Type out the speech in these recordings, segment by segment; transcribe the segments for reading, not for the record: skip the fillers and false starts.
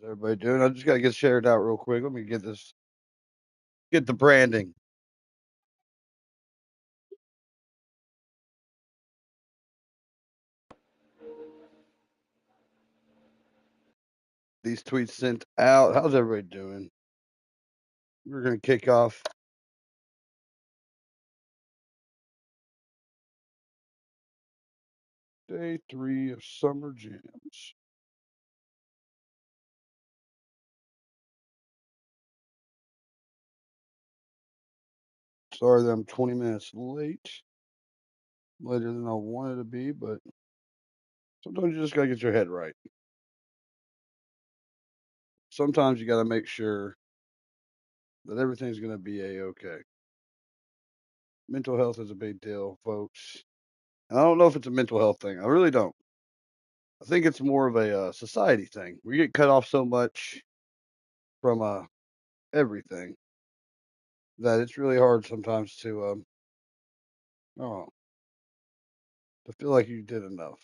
How's everybody doing? I just gotta get shared out real quick. Let me get the branding. These tweets sent out. How's everybody doing? We're gonna kick off day 3 of Summer Jamz. Sorry that I'm 20 minutes late. Later than I wanted to be, but sometimes you just gotta get your head right. Sometimes you gotta make sure that everything's gonna be a-okay. Mental health is a big deal, folks. And I don't know if it's a mental health thing. I really don't. I think it's more of a society thing. We get cut off so much from everything that it's really hard sometimes oh, to feel like you did enough.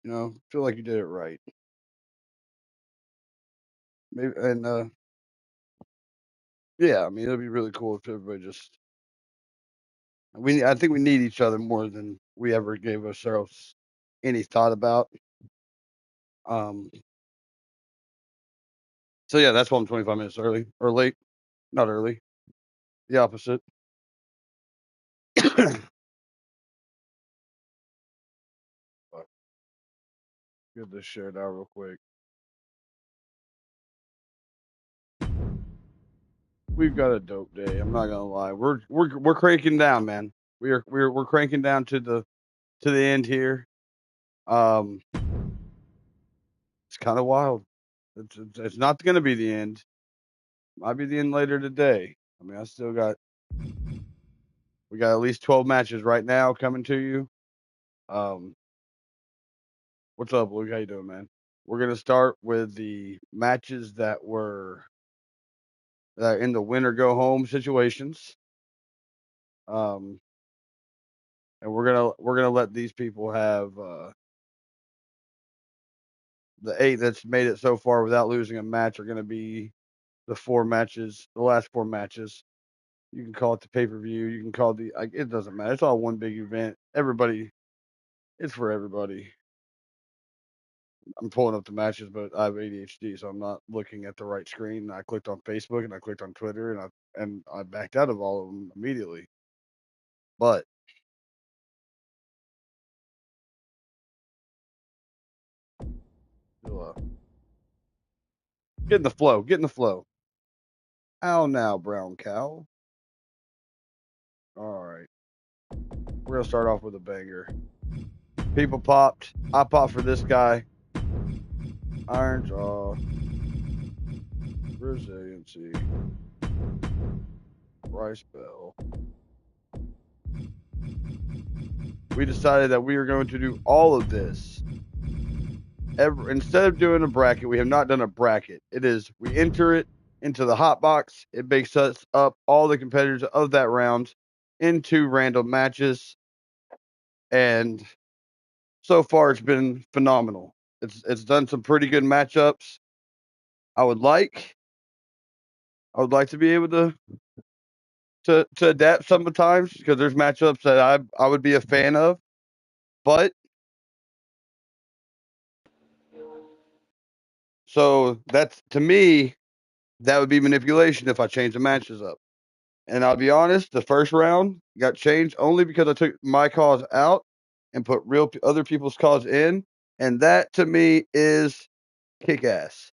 Feel like you did it right. Maybe and yeah, I mean it'd be really cool if everybody just I think we need each other more than we ever gave ourselves any thought about. Um so yeah, that's why I'm 25 minutes early or late, not early. The opposite. Get this shared out real quick. We've got a dope day. I'm not gonna lie. We're cranking down, man. We're cranking down to the end here. Um, it's kind of wild. It's not going to be the end. Might be the end later today. I mean, we got at least 12 matches right now coming to you. Um, what's up, Luke? How you doing, man? We're gonna start with the matches that are in the win or go home situations. Um, and we're gonna let these people have the 8 that's made it so far without losing a match are gonna be the last 4 matches. You can call it the pay per view. You can call it doesn't matter. It's all one big event. It's for everybody. I'm pulling up the matches, but I have ADHD, so I'm not looking at the right screen. I clicked on Facebook and I clicked on Twitter, and I backed out of all of them immediately. But get in the flow. Get in the flow. Ow now, brown cow. All right, we're gonna start off with a banger. People popped. I popped for this guy. Iron Jaw. Resiliency. Rice Bell. We decided that we were going to do all of this. Instead of doing a bracket, we have not done a bracket. It is we enter it into the hot box. It makes us up all the competitors of that round into random matches, and so far it's been phenomenal. It's done some pretty good matchups. I would like to be able to adapt sometimes because there's matchups that I would be a fan of, but so that's to me that would be manipulation if I change the matches up. And I'll be honest, the first round got changed only because I took my cause out and put real other people's cause in, and that to me is kick ass.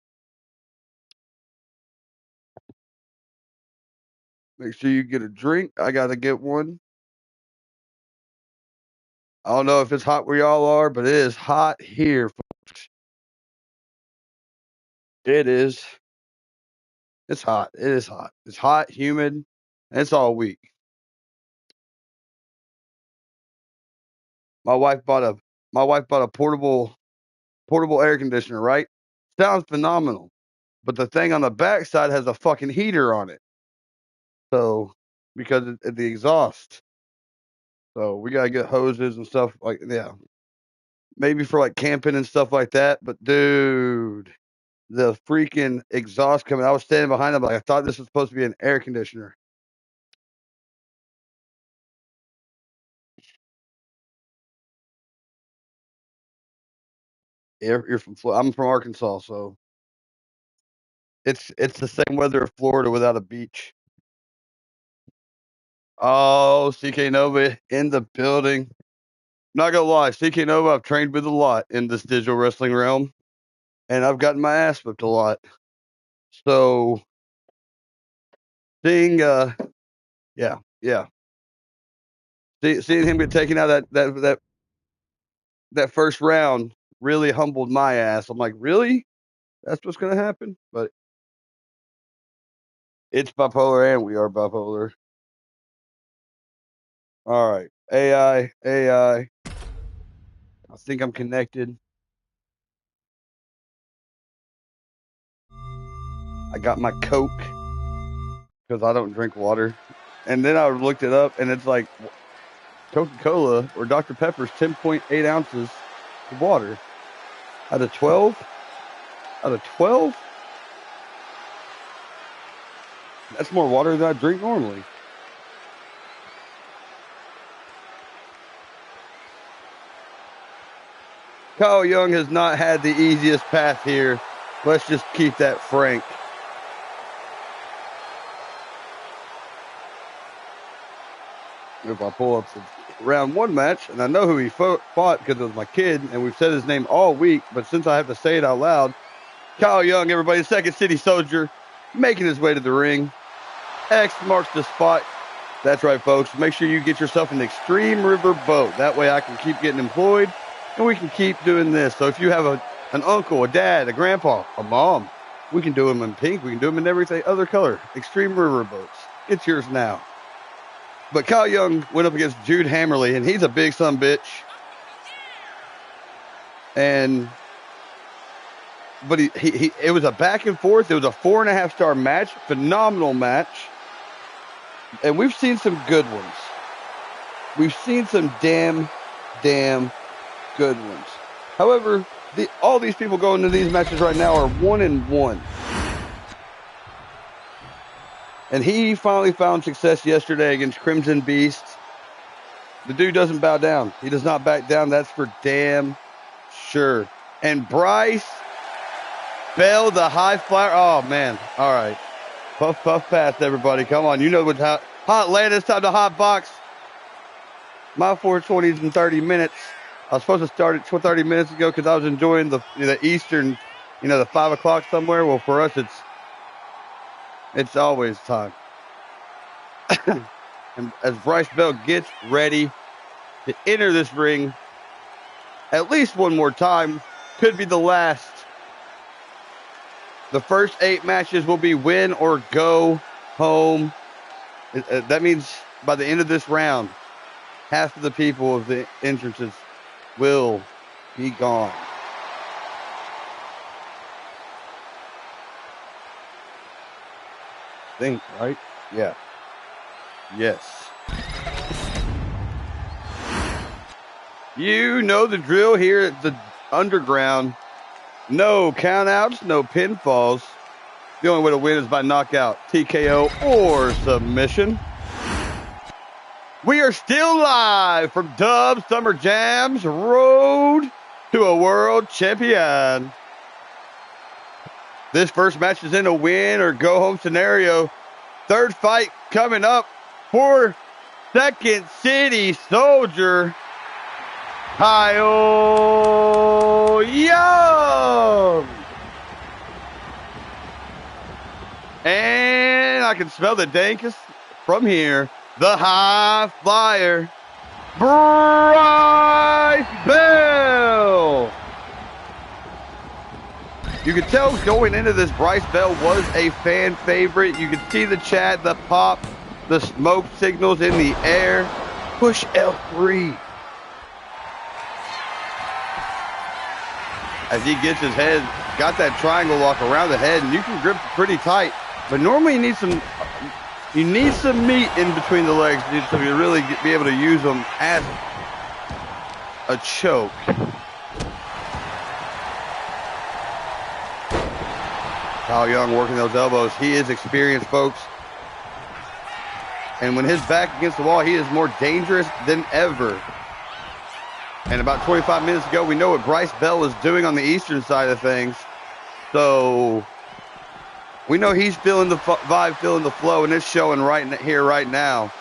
Make sure you get a drink. I gotta get one. I don't know if it's hot where y'all are, but it is hot here, folks. It is. It's hot. It is hot. It's hot, humid, and it's all week. My wife bought a portable air conditioner, right? Sounds phenomenal. But the thing on the backside has a fucking heater on it. So because of the exhaust. So we gotta get hoses and stuff like yeah. Maybe for like camping and stuff like that. But dude, the freaking exhaust coming. I was standing behind him like I thought this was supposed to be an air conditioner. You're from Florida. I'm from Arkansas, so it's the same weather as Florida without a beach. Oh, CK Nova in the building. Not gonna lie, CK Nova, I've trained with a lot in this digital wrestling realm, and I've gotten my ass whipped a lot. So seeing, yeah, seeing him get taken out that first round really humbled my ass. I'm like, really? That's what's gonna happen? But it's bipolar, and we are bipolar. All right, AI. I think I'm connected. I got my Coke because I don't drink water. And then I looked it up, and it's like Coca-Cola or Dr. Pepper's 10.8 ounces of water out of 12. Out of 12, that's more water than I drink normally. Kyle Young has not had the easiest path here. Let's just keep that frank. If I pull up the round one match, and I know who he fought because it was my kid, and we've said his name all week, but since I have to say it out loud, Kyle Young, everybody, Second City Soldier, making his way to the ring. X marks the spot. That's right, folks. Make sure you get yourself an Extreme River boat. That way I can keep getting employed, and we can keep doing this. So if you have an uncle, a dad, a grandpa, a mom, we can do them in pink. We can do them in every other color. Extreme River boats. It's yours now. But Kyle Young went up against Jude Hammerly, and he's a big son bitch. But it was a back and forth. It was a 4.5-star match. Phenomenal match. And we've seen some good ones. We've seen some damn good ones. However, all these people going into these matches right now are 1-1. And he finally found success yesterday against Crimson Beast. The dude doesn't bow down. He does not back down. That's for damn sure. And Bryce Bell, the high flyer. Oh, man. All right. Puff, puff, pass, everybody. Come on. You know what's hot. Hot land. It's time to hot box. My 420s in 30 minutes. I was supposed to start at 30 minutes ago because I was enjoying the Eastern, the 5 o'clock somewhere. Well, for us, it's always time. And as Bryce Bell gets ready to enter this ring at least one more time, could be the last. The first 8 matches will be win or go home. That means by the end of this round, half of the people of the entrances will be gone. Think, right? Yeah. Yes. You know the drill here at the Underground. No countouts, no pinfalls. The only way to win is by knockout, TKO, or submission. We are still live from Dub Summer Jamz, road to a world champion. This first match is in a win or go home scenario. Third fight coming up for Second City Soldier, Kyle Young. And I can smell the dankest from here. The high flyer, Bryce Bell. You could tell going into this, Bryce Bell was a fan favorite. You could see the chat, the pop, the smoke signals in the air. Push L3. As he gets his head, got that triangle lock around the head, and you can grip pretty tight. But normally you need some meat in between the legs to really be able to use them as a choke. Kyle Young working those elbows. He is experienced, folks. And when his back against the wall, he is more dangerous than ever. And about 25 minutes ago, we know what Bryce Bell is doing on the eastern side of things. So we know he's feeling the vibe, feeling the flow, and it's showing right here, right now.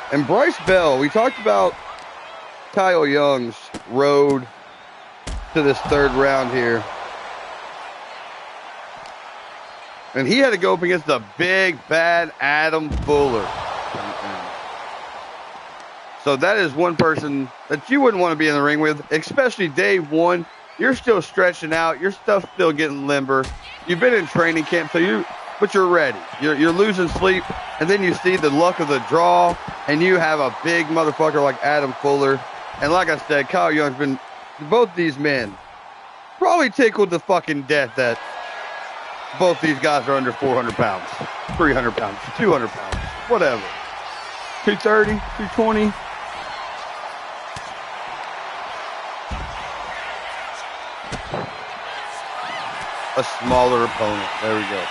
And Bryce Bell, we talked about Kyle Young's road to this third round here. And he had to go up against the big, bad Adam Fuller. So that is one person that you wouldn't want to be in the ring with, especially day one. You're still stretching out. Your stuff's still getting limber. You've been in training camp, but you're ready. You're losing sleep, and then you see the luck of the draw, and you have a big motherfucker like Adam Fuller. And like I said, Kyle Young's been, both these men, probably tickled to fucking death that both these guys are under 400 pounds, 300 pounds, 200 pounds, whatever. 230, 220. A smaller opponent. There we go.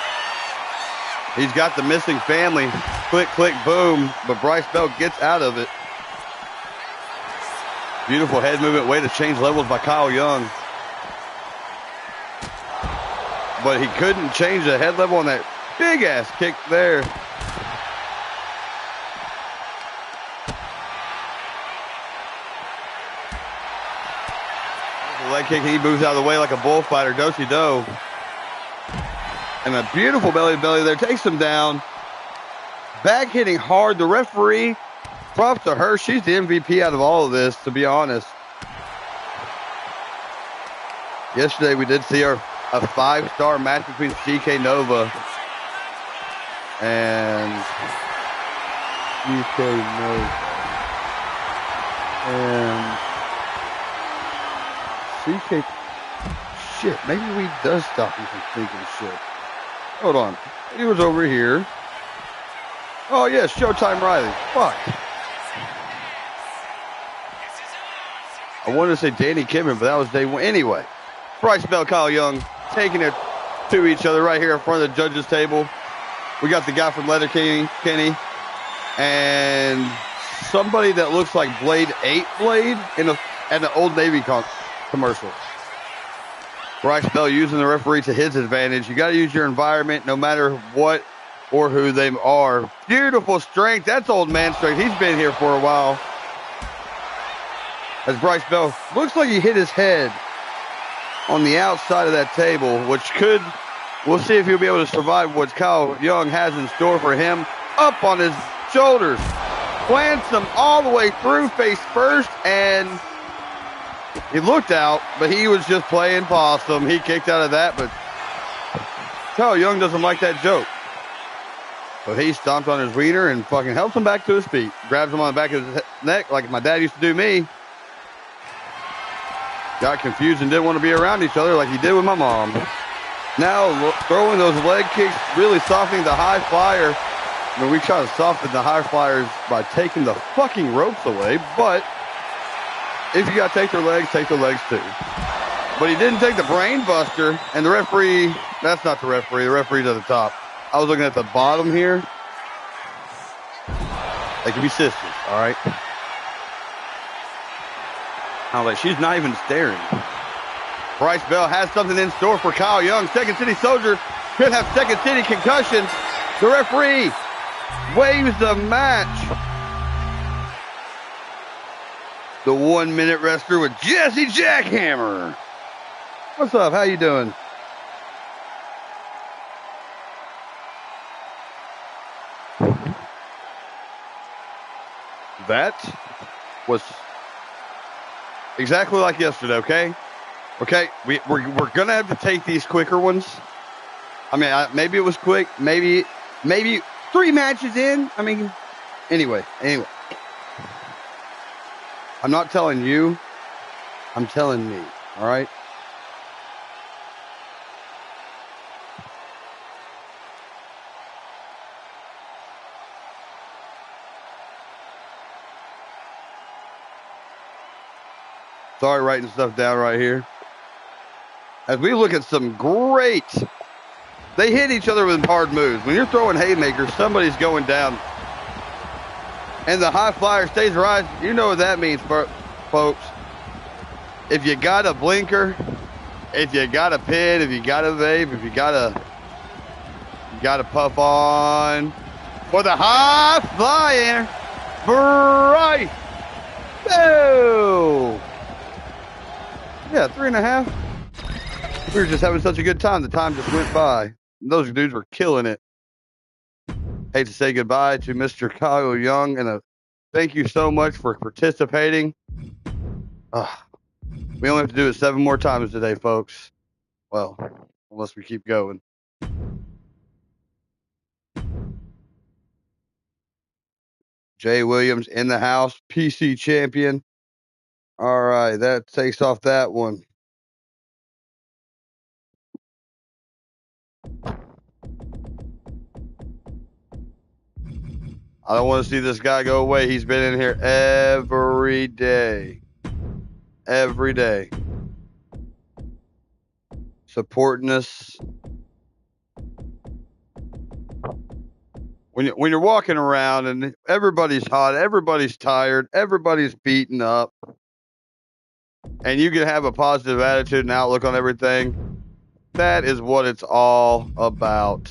He's got the missing family. Click, click, boom. But Bryce Bell gets out of it. Beautiful head movement. Way to change levels by Kyle Young. But he couldn't change the head level on that big-ass kick there. The leg kick, he moves out of the way like a bullfighter. Do-si-do. And a beautiful belly-to-belly there. Takes him down. Back hitting hard. The referee, props to her. She's the MVP out of all of this, to be honest. Yesterday we did see a 5-star match between CK Nova and CK Nova and CK. Shit, maybe we does stop him from thinking shit. Hold on, he was over here. Oh yes, Showtime Riley. Fuck. I wanted to say Danny Kidman, but that was day one. Anyway, Bryce Bell, Kyle Young taking it to each other right here in front of the judges' table. We got the guy from Letterkenny, and somebody that looks like Blade 8 Blade in an Old Navy commercial. Bryce Bell using the referee to his advantage. You got to use your environment no matter what or who they are. Beautiful strength. That's old man strength. He's been here for a while. As Bryce Bell looks like he hit his head on the outside of that table, which we'll see if he'll be able to survive what Kyle Young has in store for him. Up on his shoulders. Plants him all the way through face first, and he looked out, but he was just playing possum. He kicked out of that, but Kyle Young doesn't like that joke. But he stomped on his wiener and fucking helps him back to his feet. Grabs him on the back of his neck like my dad used to do me. Got confused and didn't want to be around each other like he did with my mom. Now throwing those leg kicks, really softening the high flyer. I mean, we try to soften the high flyers by taking the fucking ropes away, but if you got to take their legs too. But he didn't take the brain buster, and the referee, that's not the referee. The referee's at the top. I was looking at the bottom here. They can be sisters, all right? I was like, she's not even staring. Bryce Bell has something in store for Kyle Young. Second City Soldier could have Second City concussion. The referee waves the match. The 1 minute wrestler with Jesse Jackhammer. What's up? How you doing? That was exactly like yesterday, okay? Okay, we're going to have to take these quicker ones. I mean, maybe it was quick. Maybe 3 matches in. I mean, anyway. I'm not telling you. I'm telling me, all right? Sorry, writing stuff down right here. As we look at some great, they hit each other with hard moves. When you're throwing haymakers, somebody's going down. And the high flyer stays rising. You know what that means, folks. If you got a blinker, if you got a pin, if you got a vape, if you got a puff on for the high flyer, Bryce. Boo! Yeah, 3.5. We were just having such a good time. The time just went by. Those dudes were killing it. Hate to say goodbye to Mr. Kyle Young, and thank you so much for participating. We only have to do it 7 more times today, folks. Well, unless we keep going. Jay Williams in the house, PC champion. All right, that takes off that one. I don't want to see this guy go away. He's been in here every day. Every day. Supporting us. When you're walking around and everybody's hot, everybody's tired, everybody's beaten up, and you can have a positive attitude and outlook on everything, that is what it's all about.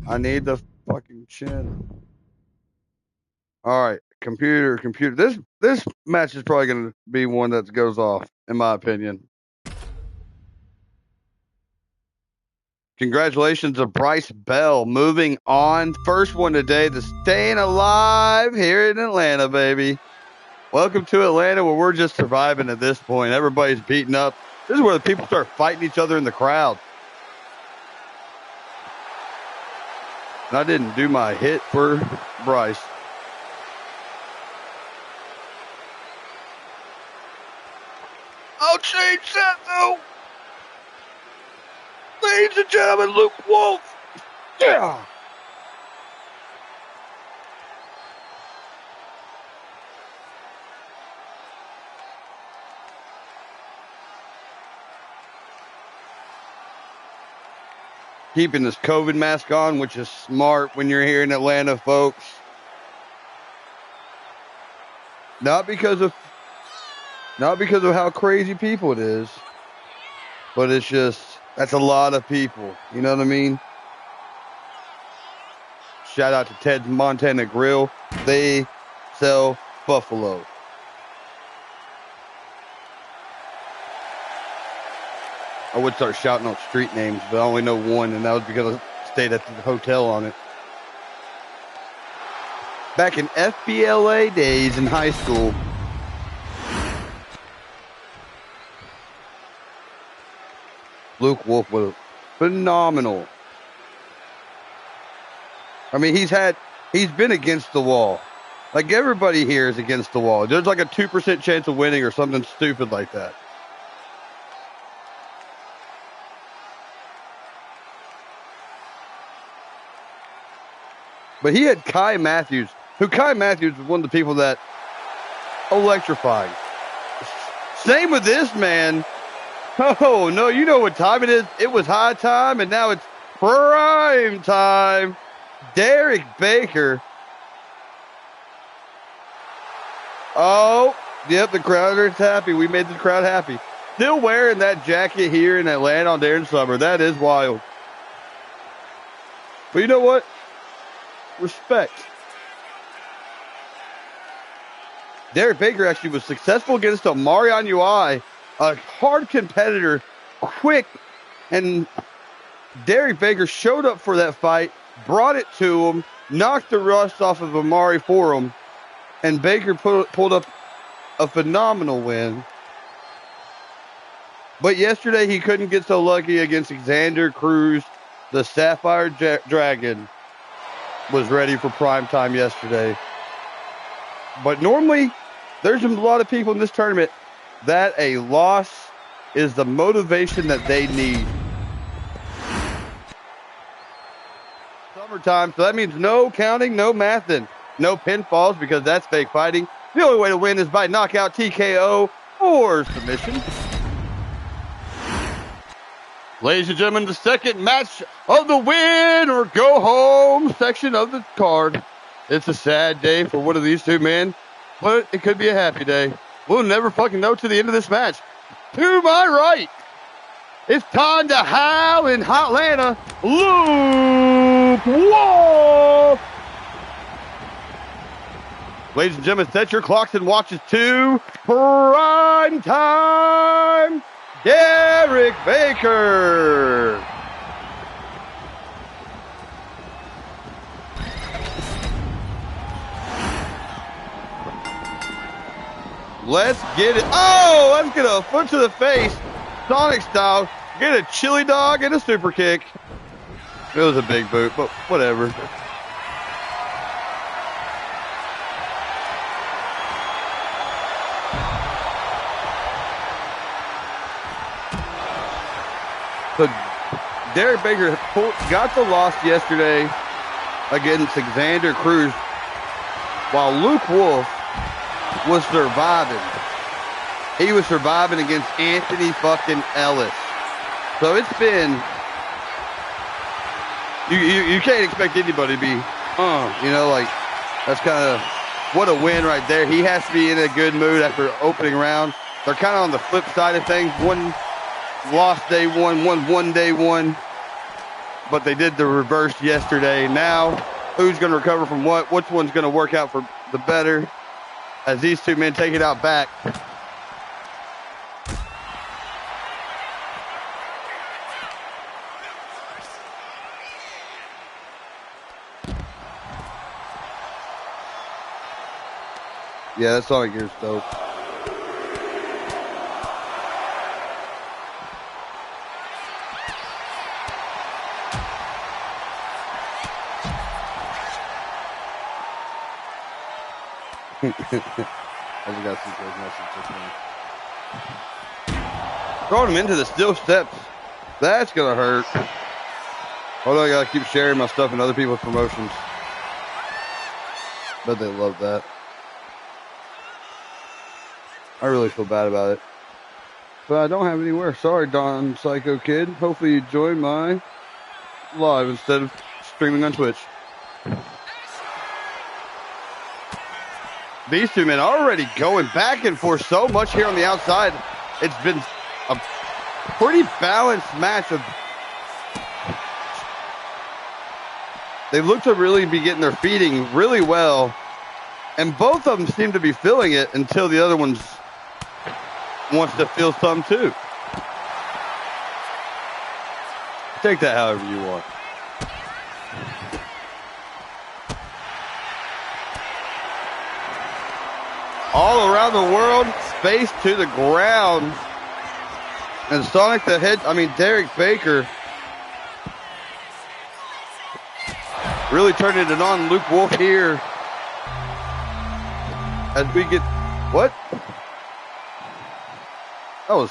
I need the fucking chin. All right, computer. This match is probably going to be one that goes off, in my opinion. Congratulations to Bryce Bell moving on. First one today, the Staying Alive here in Atlanta, baby. Welcome to Atlanta, where we're just surviving at this point. Everybody's beating up. This is where the people start fighting each other in the crowd. And I didn't do my hit for Bryce. I'll change that, though. Ladies and gentlemen, Luke Wolf. Yeah. Keeping this COVID mask on, which is smart when you're here in Atlanta, folks. Not because of how crazy people it is, but it's just, that's a lot of people. You know what I mean? Shout out to Ted's Montana Grill. They sell buffalo. I would start shouting out street names, but I only know one, and that was because I stayed at the hotel on it. Back in FBLA days in high school. Luke Wolf was phenomenal. I mean, he's been against the wall. Like, everybody here is against the wall. There's like a 2% chance of winning or something stupid like that. But he had Kai Matthews, was one of the people that electrified. Same with this man. Oh, no, you know what time it is. It was high time, and now it's prime time. Derek Baker. Oh, yep, the crowd is happy. We made the crowd happy. Still wearing that jacket here in Atlanta on Darren Summer. That is wild. But you know what? Respect. Derek Baker actually was successful against Marion UI, a hard competitor, quick, and Derek Baker showed up for that fight, brought it to him, knocked the rust off of Amari for him, and Baker pulled up a phenomenal win. But yesterday he couldn't get so lucky against Xander Cruz. The Sapphire Dragon was ready for prime time yesterday. But normally, there's a lot of people in this tournament that a loss is the motivation that they need. Summertime, so that means no counting, no mathing. No pinfalls because that's fake fighting. The only way to win is by knockout, TKO, or submission. Ladies and gentlemen, the second match of the win or go home section of the card. It's a sad day for one of these two men, but it could be a happy day. We'll never fucking know to the end of this match. To my right, it's time to howl in Hotlanta, Luke Wolf. Ladies and gentlemen, set your clocks and watches to prime time, Derek Baker. Let's get it. Oh, let's get a foot to the face, Sonic style. Get a chili dog and a super kick. It was a big boot, but whatever. So Derek Baker got the loss yesterday against Xander Cruz, while Luke Wolf was surviving. He was surviving against Anthony fucking Ellis. So it's been, you can't expect anybody to be, like, that's kind of, what a win right there. He has to be in a good mood after opening round. They're kind of on the flip side of things. One lost day one day one, but they did the reverse yesterday. Now, who's going to recover from what? Which one's going to work out for the better as these two men take it out back? Yeah, that Sonic gear's dope. I got some good message. Throwing him into the steel steps. That's gonna hurt. Hold on, I gotta keep sharing my stuff in other people's promotions. Bet they love that. I really feel bad about it. But I don't have anywhere. Sorry, Don Psycho Kid. Hopefully you join my live instead of streaming on Twitch. These two men already going back and forth so much here on the outside. It's been a pretty balanced match of. They look to really be getting their feeding really well. And both of them seem to be feeling it until the other one's wants to feel some too. Take that however you want. All around the world, face to the ground. And Sonic Derek Baker really turning it on Luke Wolf here. As we get, what? That was,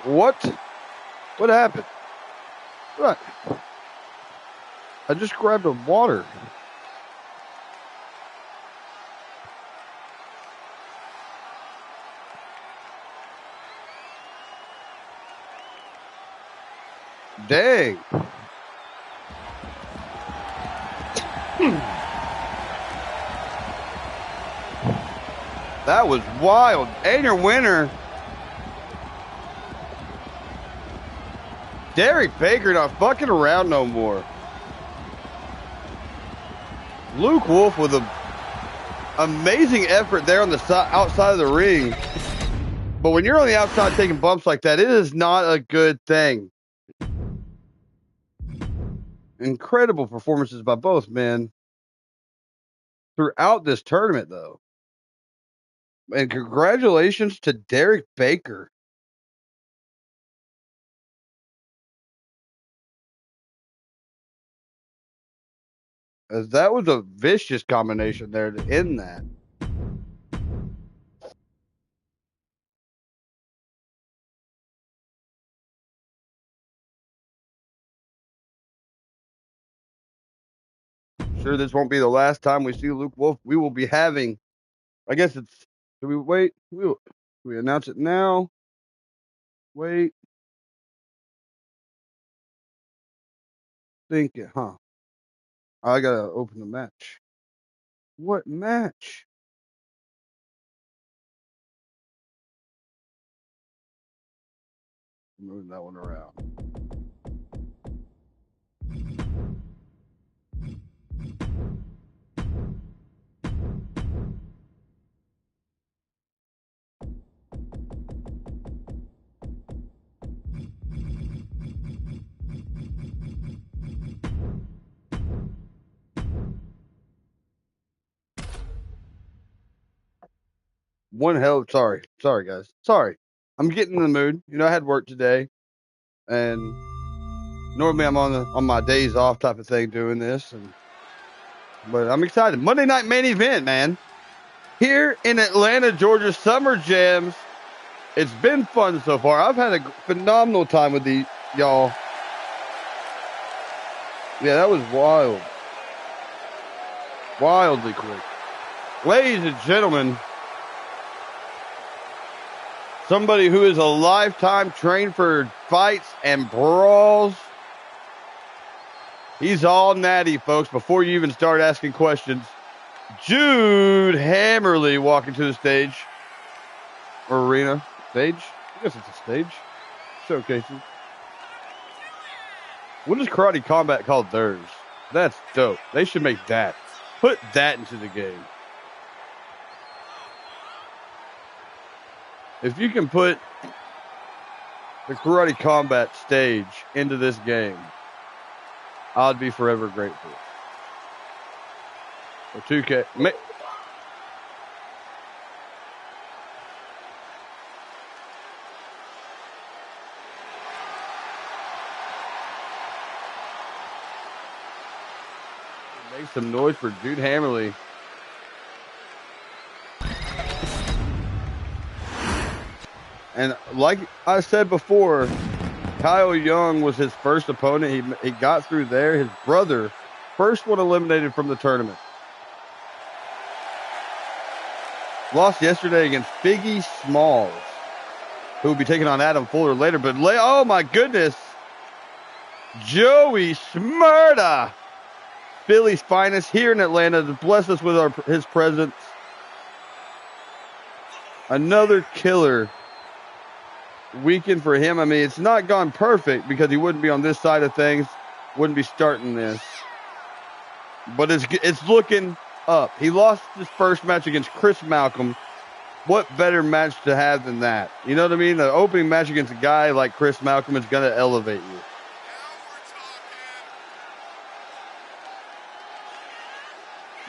what? What happened? What? I just grabbed a water. Dang. That was wild. And your winner, Derek Baker, not fucking around no more. Luke Wolf with an amazing effort there on the outside of the ring. But when you're on the outside taking bumps like that, it is not a good thing. Incredible performances by both men throughout this tournament, though. And congratulations to Derek Baker. As that was a vicious combination there to end that. sure this won't be the last time we see Luke Wolf. We will be having, I guess it's, do we wait? We announce it now. Wait. Think it, huh? I gotta open the match. What match? Moving that one around. One hell, sorry guys, sorry. I'm getting in the mood. You know, I had work today, and normally I'm on my days off type of thing doing this, but I'm excited. Monday night main event, man. Here in Atlanta, Georgia, Summer Jamz. It's been fun so far. I've had a phenomenal time with y'all. Yeah, that was wild. Wildly quick. Ladies and gentlemen, somebody who is a lifetime trained for fights and brawls. He's all natty, folks, before you even start asking questions. Jude Hammerly walking to the stage. Arena. Stage? I guess it's a stage. Showcasing. What is Karate Combat called theirs? That's dope. They should make that. Put that into the game. If you can put the Karate Combat stage into this game, I'd be forever grateful. Or 2K. Make some noise for Jude Hammerly. And like I said before, Kyle Young was his first opponent. He got through there. His brother, first one eliminated from the tournament. Lost yesterday against Figgy Smalls, who will be taking on Adam Fuller later. But oh my goodness, Joey Smurda, Philly's finest, here in Atlanta to bless us with his presence. Another killer weekend for him. I mean, it's not gone perfect because he wouldn't be on this side of things, wouldn't be starting this. But it's looking up. He lost his first match against Chris Malcolm. What better match to have than that? You know what I mean? The opening match against a guy like Chris Malcolm is going to elevate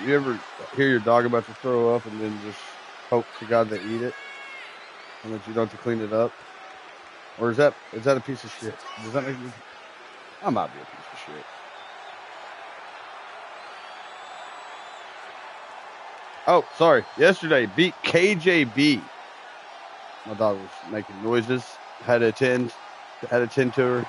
you. You ever hear your dog about to throw up and then just hope to God they eat it and that you don't have to clean it up? Or is that a piece of shit? Does that make me? I might be a piece of shit. Oh, sorry. Yesterday beat KJB. My dog was making noises. Had to attend to her.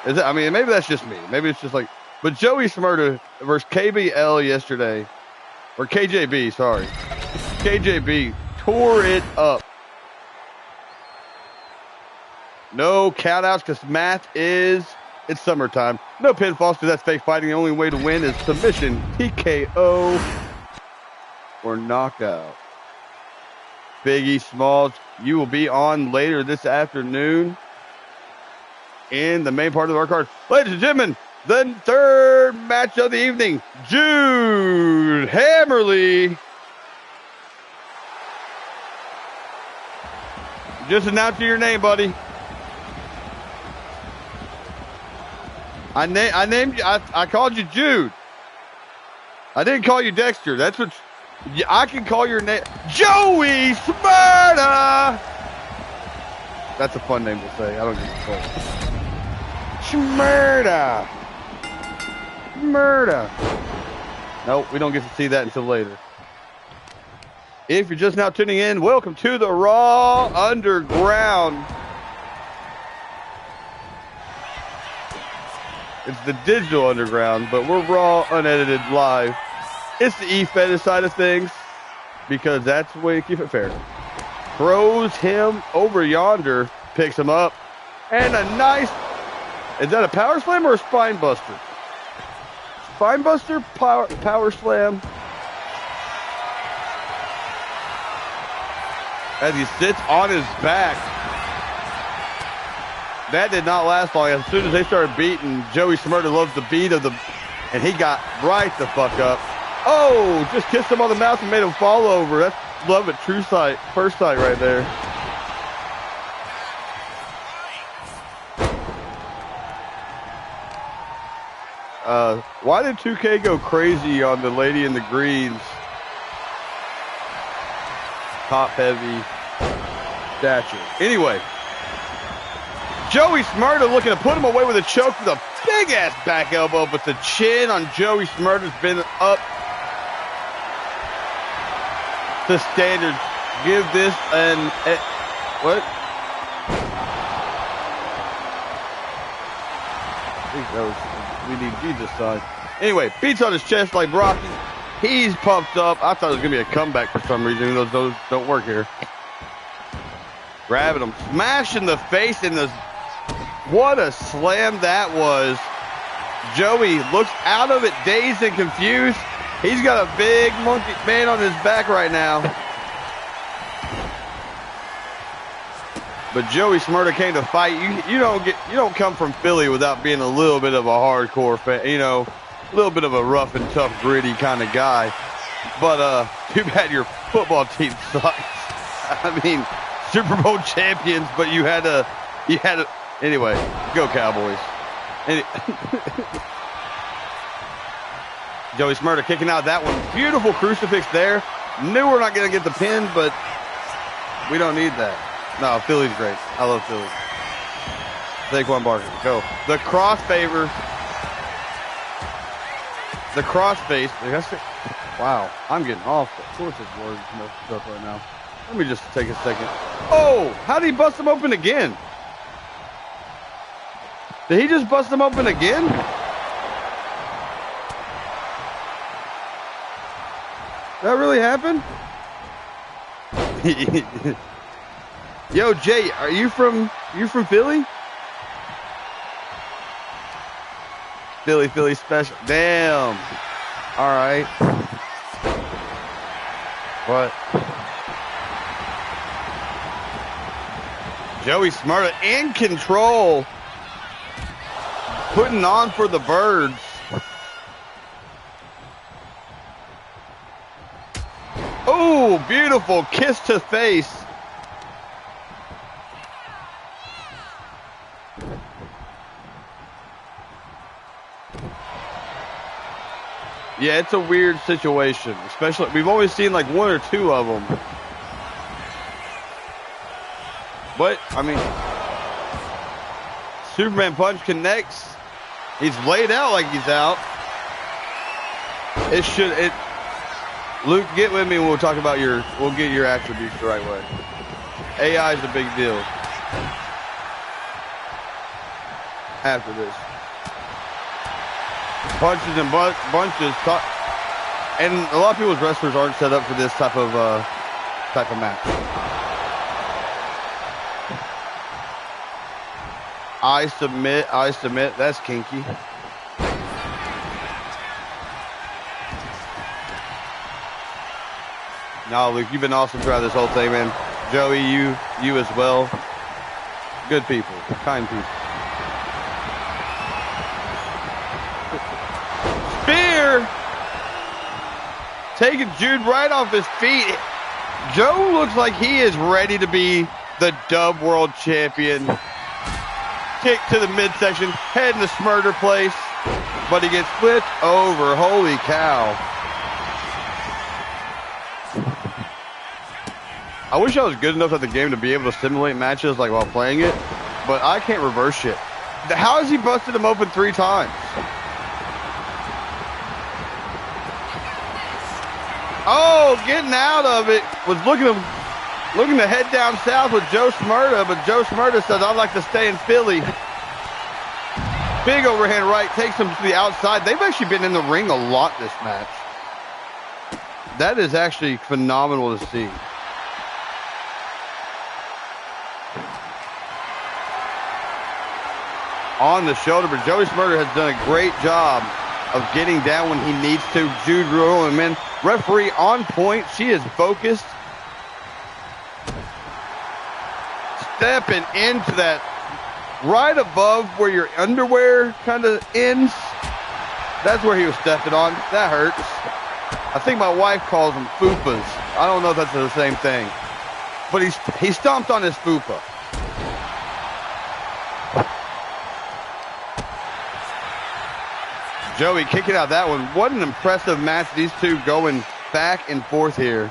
Oh. I mean, maybe that's just me. Maybe it's just like. But Joey Smurda versus KBL yesterday, or KJB, sorry. KJB tore it up. No countouts because it's summertime. No pinfalls because that's fake fighting. The only way to win is submission, TKO, or knockout. Biggie Smalls, you will be on later this afternoon in the main part of our card. Ladies and gentlemen, the third match of the evening, Jude Hammerly. Just announce your name, buddy. I named you. I called you Jude. I didn't call you Dexter. That's what I can call your name. Joey Smurda. That's a fun name to say. I don't give a fuck. Smurda. Nope, we don't get to see that until later. If you're just now tuning in, welcome to the Raw Underground. It's the digital underground, but we're raw, unedited, live. It's the E-fetish side of things because that's the way to keep it fair. Throws him over yonder, picks him up, and a nice, is that a power slam or a spine buster? Spine buster, power slam. As he sits on his back. That did not last long. As soon as they started beating, Joey Smurda loves the beat of the, and he got right the fuck up. Oh, just kissed him on the mouth and made him fall over. That's love at true sight, first sight right there. Why did 2K go crazy on the lady in the greens? Top heavy stature. Anyway, Joey Smurda looking to put him away with a choke with a big ass back elbow, but the chin on Joey Smurda's been up to standard. Give this an what? I think that was we need Jesus side. Anyway, beats on his chest like Brocky. He's pumped up. I thought it was gonna be a comeback for some reason. Those don't work here. Grabbing him, smashing the face in the. What a slam that was. Joey looks out of it, dazed and confused. He's got a big monkey man on his back right now. But Joey Smurda came to fight. You don't come from Philly without being a little bit of a hardcore fan, you know, a little bit of a rough and tough, gritty kind of guy. But too bad your football team sucks. I mean, Super Bowl champions, but you had to anyway, go Cowboys. Joey Smurda kicking out that one. Beautiful crucifix there. Knew we're not going to get the pin, but we don't need that. No, Philly's great. I love Philly. Saquon Barkley, go. The cross favor. The cross face. Wow, I'm getting off the sources words stuff right now. Let me just take a second. Oh, how did he bust him open again? Did he just bust him open again? That really happened? Yo, Jay, are you from Philly? Philly special. Damn. All right. What? Joey Smurda in control. Putting on for the birds. Oh, beautiful kiss to face. Yeah, it's a weird situation, especially we've always seen like one or two of them. But I mean, Superman punch connects. He's laid out like he's out. Luke, get with me and we'll talk about we'll get your attributes the right way. AI is a big deal. After this. Punches and bunches. And a lot of people's wrestlers aren't set up for this type of match. I submit. That's kinky. No, Luke, you've been awesome throughout this whole thing, man. Joey, you as well. Good people, kind people. Spear! Taking Jude right off his feet. Joe looks like he is ready to be the Dub World Champion. Kick to the midsection, heading to Smurder place, but he gets flipped over. Holy cow. I wish I was good enough at the game to be able to simulate matches like while playing it, but I can't reverse shit. How has he busted him open 3 times? Oh, getting out of it. Was looking to head down south with Joe Smurda, but Joe Smurda says, I'd like to stay in Philly. Big overhand right, takes him to the outside. They've actually been in the ring a lot this match. That is actually phenomenal to see. On the shoulder, but Joey Smurder has done a great job of getting down when he needs to. Jude rolling in. Referee on point. She is focused. Stepping into that right above where your underwear kind of ends. That's where he was stepping on. That hurts. I think my wife calls them fupas. I don't know if that's the same thing. But he stomped on his fupa. Joey kicking out that one. What an impressive match. These two going back and forth here.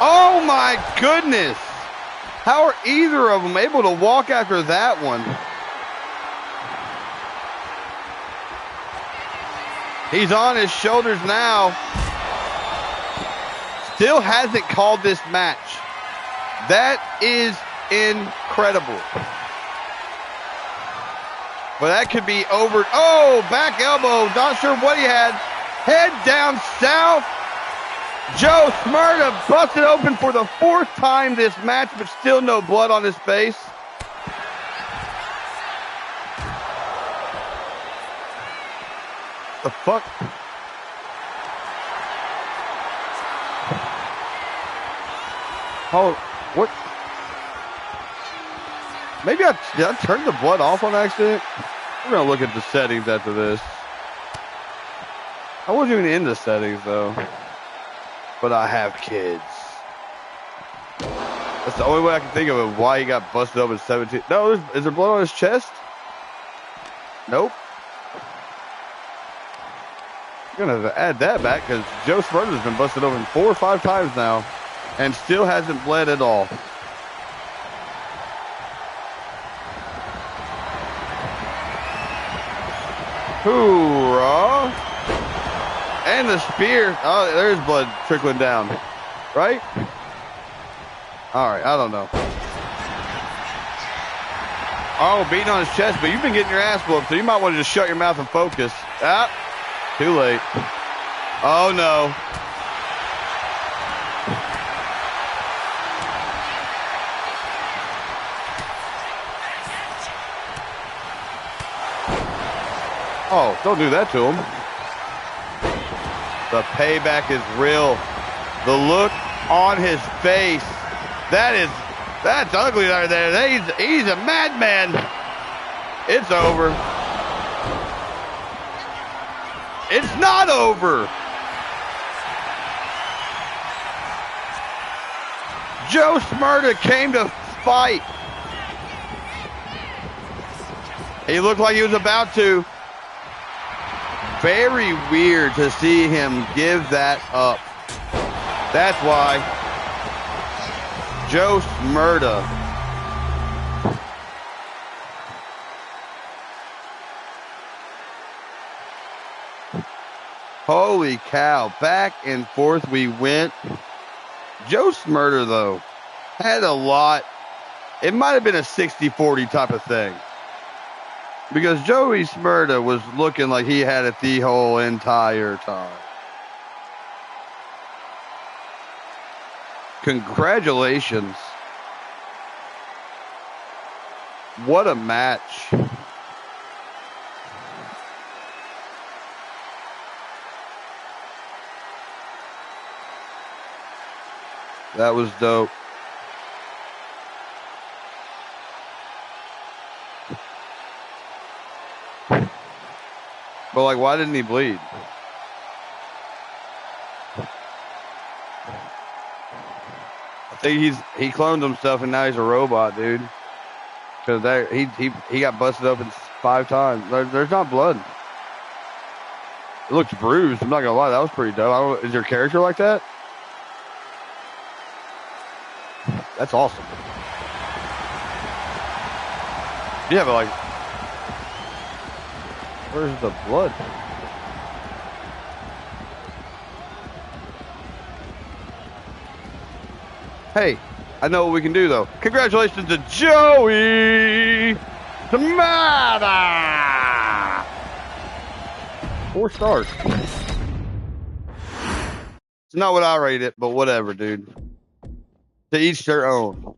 Oh my goodness. How are either of them able to walk after that one? He's on his shoulders now. Still hasn't called this match. That is incredible. But that could be over. Oh, back elbow. Not sure what he had. Head down south. Joe Smurda busted open for the 4th time this match, but still no blood on his face. The fuck? Oh, what? Maybe did I turn the blood off on accident? We're going to look at the settings after this. I wasn't even in the settings, though. But I have kids. That's the only way I can think of it, why he got busted up at 17. No, is there blood on his chest? Nope. I'm going to have to add that back because Joe Smurder's been busted open 4 or 5 times now and still hasn't bled at all. Hoorah! And the spear. Oh, there's blood trickling down. Right? Alright, I don't know. Oh, beating on his chest, but you've been getting your ass whooped, so you might want to just shut your mouth and focus. Ah, too late. Oh, no. Oh, don't do that to him. The payback is real. The look on his face. That's ugly right there. He's a madman. It's over. It's not over. Joe Smurda came to fight. He looked like he was about to. Very weird to see him give that up. That's why Joe Smurda. Holy cow. Back and forth we went. Joe Smurda, though, had a lot. It might have been a 60-40 type of thing. Because Joey Smurda was looking like he had it the whole entire time. Congratulations. What a match. That was dope. But, like, why didn't he bleed? I think he cloned himself and now he's a robot, dude. Because he got busted open 5 times. There's not blood. It looks bruised. I'm not gonna lie, that was pretty dope. Is your character like that? That's awesome. Yeah, but like, where's the blood? Hey, I know what we can do though. Congratulations to Joey! Tomato! 4 stars. It's not what I rate it, but whatever, dude. To each their own.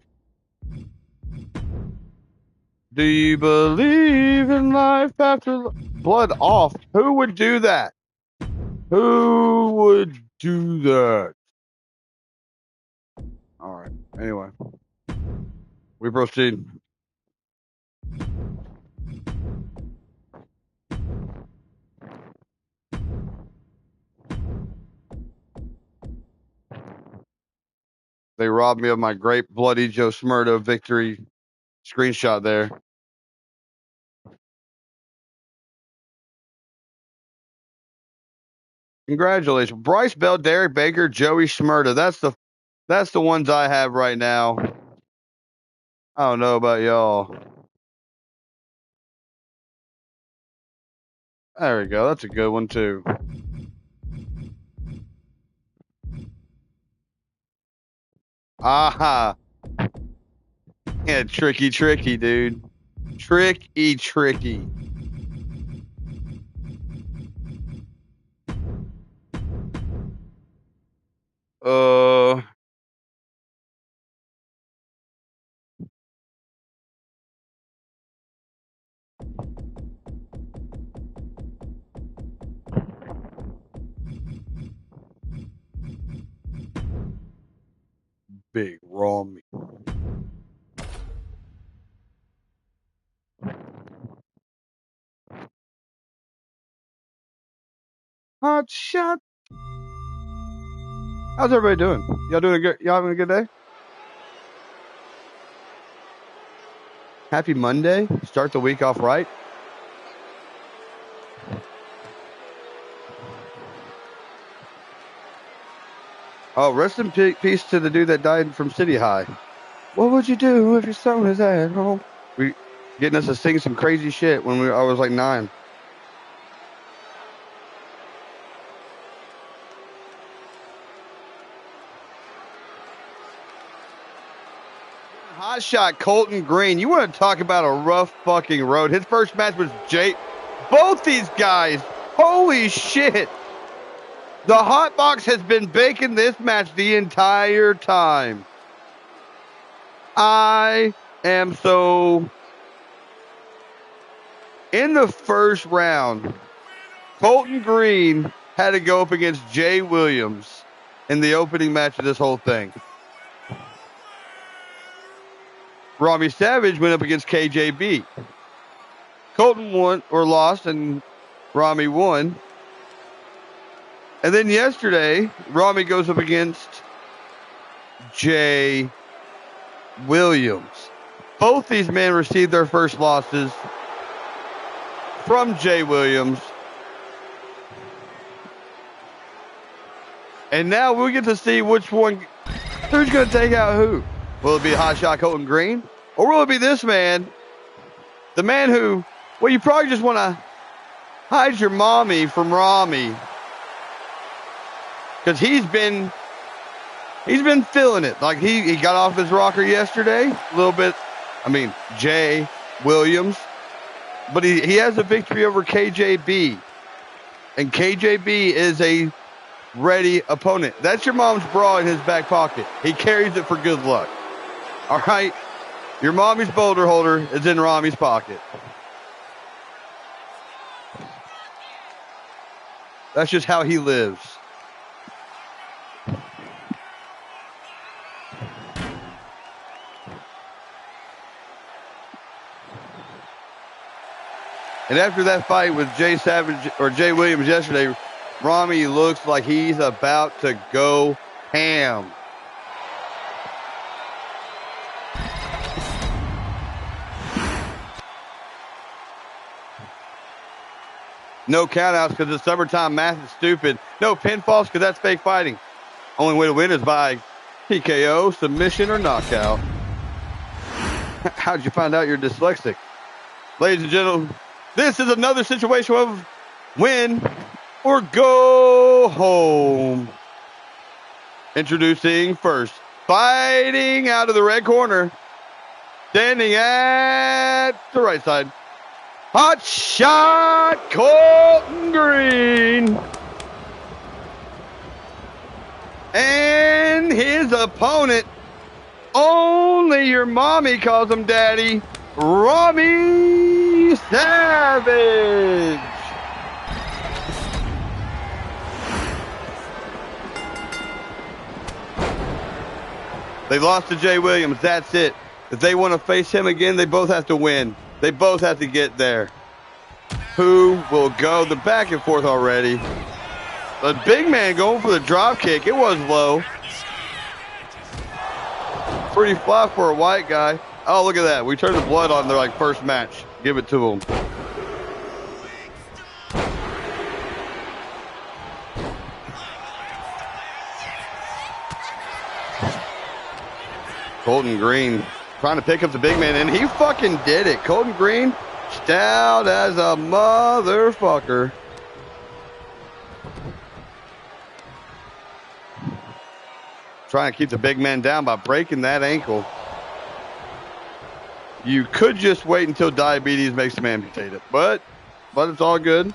Do you believe in life after blood off? Who would do that? Who would do that? All right. Anyway, we proceed. They robbed me of my great bloody Joe Smurda victory screenshot there. Congratulations, Bryce Bell, Derek Baker, Joey Smurda. That's the ones I have right now. I don't know about y'all. There we go. That's a good one too. Aha. Yeah, tricky, dude. Tricky. Uh, Big raw meat. Hot shot. How's everybody doing? Y'all doing good? Y'all having a good day? Happy Monday. Start the week off right. Oh, rest in peace to the dude that died from City High. What would you do if your son was at home? We getting us to sing some crazy shit when I was like 9. Hot shot Colton Green. You want to talk about a rough fucking road? His first match was Jay. Both these guys. Holy shit. The hot box has been baking this match the entire time. I am so. In the first round, Colton Green had to go up against Jay Williams in the opening match of this whole thing. Robbie Savage went up against KJB. Colton won or lost, and Rami won. And then yesterday, Rami goes up against Jay Williams. Both these men received their first losses from Jay Williams. And now we get to see who's going to take out who. Will it be Hot Shot Colton Green? Or will it be this man? The man who, well, you probably just want to hide your mommy from Rami. Because he's been feeling it. Like he got off his rocker yesterday. A little bit, Jay Williams. But he has a victory over KJB. And KJB is a ready opponent. That's your mom's bra in his back pocket. He carries it for good luck. All right? Your mommy's boulder holder is in Rami's pocket. That's just how he lives. And after that fight with Jay Williams yesterday, Rami looks like he's about to go ham. No countouts because it's summertime. Math is stupid. No pinfalls because that's fake fighting. Only way to win is by TKO, submission, or knockout. How'd you find out you're dyslexic? Ladies and gentlemen, this is another situation of win or go home. Introducing first, fighting out of the red corner, Standing at the right side. Hot shot, Colton Green. And his opponent, only your mommy calls him daddy, Robbie Savage. They lost to Jay Williams. That's it. If they want to face him again, they both have to win. They both have to get there. Who will go? The back and forth already. The big man going for the drop kick. It was low. Pretty flat for a white guy. Oh, look at that. We turned the blood on their like first match. Give it to them. Colton Green trying to pick up the big man, and he fucking did it. Colton Green, stout as a motherfucker. Trying to keep the big man down by breaking that ankle. You could just wait until diabetes makes him amputate it, but it's all good.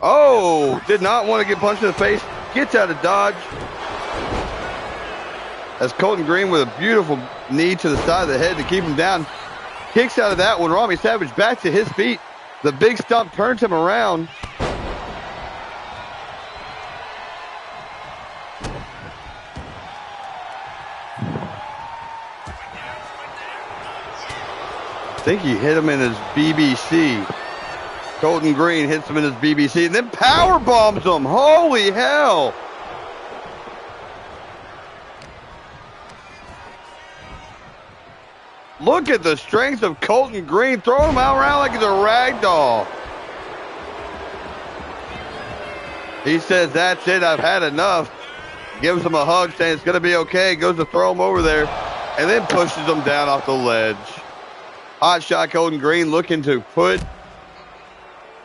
Oh, did not want to get punched in the face. Gets out of dodge. As Colton Green with a beautiful knee to the side of the head to keep him down. Kicks out of that one. Robbie Savage back to his feet. The big stump turns him around. I think he hit him in his BBC. Colton Green hits him in his BBC and then power bombs him. Holy hell. Look at the strength of Colton Green, throwing him out around like he's a rag doll. He says, that's it, I've had enough. Gives him a hug, saying it's going to be okay. Goes to throw him over there, and then pushes him down off the ledge. Hot shot Colton Green looking to put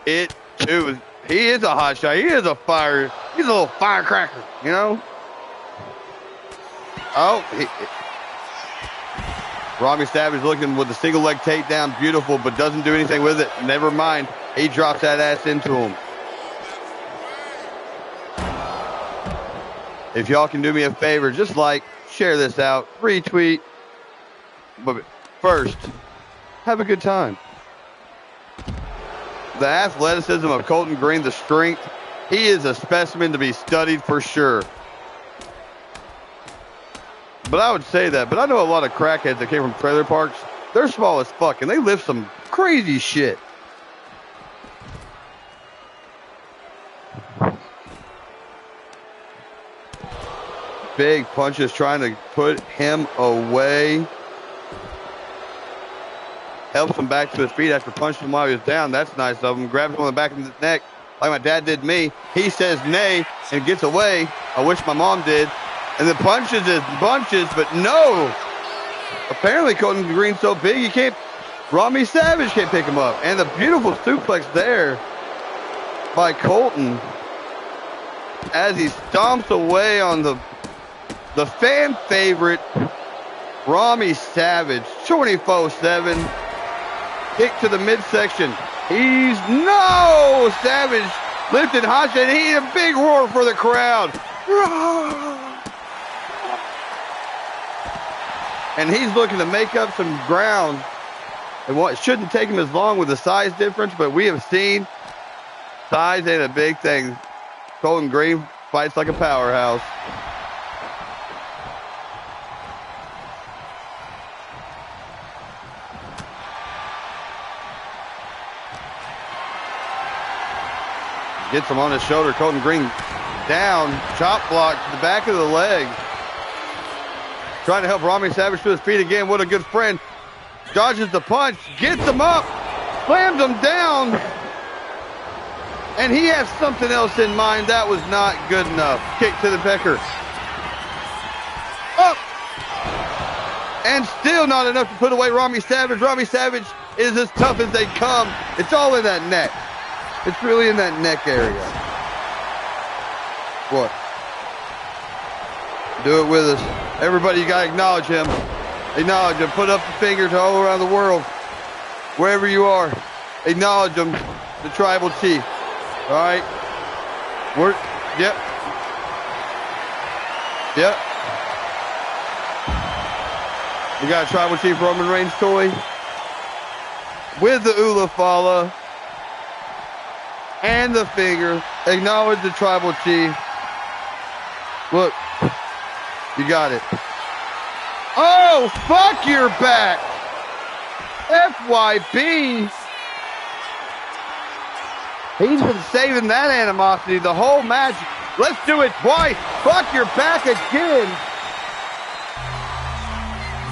it to. He is a hot shot. He is a fire. He's a little firecracker, you know? Oh, Robbie Savage looking with a single leg takedown, beautiful, but doesn't do anything with it. Never mind. He drops that ass into him. If y'all can do me a favor, just like, share this out, retweet. But first, have a good time. The athleticism of Colton Green, the strength, he is a specimen to be studied for sure. But I would say that. But I know a lot of crackheads that came from trailer parks. They're small as fuck, and they lift some crazy shit. Big punches trying to put him away. Helps him back to his feet after punching him while he was down. That's nice of him. Grabs him on the back of the neck like my dad did me. He says nay and gets away. I wish my mom did. And the punches is bunches, but no. Apparently Colton Green's so big you can't. Robbie Savage can't pick him up. And the beautiful suplex there by Colton as he stomps away on the fan favorite Robbie Savage. 24-7. Kick to the midsection. He's no Savage lifted hot shot. He a big roar for the crowd. And he's looking to make up some ground. And what shouldn't take him as long with the size difference, but we have seen size ain't a big thing. Colton Green fights like a powerhouse. Gets him on his shoulder. Colton Green down, chop block to the back of the leg. Trying to help Robbie Savage to his feet again. What a good friend. Dodges the punch, gets him up, slams him down. And he has something else in mind. That was not good enough. Kick to the pecker. Up. And still not enough to put away Robbie Savage. Robbie Savage is as tough as they come. It's all in that neck. It's really in that neck area. What? Do it with us. Everybody, you gotta acknowledge him. Acknowledge him. Put up the fingers all around the world. Wherever you are. Acknowledge him. The tribal chief. Alright? Yep. Yep. We got a tribal chief Roman Reigns toy. With the Ulafala. And the finger. Acknowledge the tribal chief. Look. You got it. Oh, fuck your back. FYB. He's been saving that animosity the whole match. Let's do it twice. Fuck your back again.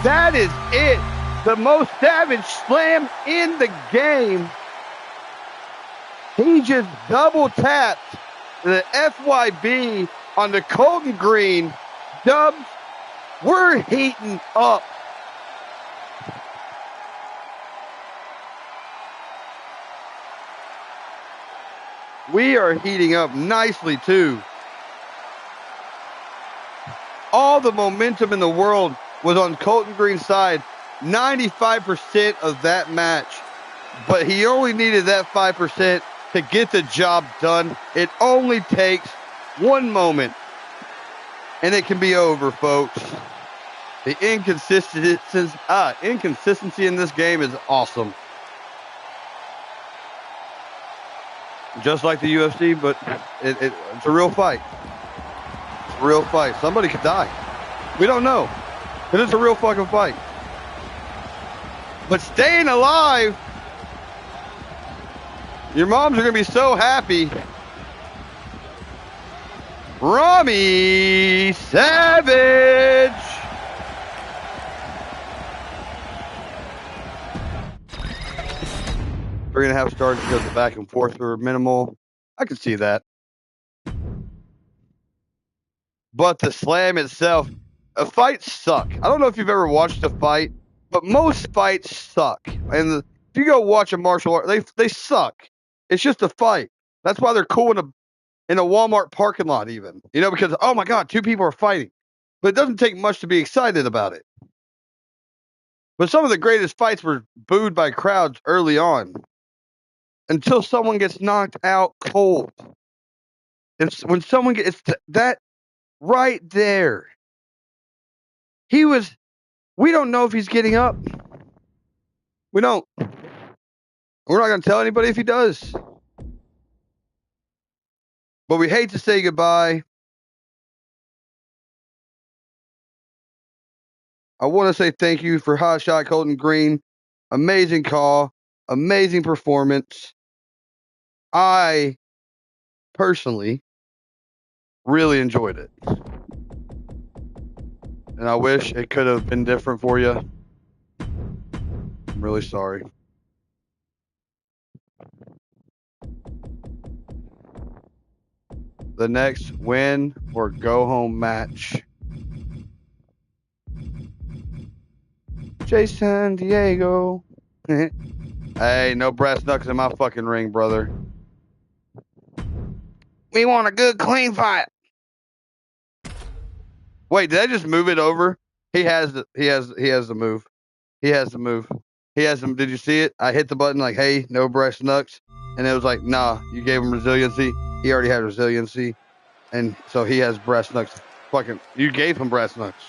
That is it. The most savage slam in the game. He just double tapped the FYB on the Colton Green. Dubs, we're heating up. We are heating up nicely, too. All the momentum in the world was on Colton Green's side. 95% of that match. But he only needed that 5% to get the job done. It only takes one moment. And it can be over, folks. The inconsistency in this game is awesome. Just like the UFC, but it's a real fight. It's a real fight. Somebody could die. We don't know. But it's a real fucking fight. But staying alive, your moms are going to be so happy. Rami Savage. We're going to have stars because the back and forth were minimal. I can see that. But the slam itself, fights suck. I don't know if you've ever watched a fight, but most fights suck. And if you go watch a martial art, they suck. It's just a fight. That's why they're cool in a Walmart parking lot even. You know, because, oh my God, two people are fighting. But it doesn't take much to be excited about it. But some of the greatest fights were booed by crowds early on. Until someone gets knocked out cold. When someone gets that right there. We don't know if he's getting up. We don't. We're not going to tell anybody if he does. But we hate to say goodbye. I want to say thank you for Hot Shot Colton Green. Amazing call. Amazing performance. I personally really enjoyed it. And I wish it could have been different for you. I'm really sorry. The next win or go home match. Jason Diego. Hey, no brass knuckles in my fucking ring, brother. We want a good, clean fight. Wait, did I just move it over? He has the move. He has the move. Did you see it? I hit the button like, hey, no brass knucks. And it was like, nah, you gave him resiliency. He already had resiliency. And so he has brass knucks. Fucking, you gave him brass knucks.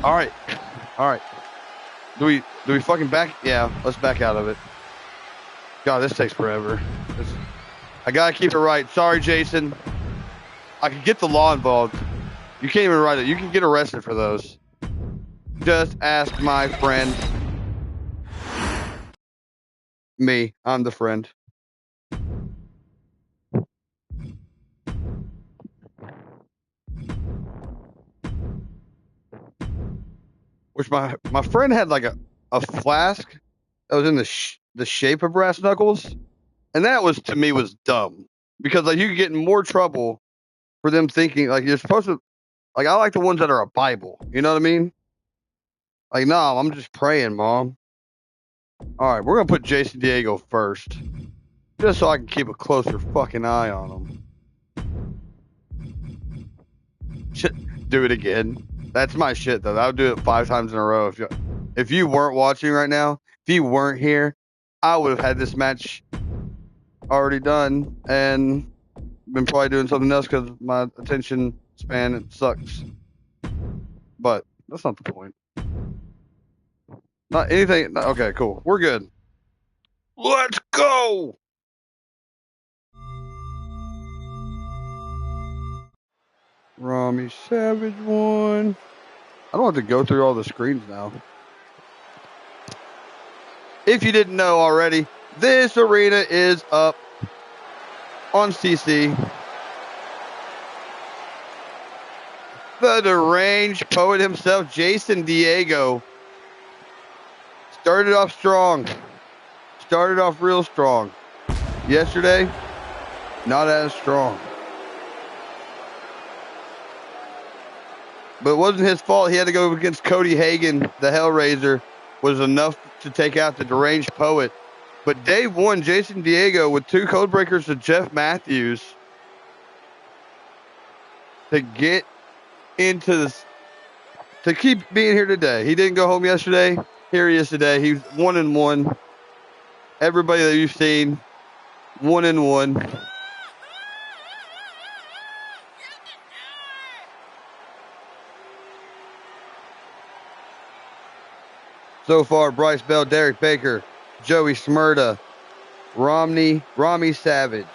All right. Do we fucking back? Yeah, let's back out of it. God, this takes forever. I gotta keep it right. Sorry, Jason. I could get the law involved. You can't even write it. You can get arrested for those. Just ask my friend. Me. I'm the friend. Which my friend had like a flask that was in the shape of brass knuckles, and that was, to me, was dumb, because like you could get in more trouble for them thinking like you're supposed to. Like, I like the ones that are a Bible. You know what I mean? Like, no, I'm just praying, Mom. All right, we're gonna put Jason Diego first, just so I can keep a closer fucking eye on him. Do it again. That's my shit, though. I would do it 5 times in a row. If you weren't watching right now, if you weren't here, I would have had this match already done and been probably doing something else because my attention span sucks. But that's not the point. Not anything. Okay, cool. We're good. Let's go. Rami Savage won. I don't have to go through all the screens now. If you didn't know already, this arena is up on CC. The deranged poet himself, Jason Diego, started off strong. Started off real strong. Yesterday, not as strong. But it wasn't his fault. He had to go against Cody Hagan, the Hellraiser, was enough to take out the deranged poet. But day one, Jason Diego with 2 code breakers to Jeff Matthews to get into this, to keep being here today. He didn't go home yesterday. Here he is today. He's 1-1. Everybody that you've seen, 1-1. So far, Bryce Bell, Derek Baker, Joey Smurda, Rami Savage.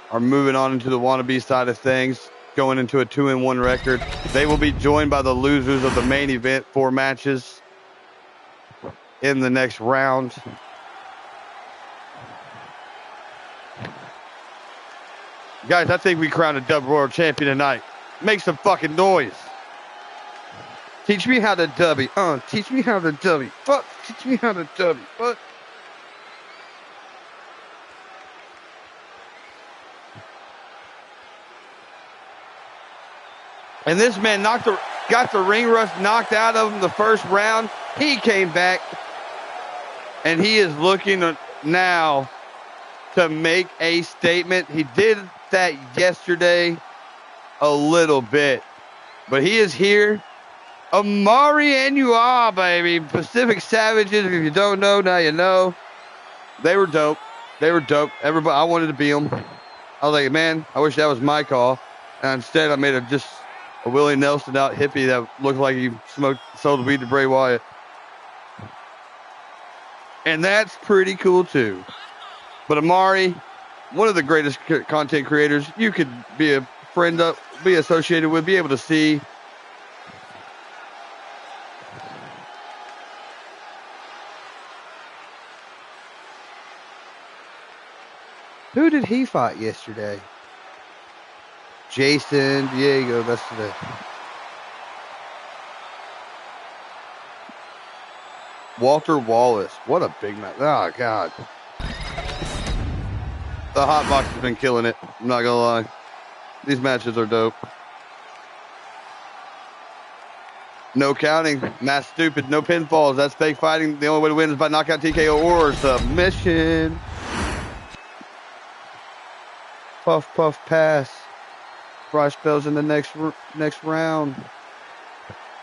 Are moving on into the wannabe side of things, going into a 2-1 record. They will be joined by the losers of the main event, 4 matches in the next round. Guys, I think we crowned a double world champion tonight. Make some fucking noise. Teach me how to dubby. Teach me how to dubby. Fuck. Teach me how to dubby. Fuck. And this man got the ring rust knocked out of him the first round. He came back, and he is looking now to make a statement. He did that yesterday a little bit, but he is here. Amari Anua, baby. Pacific Savages, if you don't know, now you know. They were dope. They were dope. Everybody, I wanted to be them. I was like, man, I wish that was my call. And instead, I made a Willie Nelson out hippie that looked like he sold weed to Bray Wyatt. And that's pretty cool too. But Amari, one of the greatest content creators you could be a friend of, be associated with, be able to see. Who did he fight yesterday? Jason Diego, that's today. Walter Wallace. What a big match. Oh, God. The Hot Box has been killing it. I'm not going to lie. These matches are dope. No counting. Not stupid. No pinfalls. That's fake fighting. The only way to win is by knockout, TKO, or submission. Puff, puff, pass. Bryce Bell's in the next round.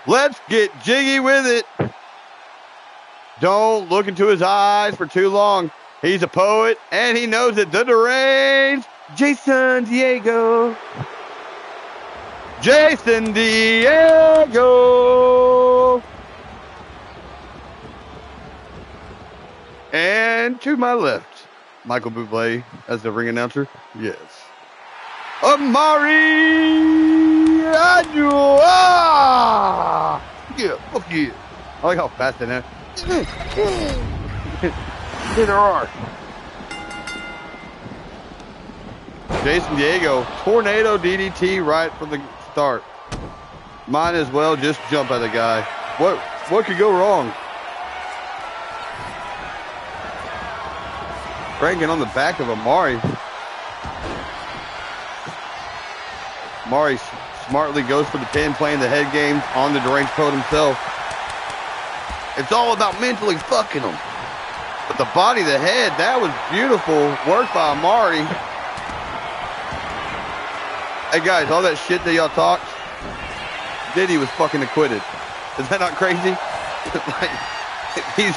Let's get jiggy with it. Don't look into his eyes for too long. He's a poet, and he knows it. The deranged Jason Diego. Jason Diego. And to my left, Michael Bublé as the ring announcer. Yes. Amari Anua. Yeah, fuck yeah. I like how fast they know. There are. Jason Diego, tornado DDT right from the start. Might as well just jump at the guy. What could go wrong? Cranking on the back of Amari. Amari smartly goes for the pin, playing the head game on the deranged poet himself. It's all about mentally fucking him. But the body, the head, that was beautiful work by Amari. Hey guys, all that shit that y'all talked, Diddy was fucking acquitted. Is that not crazy? Like, he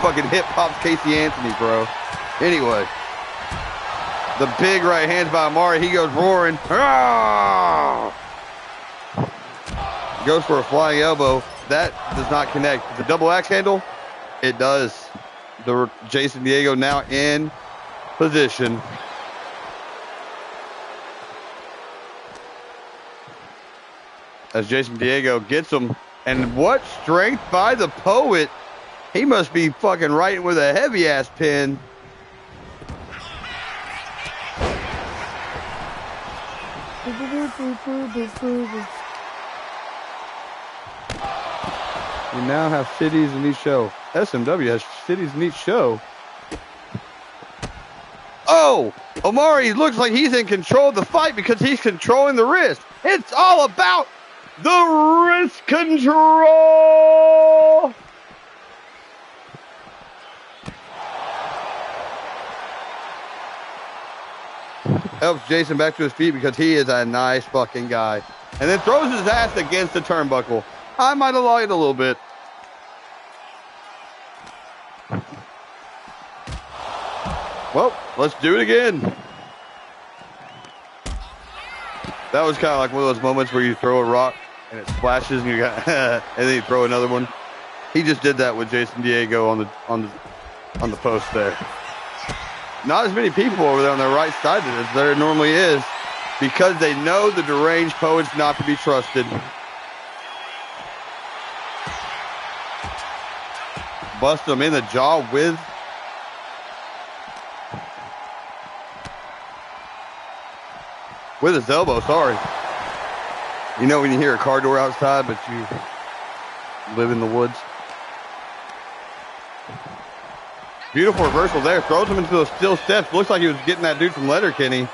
fucking hip hop's Casey Anthony, bro. Anyway, the big right hands by Amari. He goes roaring. Ah! Goes for a flying elbow. That does not connect. The double axe handle, it does. The Jason Diego now in position. As Jason Diego gets him. And what strength by the Poet. He must be fucking writing with a heavy ass pen. We now have cities in each show. SMW has cities in each show. Oh, Omari looks like he's in control of the fight because he's controlling the wrist. It's all about the wrist control. Helps Jason back to his feet because he is a nice fucking guy. And then throws his ass against the turnbuckle. I might have lied a little bit. Well, let's do it again. That was kind of like one of those moments where you throw a rock and it splashes and you got and then you throw another one. He just did that with Jason Diego on the post there. Not as many people over there on the right side as there normally is because they know the deranged Poet's not to be trusted. Bust him in the jaw with his elbow, sorry. You know when you hear a car door outside, but you live in the woods. Beautiful reversal there. Throws him into those steel steps. Looks like he was getting that dude from Letterkenny.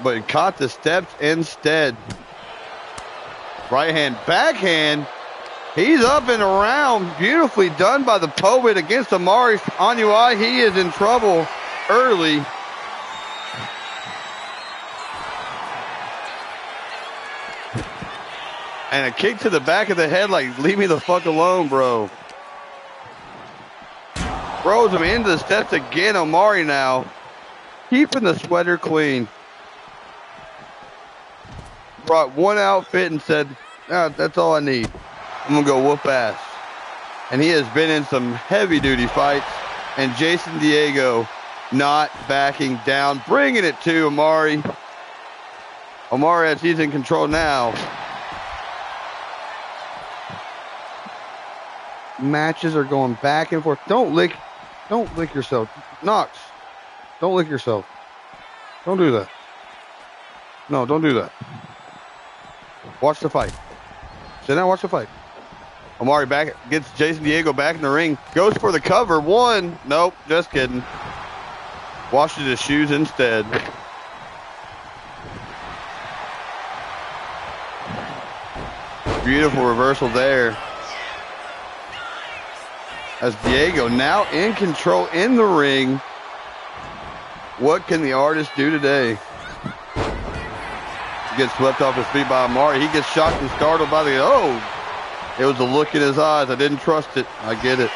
But he caught the steps instead. Right hand, backhand. He's up and around. Beautifully done by the Poet against Amari Onui. He is in trouble early. And a kick to the back of the head like, leave me the fuck alone, bro. Throws him into the steps again. Omari now keeping the sweater clean. Brought one outfit and said, that's all I need. I'm going to go whoop ass. And he has been in some heavy duty fights. And Jason Diego not backing down, bringing it to Omari. Omari, as he's in control now. Matches are going back and forth. Don't lick yourself. Knox, don't lick yourself. Don't do that. No, don't do that. Watch the fight. Sit down, watch the fight. Omari gets Jason Diego back in the ring. Goes for the cover. One. Nope, just kidding. Washes his shoes instead. Beautiful reversal there. As Diego now in control in the ring. What can the artist do today? He gets swept off his feet by Amari. He gets shocked and startled by the, it was a look in his eyes. I didn't trust it. I get it.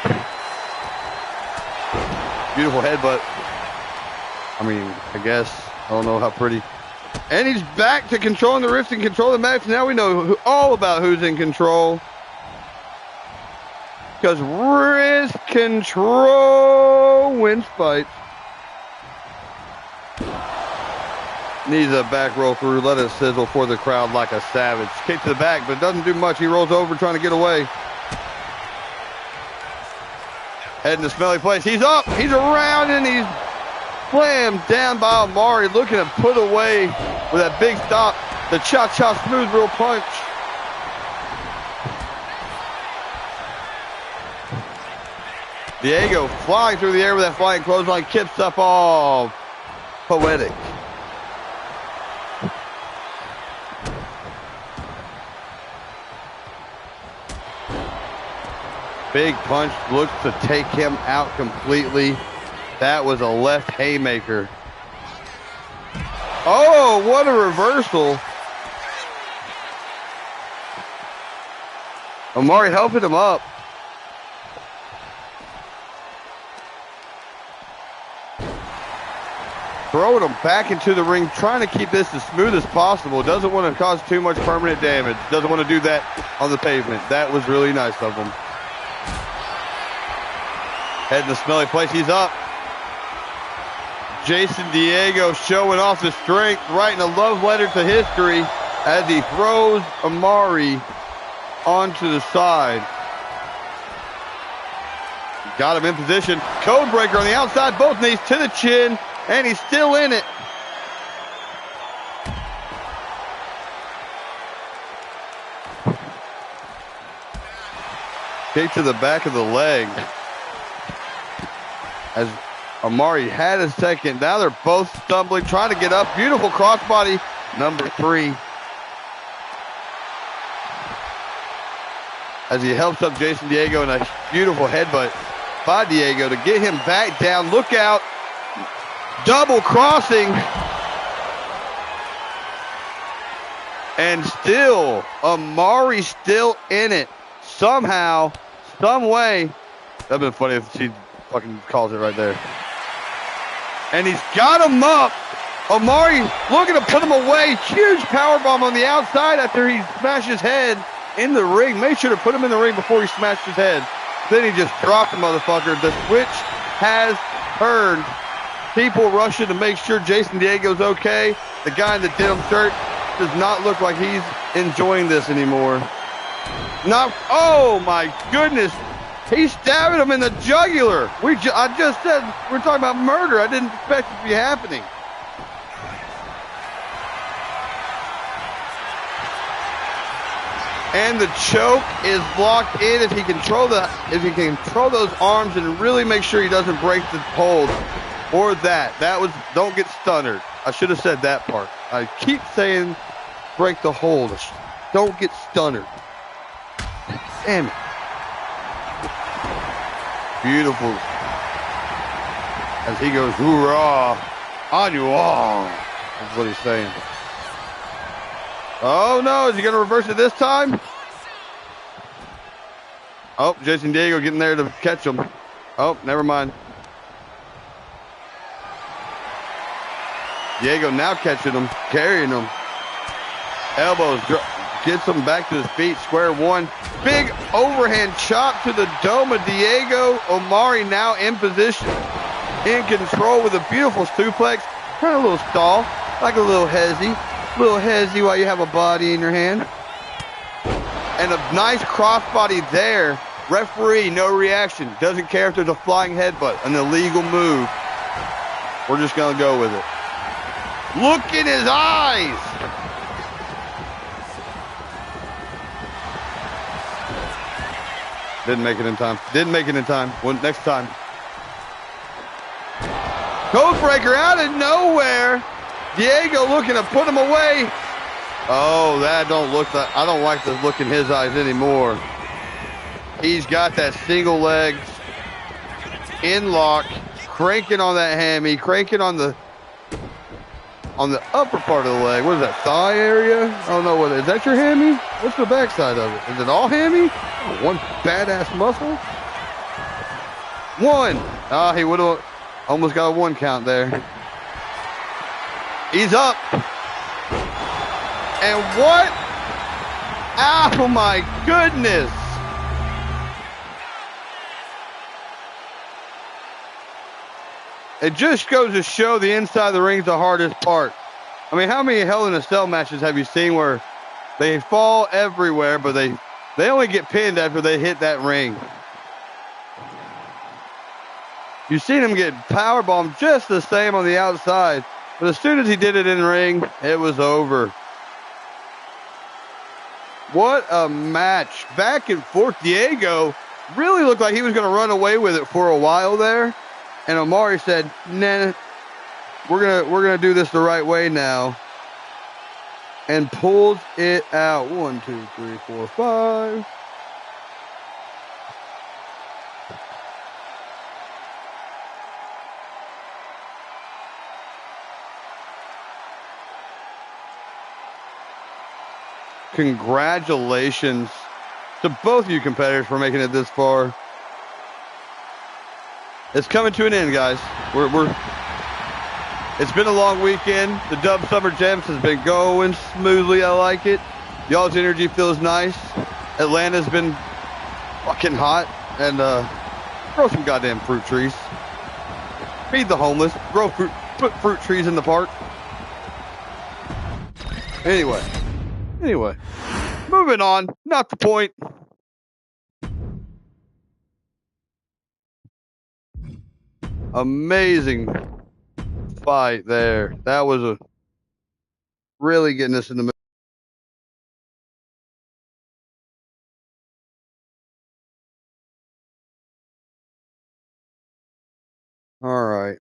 Beautiful headbutt. I mean, I guess. I don't know how pretty. And he's back to controlling the wrist and controlling the match. Now we know all about who's in control. Because wrist control wins fights. Needs a back roll through. Let it sizzle for the crowd like a savage. Kick to the back, but it doesn't do much. He rolls over trying to get away. Heading to smelly place. He's up. He's around and he's slammed down by Amari. Looking to put away with that big stop. The cha-cha smooth real punch. Diego flying through the air with that flying clothesline. Kips up all poetic. big punch looks to take him out completely. That was a left haymaker. Oh, what a reversal. Omari helping him up. Throwing him back into the ring, trying to keep this as smooth as possible. Doesn't want to cause too much permanent damage. Doesn't want to do that on the pavement. That was really nice of him. Heading to smelly place. He's up. Jason Diego showing off his strength, writing a love letter to history as he throws Omari onto the side. Got him in position. Code breaker on the outside, both knees to the chin, and he's still in it. Kick to the back of the leg. As Omari had a second. Now they're both stumbling, trying to get up. Beautiful crossbody, number 3. As he helps up Jason Diego in a beautiful headbutt by Diego to get him back down. Look out. Double crossing. And still, Omari still in it. Somehow, some way. That'd been funny if she fucking calls it right there. And he's got him up. Omari looking to put him away. Huge powerbomb on the outside after he smashed his head in the ring. Made sure to put him in the ring before he smashed his head. Then he just dropped the motherfucker. The switch has turned. People rushing to make sure Jason Diego's okay. The guy in the denim shirt does not look like he's enjoying this anymore. Not, oh my goodness. He's stabbing him in the jugular. I just said we're talking about murder. I didn't expect it to be happening. And the choke is blocked in if he can control those arms and really make sure he doesn't break the hold or that. That was, don't get stunned. I should have said that part. I keep saying break the hold. Don't get stunned. Damn it. Beautiful. As he goes, hoorah, on you all. That's what he's saying. Oh no, is he going to reverse it this time? Oh, Jason Diego getting there to catch him. Oh, never mind. Diego now catching him, carrying him. Elbows, gets him back to his feet, square one. Big overhand chop to the dome of Diego. Omari now in position, in control with a beautiful suplex. Kind of a little stall, like a little hezzy. Little hezzy while you have a body in your hand. And a nice crossbody there. Referee, no reaction. Doesn't care if there's a flying headbutt, an illegal move. We're just going to go with it. Look in his eyes. Didn't make it in time. Didn't make it in time. One next time. Codebreaker out of nowhere. Diego looking to put him away. Oh, that don't look like, I don't like the look in his eyes anymore. He's got that single leg in lock, cranking on that hammy, cranking on the upper part of the leg. What is that, thigh area? I don't know what is that, your hammy? What's the backside of it? Is it all hammy? Oh, one badass muscle. One. Ah, he would have almost got a 1 count there. He's up. And what? Oh my goodness. It just goes to show the inside of the ring is the hardest part. I mean, how many Hell in a Cell matches have you seen where they fall everywhere, but they only get pinned after they hit that ring? You've seen him get powerbombed just the same on the outside, but as soon as he did it in the ring, it was over. What a match. Back and forth. Diego really looked like he was going to run away with it for a while there. And Omari said, nah, we're gonna do this the right way now. And pulls it out. 1, 2, 3, 4, 5. Congratulations to both of you competitors for making it this far. It's coming to an end, guys. It's been a long weekend. The Dub Summer Jamz has been going smoothly. I like it. Y'all's energy feels nice. Atlanta's been fucking hot. And grow some goddamn fruit trees. Feed the homeless. Put fruit trees in the park. Anyway. Moving on. Not the point. Amazing fight there. That was a really getting us in the middle. All right.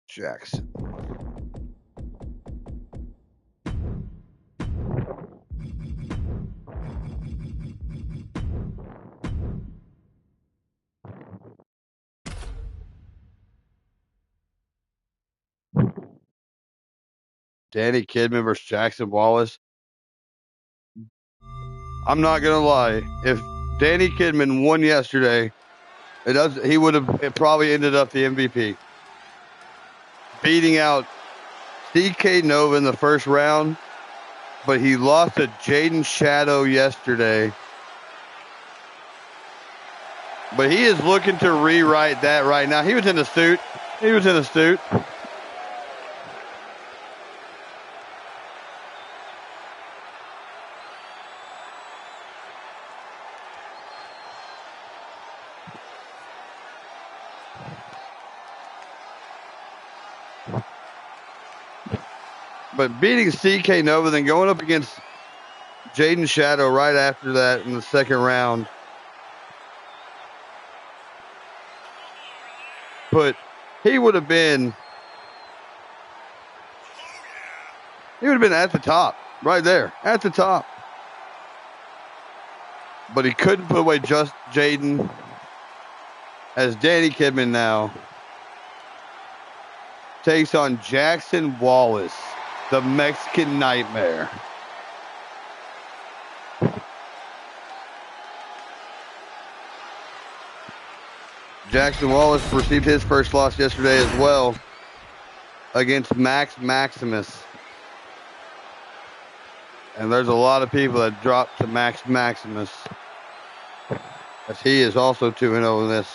Jackson. Danny Kidman versus Jackson Wallace. I'm not gonna lie. If Danny Kidman won yesterday, it probably ended up the MVP. Beating out CK Nova in the first round, but he lost to Jaden Shadow yesterday. But he is looking to rewrite that right now. He was in a suit. But beating CK Nova, then going up against Jaden Shadow right after that in the second round. But he would have been at the top, right there, at the top. But he couldn't put away just Jaden, as Danny Kidman now takes on Jackson Wallace, the Mexican Nightmare. Jackson Wallace received his first loss yesterday as well against Max Maximus. And there's a lot of people that dropped to Max Maximus, as he is also 2-0 in this.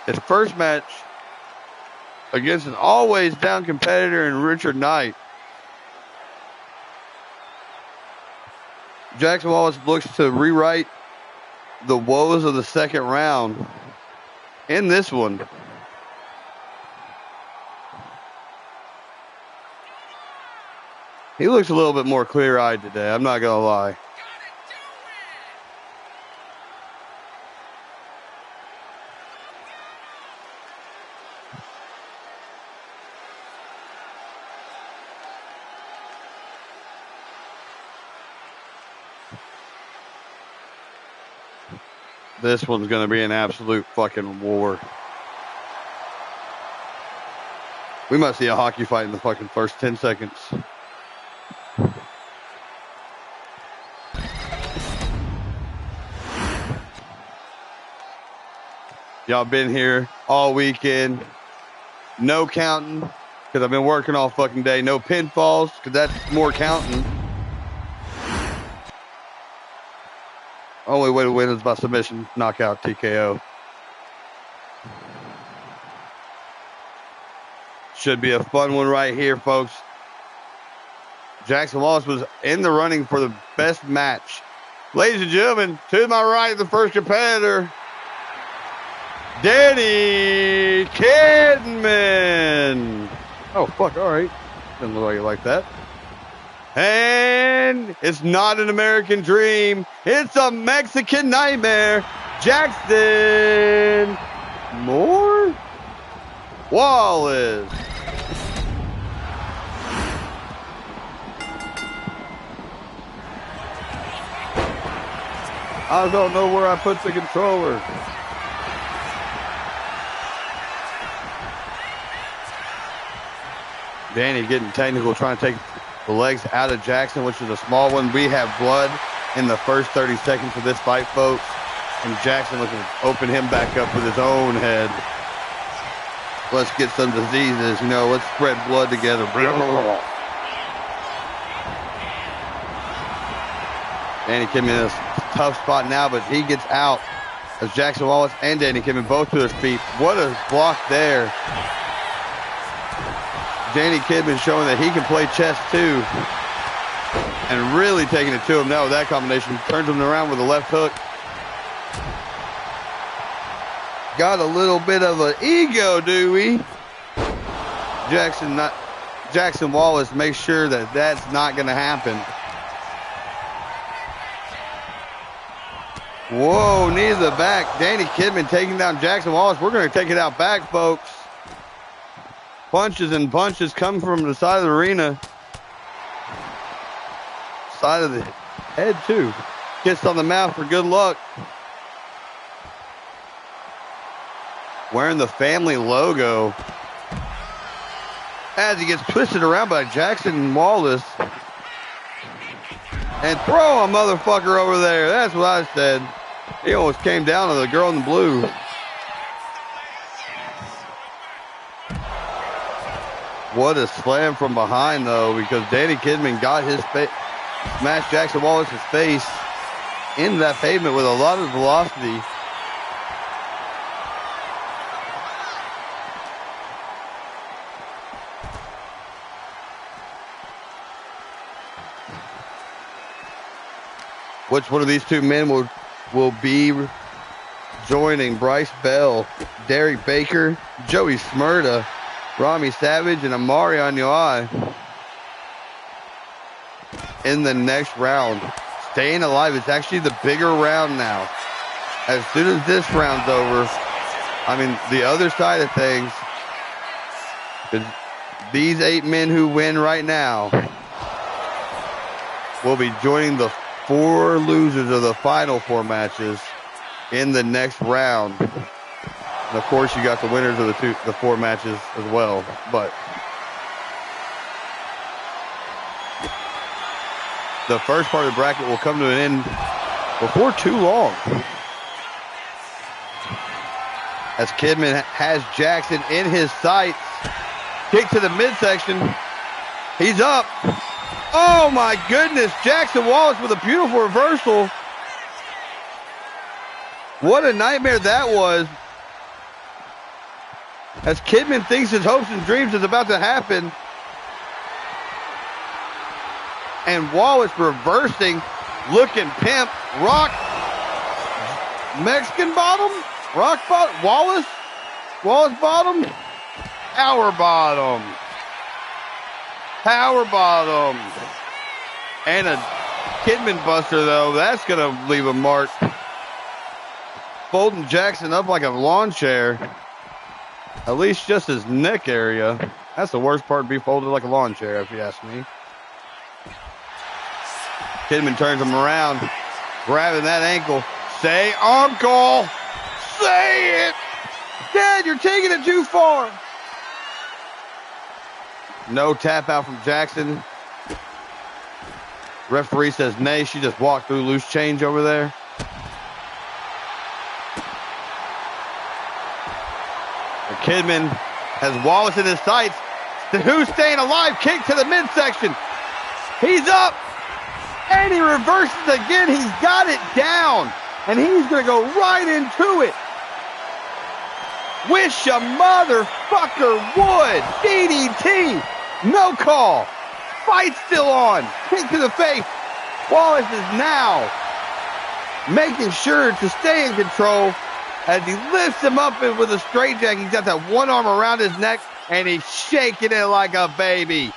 His first match against an always down competitor in Richard Knight. Jackson Wallace looks to rewrite the woes of the second round in this one. He looks a little bit more clear-eyed today, I'm not going to lie. This one's going to be an absolute fucking war. We might see a hockey fight in the fucking first 10 seconds. Y'all been here all weekend. No counting, because I've been working all fucking day. No pinfalls, because that's more counting. Only way to win is by submission, knockout, TKO. Should be a fun one right here, folks. Jackson Wallace was in the running for the best match. Ladies and gentlemen, to my right, the first competitor, Danny Danny Kidman. Oh, fuck, all right. Didn't look like it like that. And it's not an American dream. It's a Mexican nightmare. Jackson Moore Wallace. I don't know where I put the controller. Danny getting technical, trying to take the legs out of Jackson, which is a small one. We have blood in the first 30 seconds of this fight, folks. And Jackson looking to open him back up with his own head. Let's get some diseases, you know, let's spread blood together. Danny Kidman in a tough spot now, but he gets out as Jackson Wallace and Danny Kidman both to their feet. What a block there. Danny Kidman showing that he can play chess too. And really taking it to him now with that combination. Turns him around with a left hook. Got a little bit of an ego, do we? Jackson Wallace makes sure that that's not going to happen. Whoa, knee to the back. Danny Kidman taking down Jackson Wallace. We're going to take it out back, folks. Punches and punches come from the side of the arena. Side of the head, too. Kiss on the mouth for good luck. Wearing the family logo. As he gets twisted around by Jackson Wallace. And throw a motherfucker over there. That's what I said. He almost came down to the girl in the blue. What a slam from behind, though, because Danny Kidman got his face, smashed Jackson Wallace's face into that pavement with a lot of velocity. Which one of these two men will be joining Bryce Bell, Derek Baker, Joey Smurda, Rami Savage, and Amari Anyoai in the next round? Staying alive is actually the bigger round now. As soon as this round's over, I mean, the other side of things, these 8 men who win right now will be joining the 4 losers of the final 4 matches in the next round. And of course, you got the winners of the 4 matches as well. But the first part of the bracket will come to an end before too long. As Kidman has Jackson in his sights. Kick to the midsection. He's up. Oh my goodness, Jackson Wallace with a beautiful reversal. What a nightmare that was. As Kidman thinks his hopes and dreams is about to happen. And Wallace reversing, looking pimp, rock, Mexican bottom, rock bottom, Wallace bottom, power bottom. Power bottom. And a Kidman buster, though. That's going to leave a mark. Folding Jackson up like a lawn chair. At least just his neck area. That's the worst part, to be folded like a lawn chair, if you ask me. Kidman turns him around. Grabbing that ankle. Say uncle. Say it. Dad, you're taking it too far. No tap out from Jackson. Referee says nay. She just walked through loose change over there. And Kidman has Wallace in his sights. Who's staying alive? Kick to the midsection. He's up. And he reverses again. He's got it down. And he's going to go right into it. Wish a motherfucker would. DDT. No call. Fight still on. Kick to the face. Wallace is now making sure to stay in control as he lifts him up with a straight jack. He's got that one arm around his neck, and he's shaking it like a baby.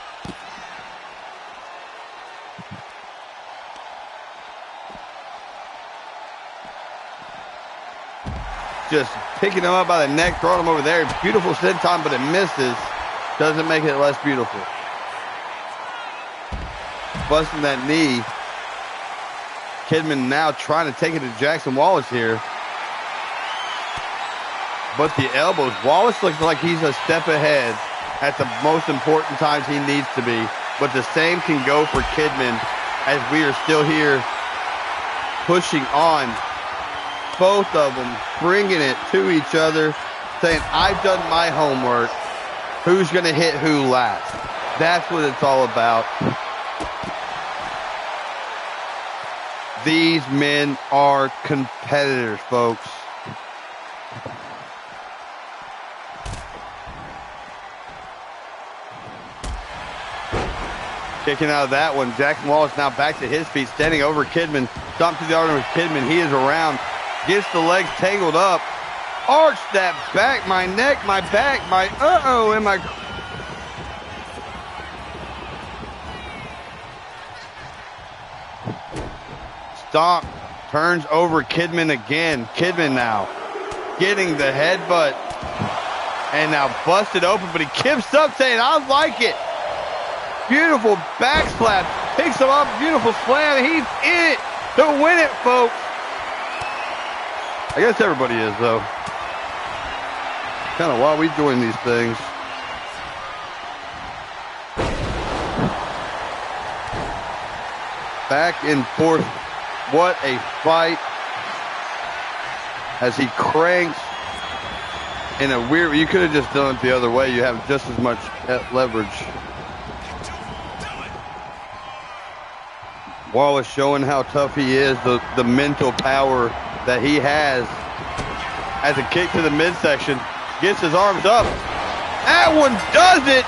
Just picking him up by the neck, throwing him over there. Beautiful senton, but it misses. Doesn't make it less beautiful. Busting that knee. Kidman now trying to take it to Jackson Wallace here. But the elbows. Wallace looks like he's a step ahead at the most important times he needs to be. But the same can go for Kidman as we are still here pushing on. Both of them bringing it to each other, saying, I've done my homework. Who's going to hit who last? That's what it's all about. These men are competitors, folks. Kicking out of that one. Jackson Wallace now back to his feet, standing over Kidman. Stomp to the arm with Kidman. He is around. Gets the legs tangled up. Arch that back, my neck, my back, my and my... Stomp. Turns over Kidman again. Kidman now getting the headbutt. And now busted open, but he kips up saying, I like it. Beautiful back slap. Picks him up. Beautiful slam. He's in it to win it, folks. I guess everybody is, though. Kind of why we join these things. Back and forth. What a fight. As he cranks in a weird... You could have just done it the other way. You have just as much leverage. Wallace showing how tough he is, the mental power that he has. As a kick to the midsection, gets his arms up. That one does it.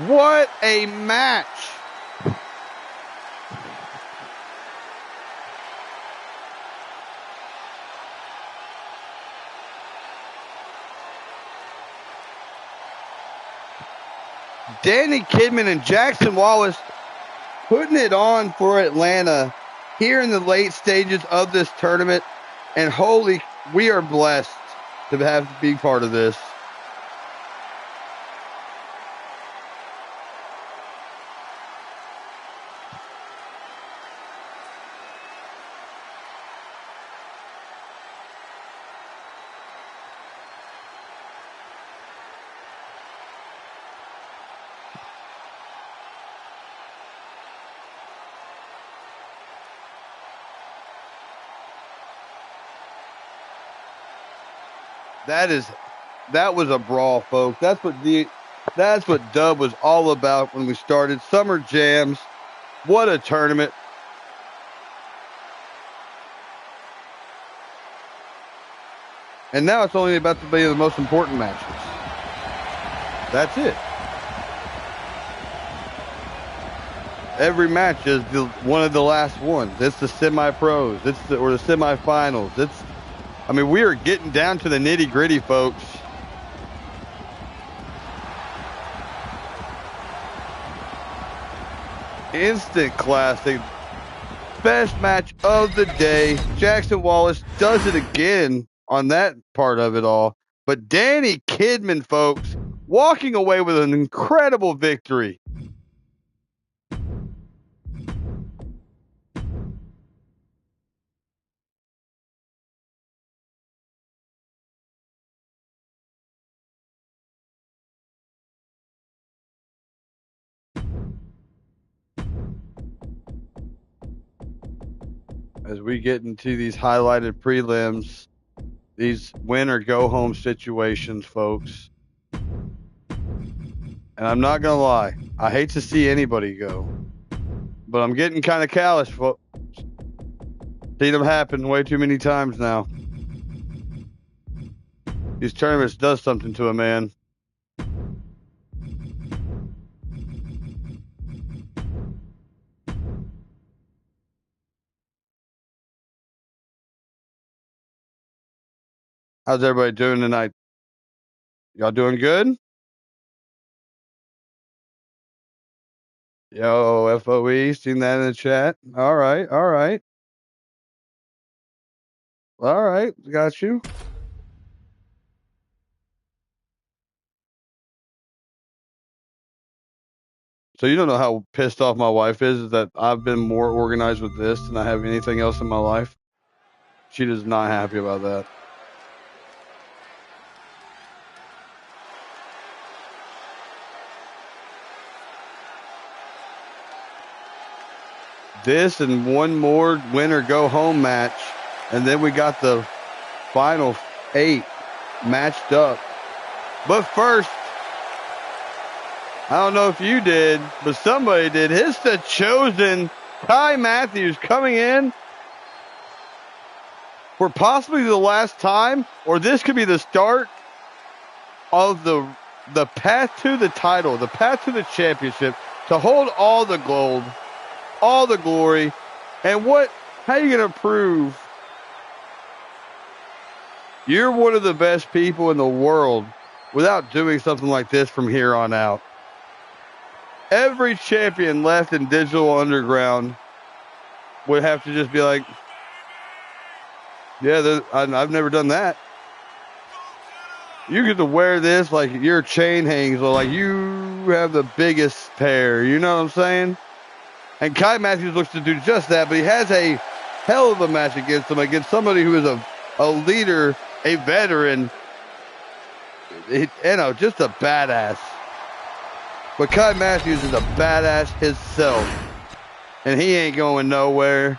What a match. Danny Kidman and Jackson Wallace putting it on for Atlanta here in the late stages of this tournament. And holy, we are blessed to have to be part of this. That was a brawl, folks. That's what Dub was all about when we started. Summer Jamz. What a tournament. And now it's only about to be the most important matches. That's it. Every match is one of the last ones. It's the semi-pros. Or the semi-finals. I mean, we are getting down to the nitty-gritty, folks. Instant classic. Best match of the day. Jackson Wallace does it again on that part of it all. But Danny Kidman, folks, walking away with an incredible victory. As we get into these highlighted prelims, these win or go home situations, folks. And I'm not going to lie, I hate to see anybody go, but I'm getting kind of callous, folks. Seen them happen way too many times now. These tournaments does something to a man. How's everybody doing tonight? Y'all doing good? Yo, FOE, seen that in the chat. All right, all right. All right, got you. So you don't know how pissed off my wife is that I've been more organized with this than I have anything else in my life. She is not happy about that. This and one more win or go home match, and then we got the final 8 matched up. But first, I don't know if you did, but somebody did. It's the chosen Ty Matthews coming in for possibly the last time, or this could be the start of the path to the title, the path to the championship, to hold all the gold, all the glory. And how are you going to prove you're one of the best people in the world without doing something like this from here on out? Every champion left in Digital Underground would have to just be like, yeah, I've never done that. You get to wear this like your chain hangs, or like you have the biggest pair. You know what I'm saying? And Kai Matthews looks to do just that, but he has a hell of a match against him, against somebody who is a leader, a veteran, just a badass. But Kai Matthews is a badass himself, and he ain't going nowhere.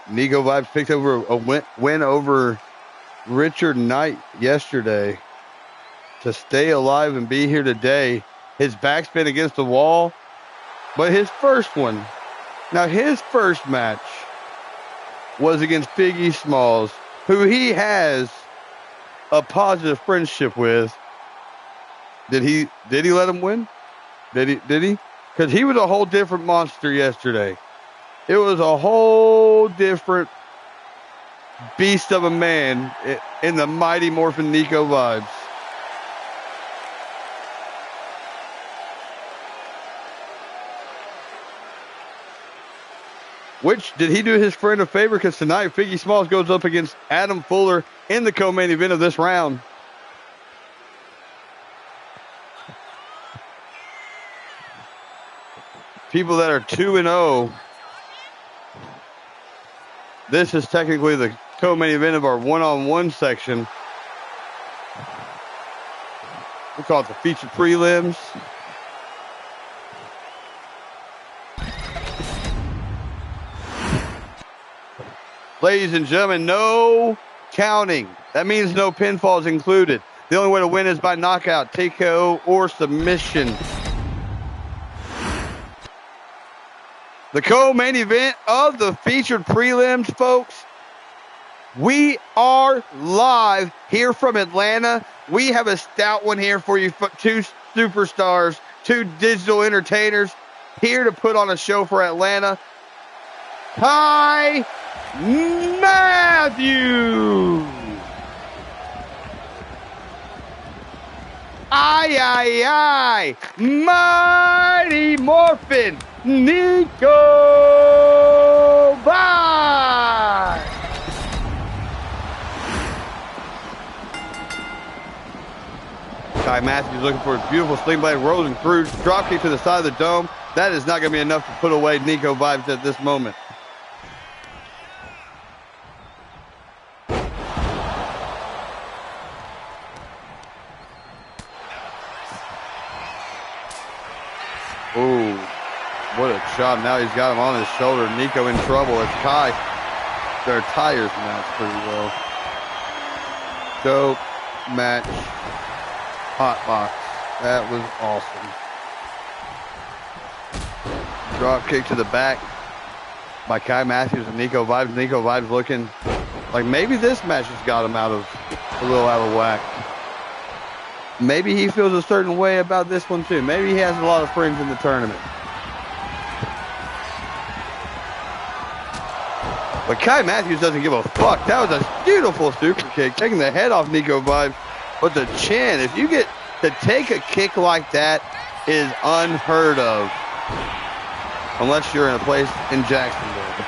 Nico Vibes picked over a win over Richard Knight yesterday to stay alive and be here today. His back's been against the wall, but his first one, now his first match was against Biggie Smalls, who he has a positive friendship with. Did he let him win? Did he? Because he was a whole different monster yesterday. It was a whole different beast of a man in the Mighty Morphin Nico Vibes. Which, did he do his friend a favor? Because tonight, Figgy Smalls goes up against Adam Fuller in the co-main event of this round. People that are 2-0. This is technically the co-main event of our one-on-one section. We call it the featured prelims. Ladies and gentlemen, no counting. That means no pinfalls included. The only way to win is by knockout, TKO, or submission. The co-main event of the featured prelims, folks. We are live here from Atlanta. We have a stout one here for you. 2 superstars, 2 digital entertainers here to put on a show for Atlanta. Ty Matthews. Aye. Mighty Morphin Nico Vibes. Ty Matthews looking for a beautiful sling blade, rolling through, drop kick to the side of the dome. That is not going to be enough to put away Nico Vibes at this moment. Ooh, what a shot. Now he's got him on his shoulder. Nico in trouble as Kai, their tires match pretty well. Dope match. Hot box. That was awesome. Drop kick to the back by Kai Matthews and Nico Vibes. Nico Vibes looking like maybe this match has got him a little out of whack. Maybe he feels a certain way about this one too. Maybe he has a lot of friends in the tournament. But Kai Matthews doesn't give a fuck. That was a beautiful super kick, taking the head off Nico Vibes. But the chin, if you get to take a kick like that, is unheard of. Unless you're in a place in Jacksonville.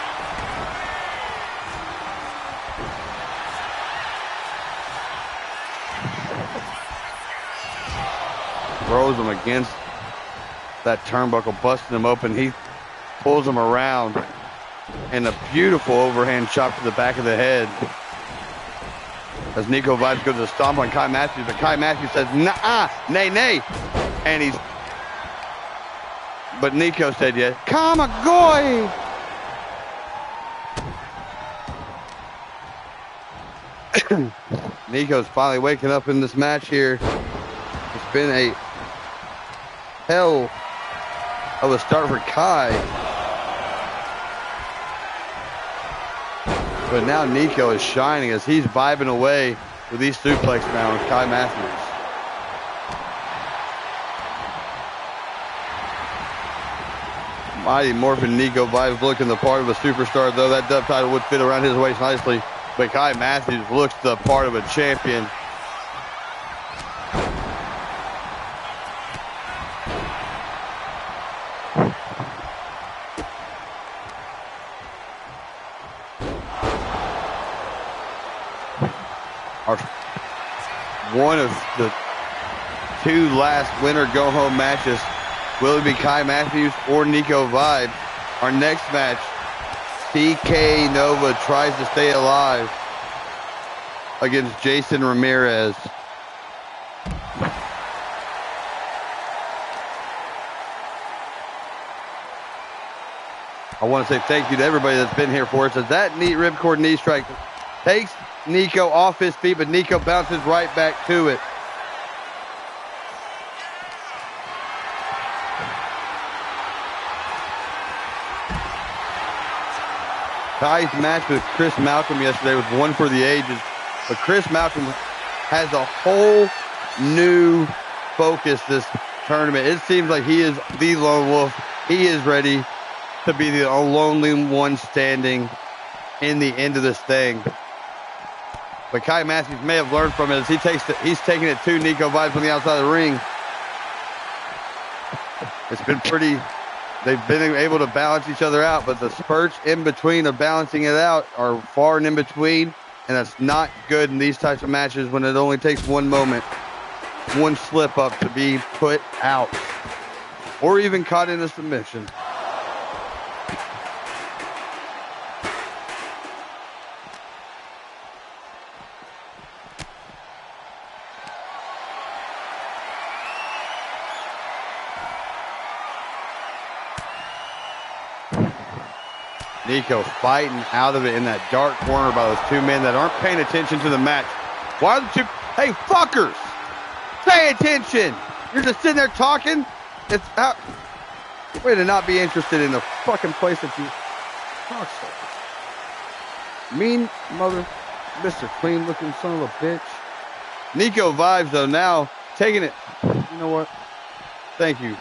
Throws him against that turnbuckle, busting him open. He pulls him around. And a beautiful overhand chop to the back of the head. As Nico Vibes goes to stomp on Kai Matthews, but Kai Matthews says, nah, nay, nay. And he's, but Nico said, yes, Kamagoy. Nico's finally waking up in this match here. It's been a hell of a start for Kai. But now Nico is shining as he's vibing away with these suplex mounts, Kai Matthews. Mighty Morphin Nico Vibes looking the part of a superstar, though that dub title would fit around his waist nicely. But Kai Matthews looks the part of a champion. One of the two last winner go-home matches. Will it be Kai Matthews or Nico Vibes? Our next match, TK Nova tries to stay alive against Jason Ramirez. I want to say thank you to everybody that's been here for us, as that neat ripcord knee strike takes Nico off his feet, but Nico bounces right back to it. Kai's match with Chris Malcolm yesterday was one for the ages, but Chris Malcolm has a whole new focus this tournament. It seems like he is the lone wolf. He is ready to be the lonely one standing in the end of this thing. But Kai Matthews may have learned from it as he's taking it to Nico Vibes on the outside of the ring. It's been pretty, they've been able to balance each other out, but the spurts in between of balancing it out are far and in between, and that's not good in these types of matches when it only takes one moment, one slip up to be put out, or even caught in a submission. Nico fighting out of it in that dark corner by those two men that aren't paying attention to the match. Why are the two? Hey, fuckers! Pay attention! You're just sitting there talking? It's out. Way to not be interested in the fucking place that you talk so. Mean mother, Mr. Clean looking son of a bitch. Nico Vibes, though, now taking it. You know what? Thank you.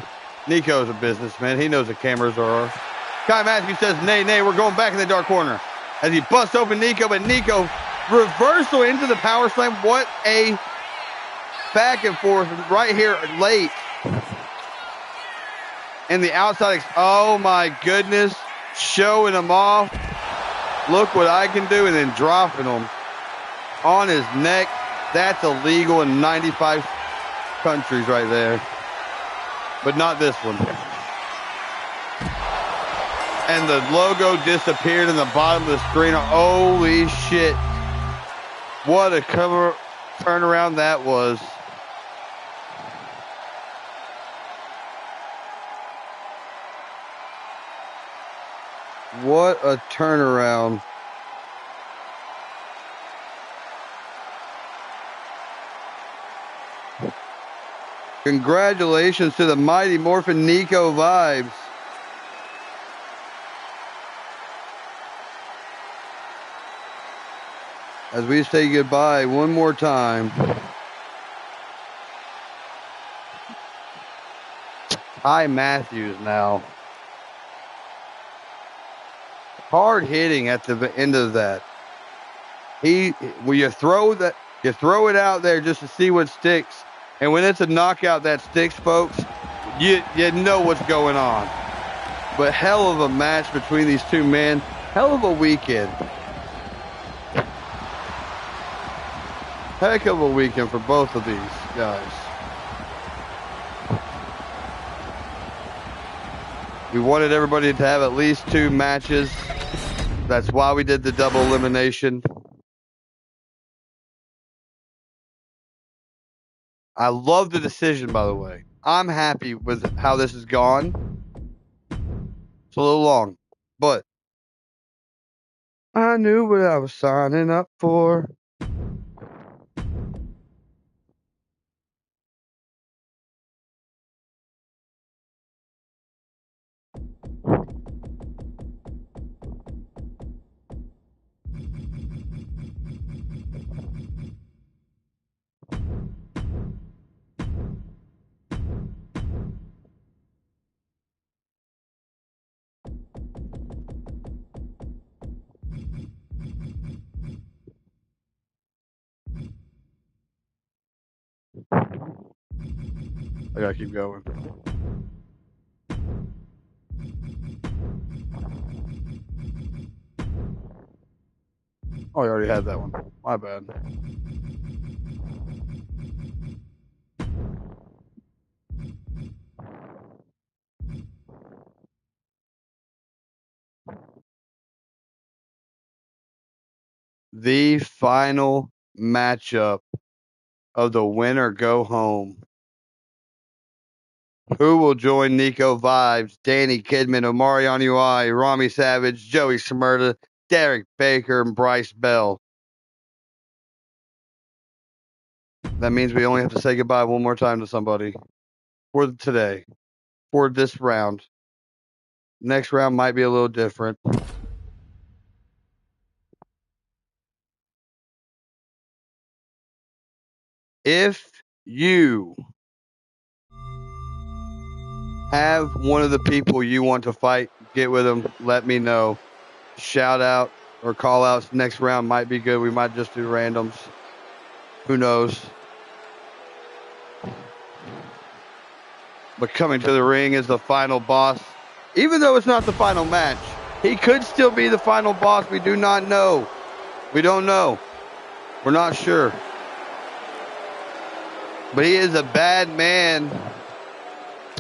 Nico's a businessman. He knows the cameras are. Kai Matthews says, nay, nay, we're going back in the dark corner. As he busts open Nico, but Nico reversal into the power slam. What a back and forth right here late. And the outside, oh my goodness, showing him off. Look what I can do, and then dropping him on his neck. That's illegal in 95 countries right there. But not this one. And the logo disappeared in the bottom of the screen. Holy shit. What a cover turnaround that was. What a turnaround. Congratulations to the Mighty Morphin Nico Vibes. As we say goodbye one more time. Kai Matthews now. hard hitting at the end of that. When you throw it out there just to see what sticks, and when it's a knockout that sticks, folks, you know what's going on. But hell of a match between these two men. Hell of a weekend. Heck of a weekend for both of these guys. We wanted everybody to have at least 2 matches. That's why we did the double elimination. I love the decision, by the way. I'm happy with how this has gone. It's a little long, but I knew what I was signing up for. I gotta keep going. Oh, I already had that one. My bad. The final matchup of the winner go home. Who will join Nico Vibes, Danny Kidman, Omarion UI, Rami Savage, Joey Smurda, Derek Baker, and Bryce Bell? That means we only have to say goodbye one more time to somebody for today, for this round. Next round might be a little different. If you have one of the people you want to fight, get with them, let me know. Shout out or call outs next round might be good. We might just do randoms. Who knows? But coming to the ring is the final boss. Even though it's not the final match, he could still be the final boss. We do not know. We don't know. We're not sure. But he is a bad man.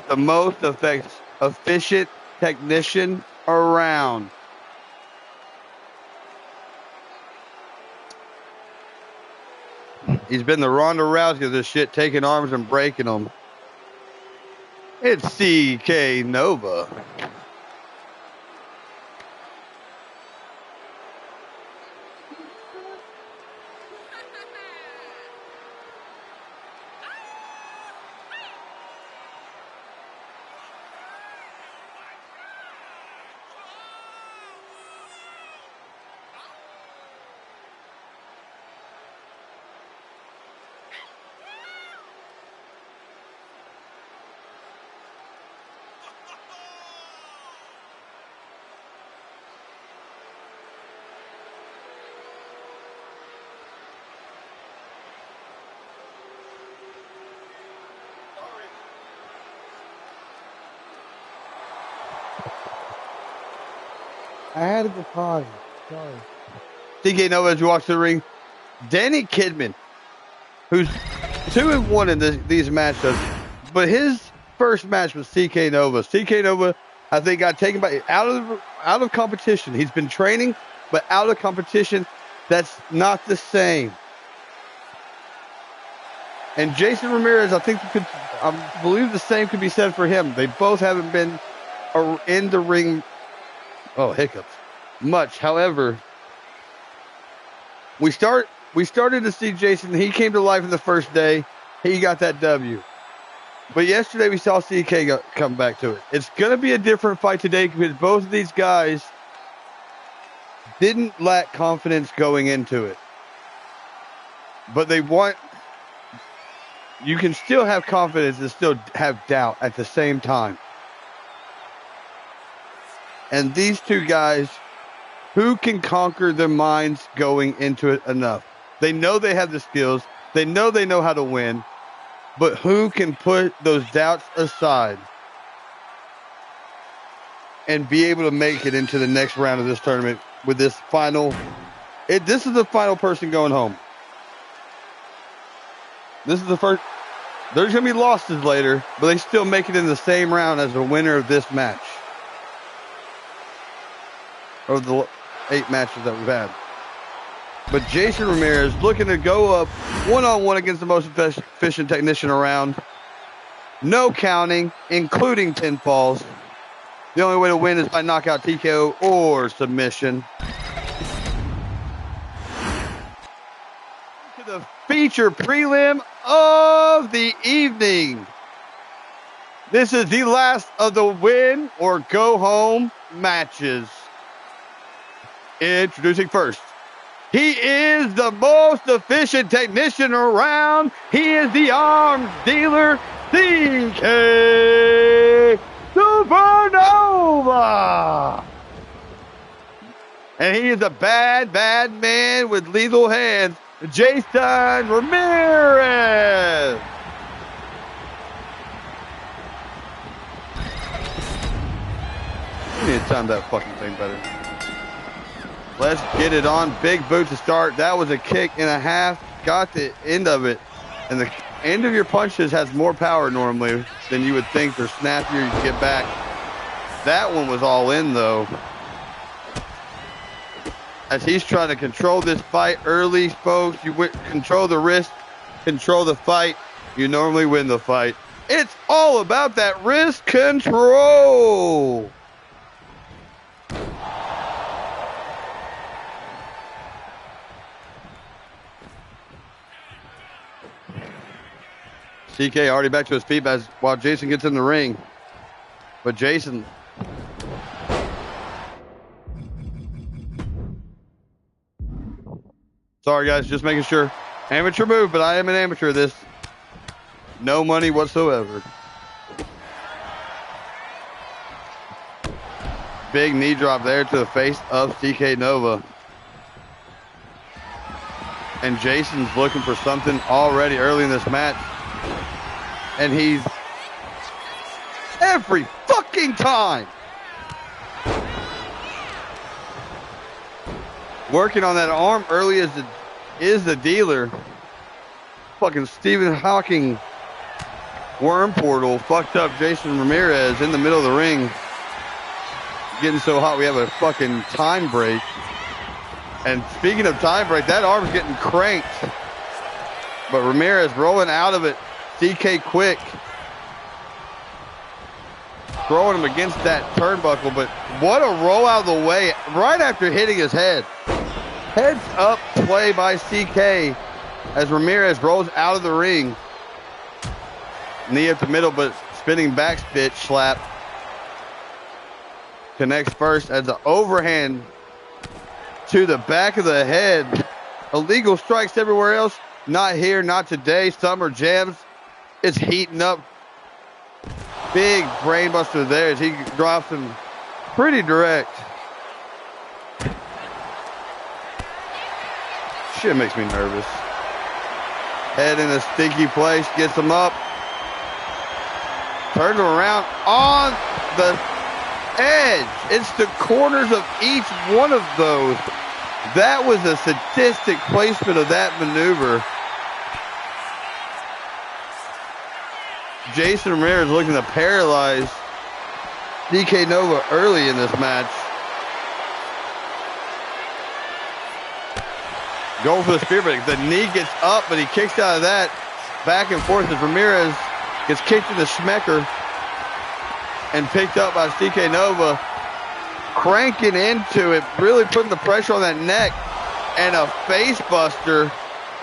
The most efficient technician around. He's been the Ronda Rousey of this shit, taking arms and breaking them. It's CK Nova. I had a good party. Sorry. CK Nova as you walk to the ring. Danny Kidman, who's 2-1 in these matches, but his first match was CK Nova. CK Nova, I think, got taken out of competition. He's been training, but out of competition, that's not the same. And Jason Ramirez, I believe the same could be said for him. They both haven't been in the ring. Oh, hiccups. Much. However, we started to see Jason. He came to life in the first day. He got that W. But yesterday we saw CK come back to it. It's going to be a different fight today because both of these guys didn't lack confidence going into it. But you can still have confidence and still have doubt at the same time. And these two guys Who can conquer their minds going into it enough? They know they have the skills. They know how to win. But who can put those doubts aside and be able to make it into the next round of this tournament with this final? This is the final person going home. This is the first. There's going to be losses later, but they still make it in the same round as the winner of this match. Of the 8 matches that we've had. But Jason Ramirez looking to go up one-on-one against the most efficient technician around. No counting, including pinfalls. The only way to win is by knockout, TKO, or submission. To the feature prelim of the evening. This is the last of the win or go home matches. Introducing first. He is the most efficient technician around. He is the arms dealer, CK Supernova. And he is a bad, bad man with lethal hands, Jason Ramirez. We need to time that fucking thing better. Let's get it on. Big boot to start. That was a kick and a half. Got the end of it. And the end of your punches has more power normally than you would think. They're snappier. You can get back. That one was all in, though. As he's trying to control this fight early, folks. You control the wrist, control the fight. You normally win the fight. It's all about that wrist control. CK already back to his feet while Jason gets in the ring. But Jason. Sorry, guys. Just making sure. Amateur move, but I am an amateur at this. No money whatsoever. Big knee drop there to the face of CK Nova. And Jason's looking for something already early in this match. And he's every fucking time working on that arm early is the dealer. Fucking Stephen Hawking worm portal fucked up Jason Ramirez in the middle of the ring. Getting so hot we have a fucking time break. And speaking of time break, that arm's getting cranked. But Ramirez rolling out of it. CK quick. Throwing him against that turnbuckle, but what a roll out of the way right after hitting his head. Heads up play by CK as Ramirez rolls out of the ring. Knee up the middle, but spinning back spit slap. Connects first as an overhand to the back of the head. Illegal strikes everywhere else. Not here, not today. Summer Jamz. It's heating up. Big brainbuster there as he drops him pretty direct. Shit makes me nervous. Head in a stinky place, gets him up. Turns him around on the edge. It's the corners of each one of those. That was a sadistic placement of that maneuver. Jason Ramirez looking to paralyze CK Nova early in this match. Going for the spear, but the knee gets up, but he kicks out of that. Back and forth as Ramirez gets kicked in the schmecker and picked up by CK Nova. Cranking into it, really putting the pressure on that neck. And a face buster.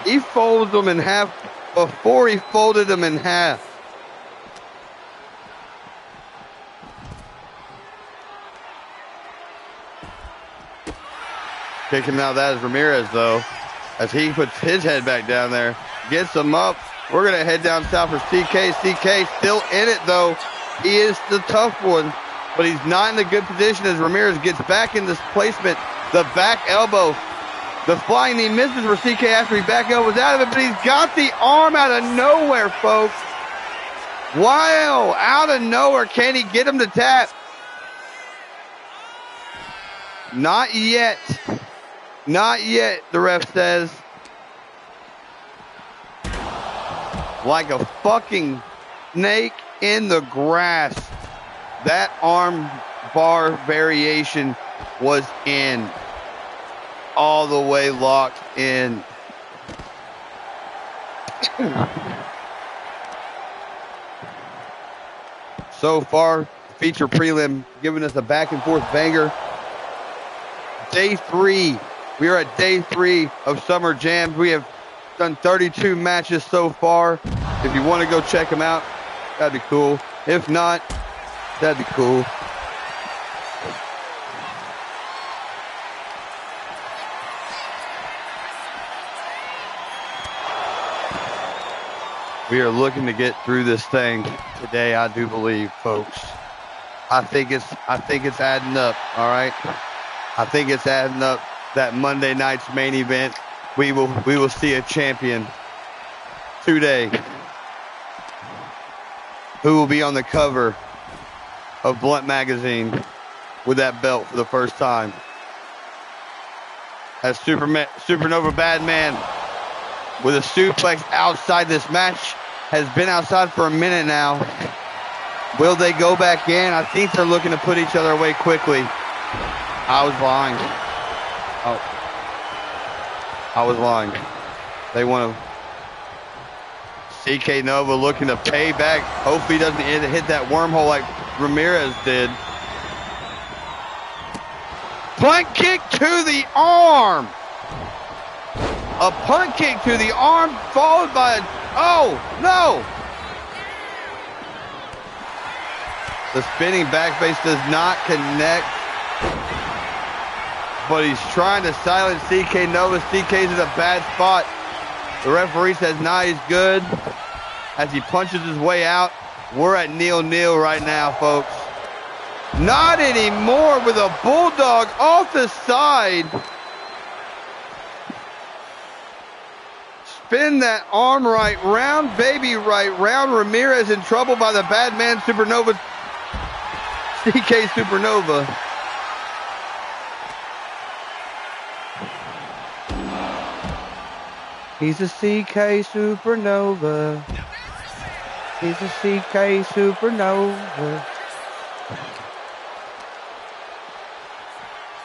He folds him in half before he folded him in half. Kicking out of that is Ramirez, though, as he puts his head back down there. Gets him up. We're going to head down south for CK. CK still in it, though. He is the tough one, but he's not in a good position as Ramirez gets back in this placement. The back elbow. The flying knee misses where CK after he back elbows out of it, but he's got the arm out of nowhere, folks. Wow, out of nowhere. Can he get him to tap? Not yet. Not yet, the ref says. Like a fucking snake in the grass. That arm bar variation was in. All the way locked in. So far, feature prelim giving us a back and forth banger. Day 3. We are at day 3 of Summer Jamz. We have done 32 matches so far. If you want to go check them out, that'd be cool. If not, that'd be cool. We are looking to get through this thing today, I do believe, folks. I think it's adding up, all right? I think it's adding up. That Monday night's main event, we will see a champion today who will be on the cover of Blunt Magazine with that belt for the first time. As Supernova Badman with a suplex outside this match, has been outside for a minute now. Will they go back in? I think they're looking to put each other away quickly. I was lying. Oh. I was lying. They want to... CK Nova looking to pay back. Hopefully he doesn't hit that wormhole like Ramirez did. Punt kick to the arm. A punt kick to the arm followed by a... Oh, no. The spinning back base does not connect. But he's trying to silence CK Nova. CK's in a bad spot. The referee says, nah, he's good. As he punches his way out. We're at 0-0 right now, folks. Not anymore with a bulldog off the side. Spin that arm right round, baby right round. Ramirez in trouble by the bad man Supernova. CK Supernova. He's a CK Supernova. He's a CK Supernova.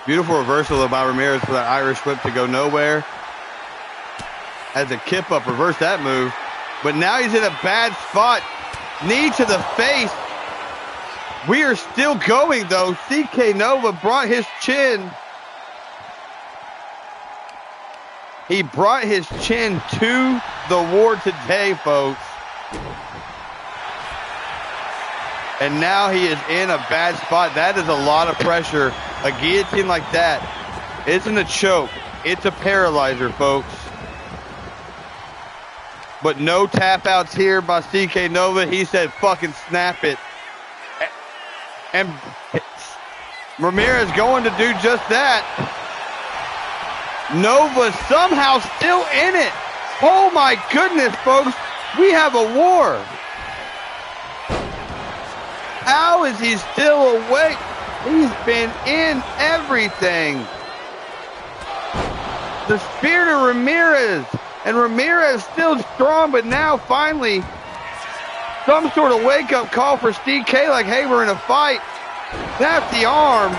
Beautiful reversal by Ramirez for that Irish whip to go nowhere. As a kip up, reverse that move. But now he's in a bad spot. Knee to the face. We are still going though. CK Nova brought his chin. He brought his chin to the ward today, folks. And now he is in a bad spot. That is a lot of pressure. A guillotine like that isn't a choke. It's a paralyzer, folks. But no tap outs here by CK Nova. He said, fucking snap it. And Ramirez going to do just that. Nova somehow still in it. Oh my goodness, folks. We have a war. How is he still awake? He's been in everything. The spear to Ramirez. And Ramirez still strong, but now finally some sort of wake-up call for CK, like, hey, we're in a fight. That's the arm.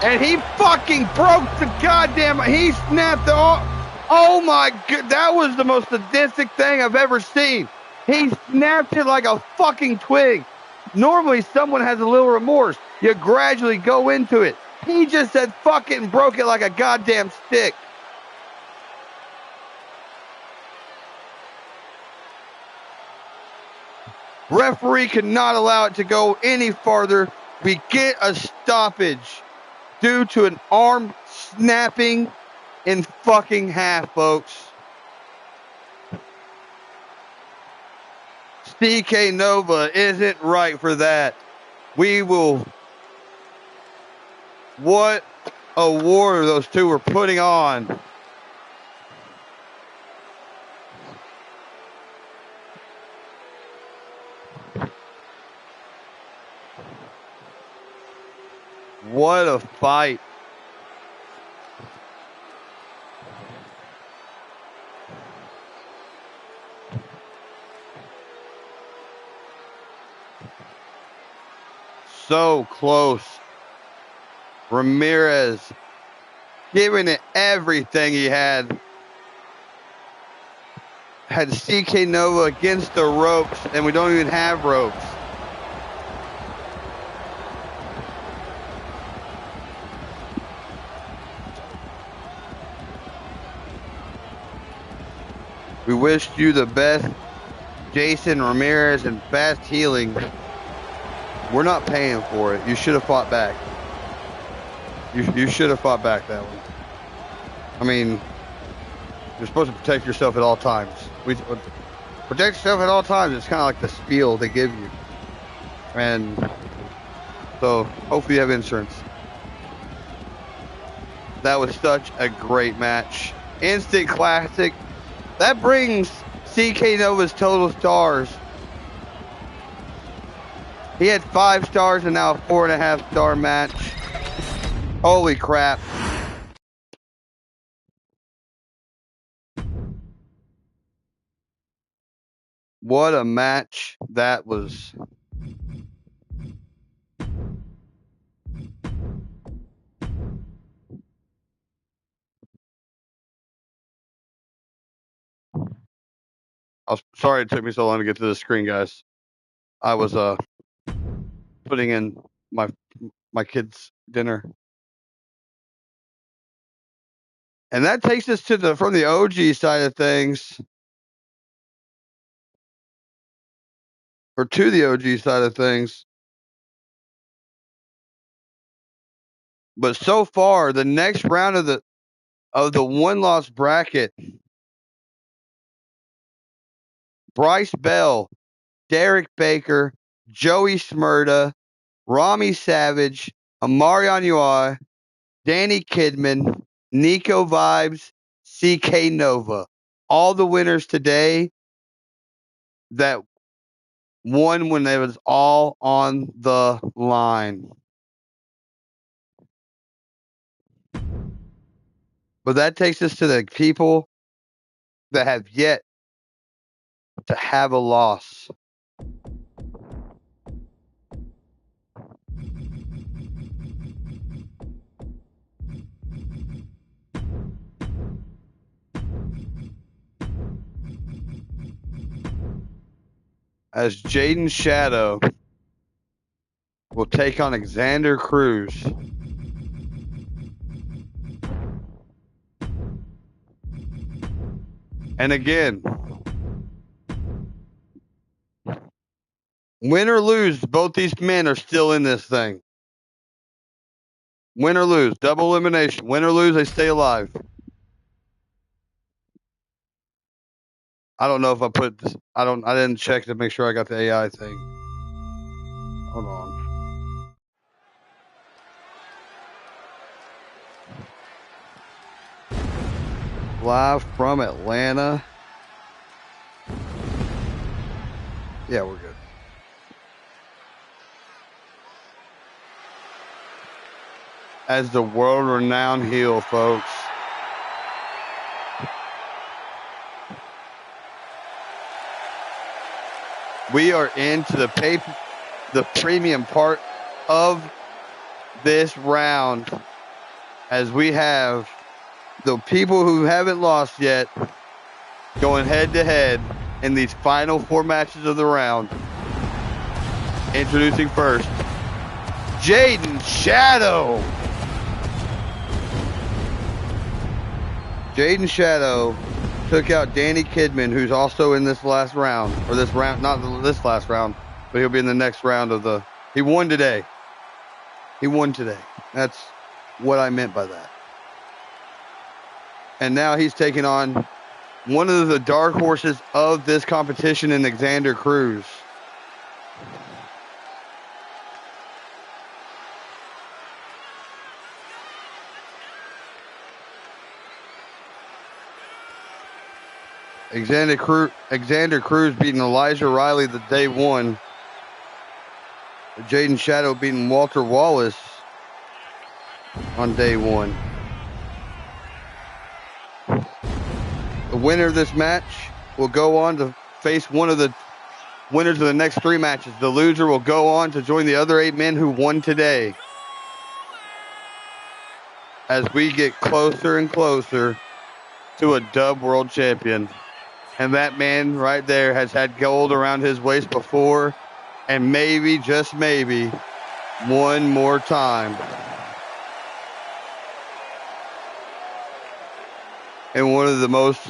And he fucking broke the goddamn... He snapped the arm. Oh, my God. That was the most sadistic thing I've ever seen. He snapped it like a fucking twig. Normally, someone has a little remorse. You gradually go into it. He just said fucking broke it like a goddamn stick. Referee could not allow it to go any farther. We get a stoppage due to an arm snapping in fucking half, folks. CK Nova isn't right for that. We will... What a war those two were putting on. What a fight. So close. Ramirez giving it everything he had. Had CK Nova against the ropes, and we don't even have ropes. We wish you the best, Jason Ramirez, and fast healing. We're not paying for it. You should have fought back. You should have fought back that one. I mean, you're supposed to protect yourself at all times. Protect yourself at all times. It's kind of like the spiel they give you. And so hopefully you have insurance. That was such a great match. Instant classic. That brings CK Nova's total stars. He had 5 stars and now a 4.5 star match. Holy crap. What a match that was. I'm sorry it took me so long to get to the screen, guys. I was putting in my kids' dinner. And that takes us to from the OG side of things, or to the OG side of things. But so far, the next round of the 1-loss bracket, Bryce Bell, Derek Baker, Joey Smurda, Rami Savage, Amari Anua, Danny Kidman, Nico Vibes, CK Nova. All the winners today that won when it was all on the line. But that takes us to the people that have yet to have a loss. As Jaden Shadow will take on Xander Cruz. And again, win or lose, both these men are still in this thing. Win or lose, double elimination. Win or lose, they stay alive. I don't know if I put this. I didn't check to make sure I got the AI thing. Hold on. Live from Atlanta. Yeah, we're good. As the world-renowned heel, folks. We are into the premium part of this round, as we have the people who haven't lost yet going head to head in these final 4 matches of the round. Introducing first, Jaden Shadow. Jaden Shadow took out Danny Kidman, who's also in this last round, or this round, not this last round, but he'll be in the next round of the. He won today. He won today. That's what I meant by that. And now he's taking on one of the dark horses of this competition in Xander Cruz. Xander Cruz beating Elijah Riley the day one. Jaden Shadow beating Walter Wallace on day one. The winner of this match will go on to face one of the winners of the next 3 matches. The loser will go on to join the other 8 men who won today. As we get closer and closer to a dub world champion. And that man right there has had gold around his waist before, and maybe, just maybe, one more time. In one of the most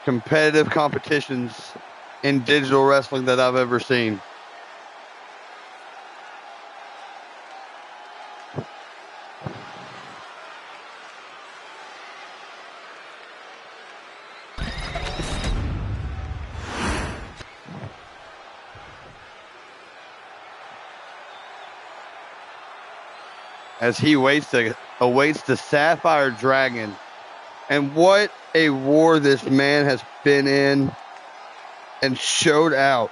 competitive competitions in digital wrestling that I've ever seen. As he awaits the Sapphire Dragon. And what a war this man has been in and showed out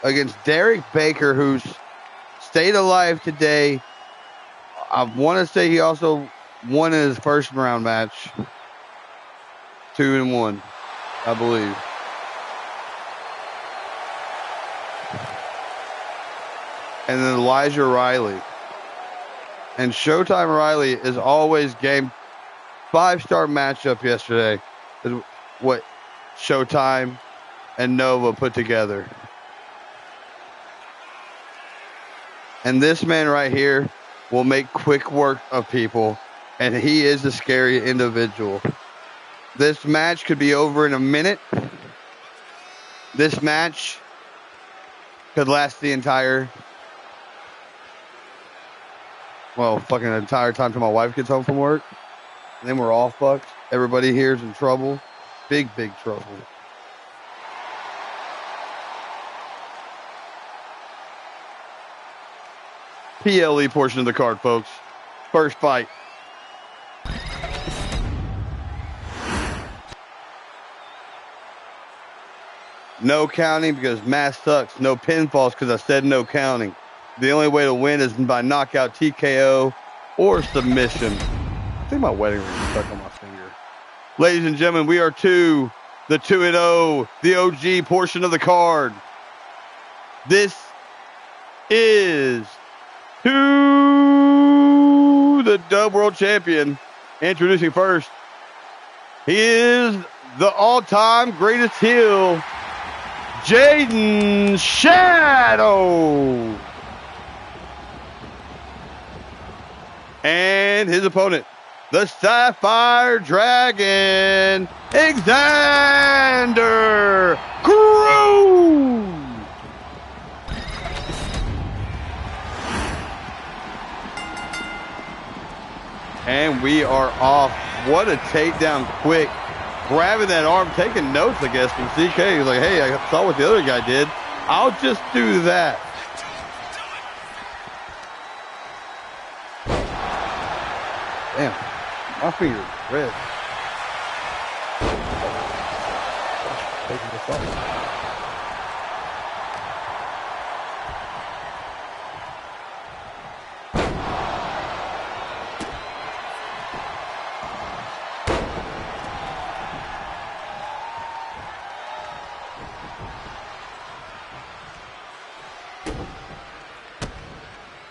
against Derek Baker, who's stayed alive today. I want to say he also won in his first round match. 2-1, I believe. And then Elijah Riley. And Showtime Riley is always game. 5-star matchup yesterday is what Showtime and Nova put together. And this man right here will make quick work of people, and he is a scary individual. This match could be over in a minute. This match could last the entire time till my wife gets home from work. And then we're all fucked. Everybody here is in trouble. Big, big trouble. PLE portion of the card, folks. First fight. No counting because math sucks. No pinfalls because I said no counting. The only way to win is by knockout, TKO, or submission. I think my wedding ring is stuck on my finger. Ladies and gentlemen, we are to the 2-0, the OG portion of the card. This is to the Dub World Champion. Introducing first, he is the all-time greatest heel, Jaden Shadow. And his opponent, the Sapphire Dragon, Xander Cruz. And we are off. What a takedown quick. Grabbing that arm, taking notes, I guess, from CK. He's like, hey, I saw what the other guy did. I'll just do that. Damn, my finger's red. Taking this off.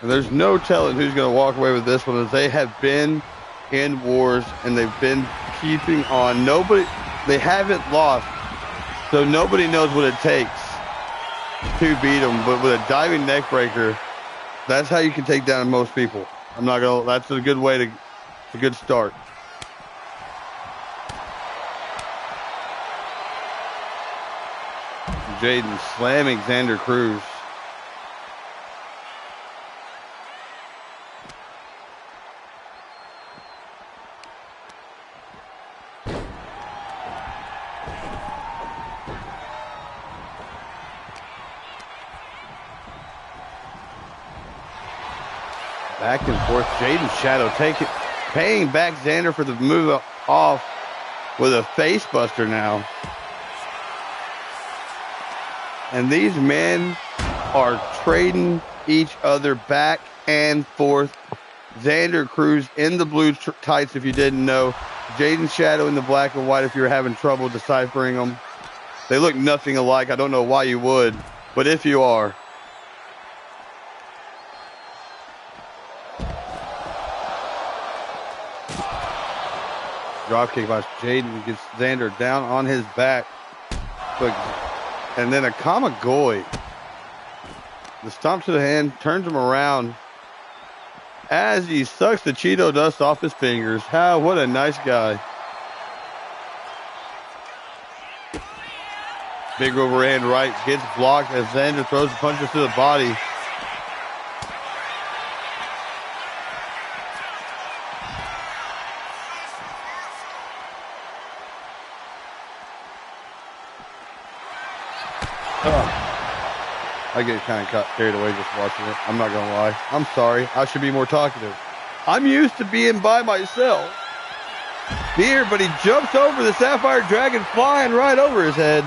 And there's no telling who's going to walk away with this one, as they have been in wars and they've been keeping on. They haven't lost, so nobody knows what it takes to beat them. But with a diving neck breaker, that's how you can take down most people. That's a good way a good start. Jaden slamming Xander Cruz. Back and forth. Jaden Shadow paying back Xander for the move off. with a face buster now. And these men are trading each other back and forth. Xander Cruz in the blue tights, if you didn't know. Jaden Shadow in the black and white, if you're having trouble deciphering them. They look nothing alike. I don't know why you would, but if you are. Dropkick by Jaden gets Xander down on his back. And then a Kamagoy. The stomp to the hand, turns him around as he sucks the Cheeto dust off his fingers. What a nice guy. Big overhand right gets blocked as Xander throws the punches to the body. I get kind of carried away just watching it. I'm not going to lie. I'm sorry. I should be more talkative. I'm used to being by myself here, but he jumps over the Sapphire Dragon flying right over his head.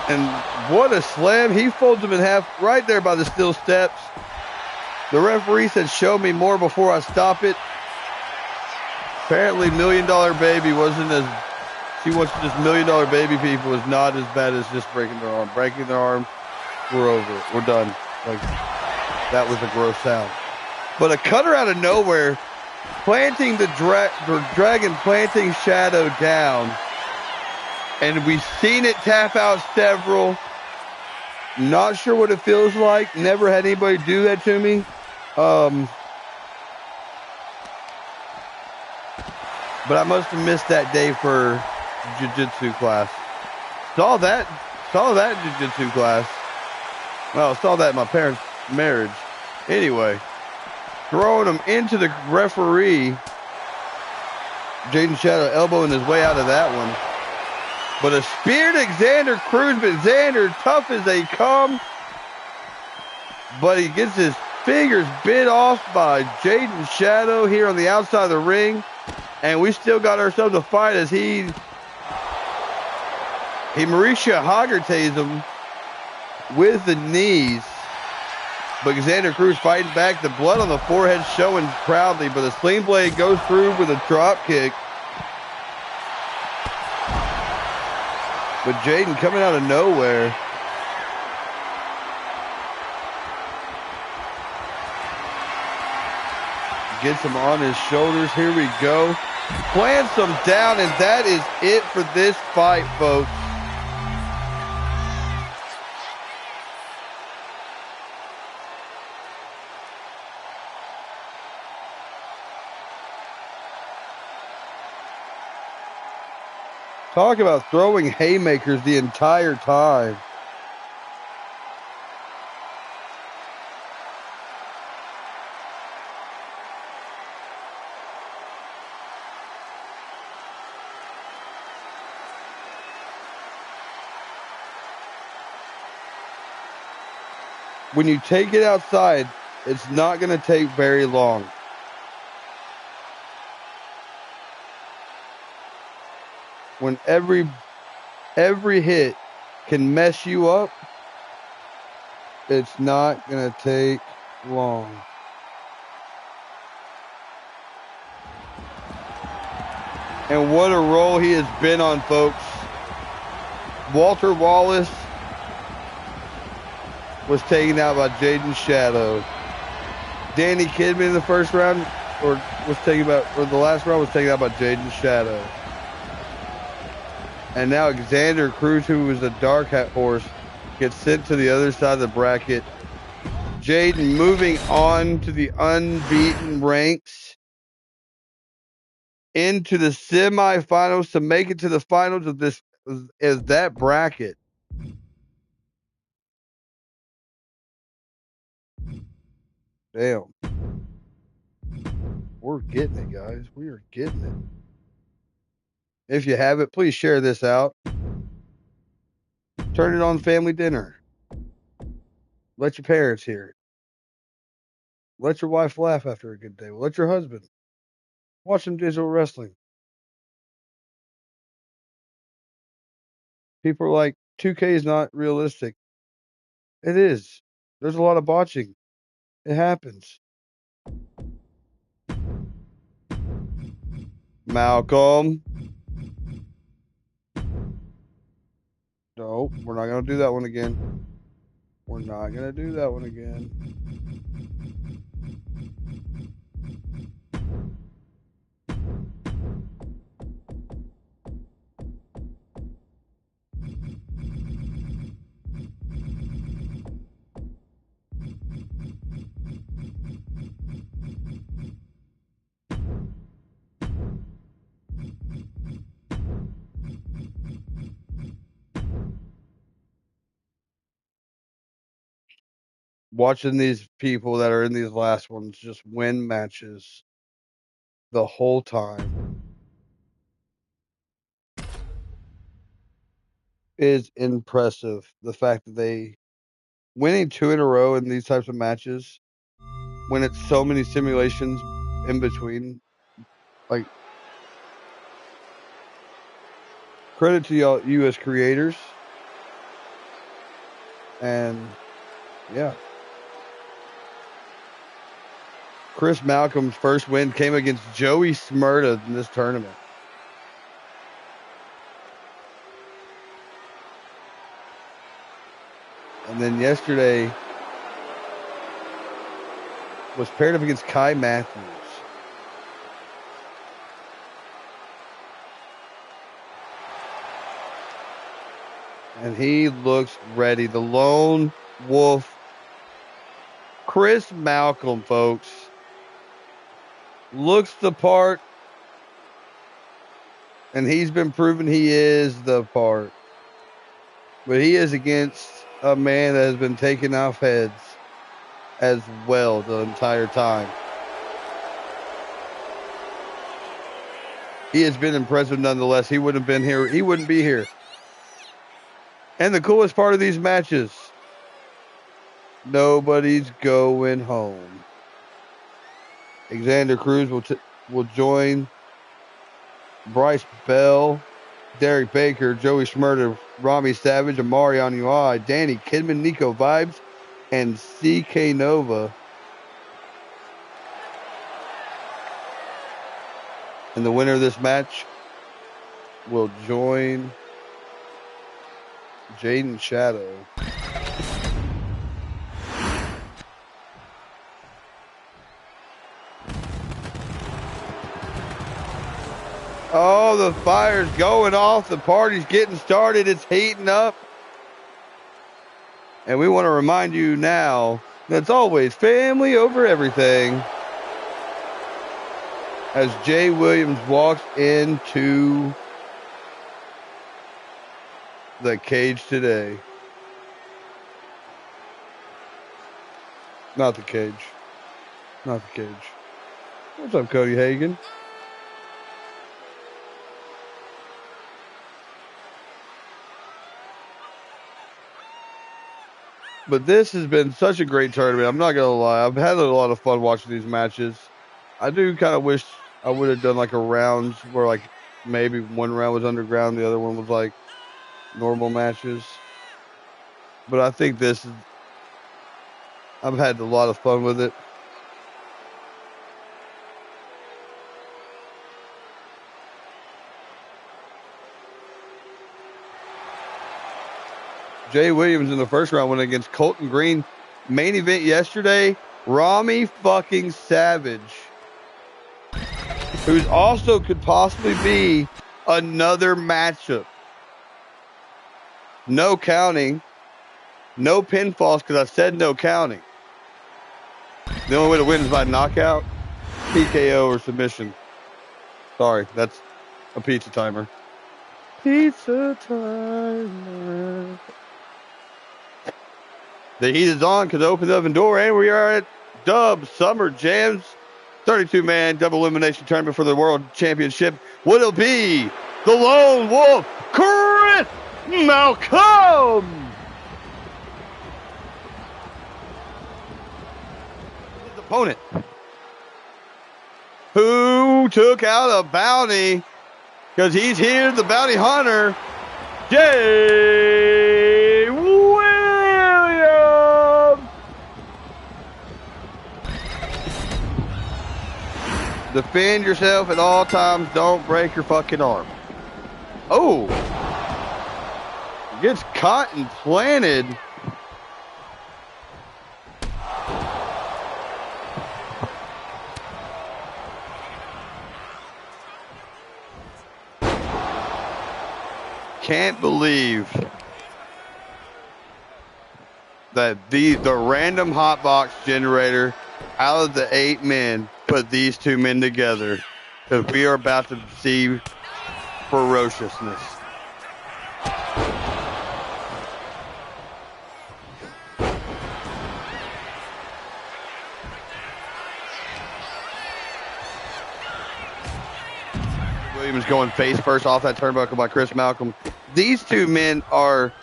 And what a slam. He folds him in half right there by the steel steps. The referee said, show me more before I stop it. Apparently, $1 Million Baby wasn't as... She wants to just $1 Million Baby people was not as bad as just breaking their arm. Breaking their arm, we're over it. We're done. Like, that was a gross sound. But a cutter out of nowhere, planting the dragon, planting Shadow down. And we've seen it tap out several. Not sure what it feels like. Never had anybody do that to me. But I must have missed that day for jiu-jitsu class. Saw that jiu-jitsu class. Well, saw that in my parents' marriage. Anyway, throwing him into the referee. Jaden Shadow elbowing his way out of that one. But a spear to Xander Cruz, but Xander tough as they come. But he gets his fingers bit off by Jaden Shadow here on the outside of the ring. And we still got ourselves a fight as he Mauricia Hoggertays him with the knees. But Xander Cruz fighting back. The blood on the forehead showing proudly. But the sling blade goes through with a drop kick. But Jaden coming out of nowhere. Gets him on his shoulders. Here we go. Plants him down, and that is it for this fight, folks. Talk about throwing haymakers the entire time. When you take it outside, it's not going to take very long. When every hit can mess you up, it's not going to take long. And what a roll he has been on, folks. Walter Wallace was taken out by Jaden Shadow. Danny Kidman in the first round, or the last round was taken out by Jaden Shadow. And now Xander Cruz, who was a dark hat horse, gets sent to the other side of the bracket. Jaden moving on to the unbeaten ranks into the semifinals to make it to the finals of this is that bracket. Damn. We're getting it, guys. We are getting it. If you have it, please share this out. Turn it on family dinner. Let your parents hear it. Let your wife laugh after a good day. Let your husband. Watch some digital wrestling. People are like, 2K is not realistic. It is. There's a lot of botching. It happens. Malcolm. No, we're not going to do that one again. We're not going to do that one again. Watching these people that are in these last ones just win matches the whole time is impressive. The fact that they winning 2 in a row in these types of matches when it's so many simulations in between, like, credit to y'all US creators. And yeah. Chris Malcolm's first win came against Joey Smurda in this tournament. And then yesterday was paired up against Kai Matthews. And he looks ready. The lone wolf, Chris Malcolm, folks, looks the part. And he's been proven he is the part. But he is against a man that has been taking off heads as well the entire time. He has been impressive nonetheless. He wouldn't have been here. He wouldn't be here. And the coolest part of these matches, nobody's going home. Xander Cruz will join Bryce Bell, Derek Baker, Joey Smurda, Rami Savage, Amari Anuai, Danny Kidman, Nico Vibes, and CK Nova. And the winner of this match will join Jaden Shadow. Oh, the fire's going off. The party's getting started. It's heating up. And we want to remind you now that it's always family over everything. As Jay Williams walks into the cage today. Not the cage. Not the cage. What's up, Cody Hagan? But this has been such a great tournament. I'm not going to lie. I've had a lot of fun watching these matches. I do kind of wish I would have done like a round where like maybe one round was underground, the other one was like normal matches. But I think this is, I've had a lot of fun with it. Jay Williams in the first round went against Colton Green. Main event yesterday, Rami fucking Savage, who's also could possibly be another matchup. No counting. No pinfalls because I said no counting. The only way to win is by knockout, TKO, or submission. Sorry, that's a pizza timer. Pizza timer. The heat is on because it opens the oven door, and we are at Dub Summer Jamz 32-man double elimination tournament for the World Championship. Would it be the Lone Wolf, Chris Malcolm? His opponent, who took out a bounty because he's here, the bounty hunter, Jay Williams. Defend yourself at all times. Don't break your fucking arm. Oh. Gets caught and planted. Can't believe that the random hotbox generator out of the 8 men put these 2 men together, because we are about to see ferociousness. Williams going face first off that turnbuckle by Chris Malcolm. These 2 men are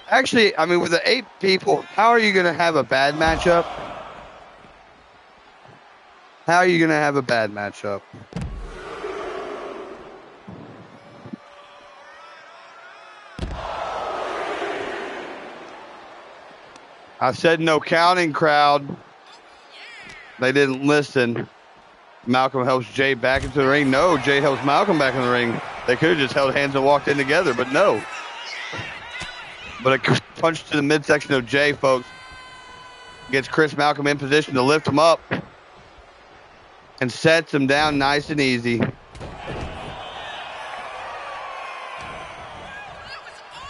actually, I mean, with the 8 people, how are you going to have a bad matchup? How are you going to have a bad matchup? I said no counting, crowd. They didn't listen. Malcolm helps Jay back into the ring. No, Jay helps Malcolm back in the ring. They could have just held hands and walked in together, but no. But a punch to the midsection of Jay, folks, gets Chris Malcolm in position to lift him up and sets him down nice and easy.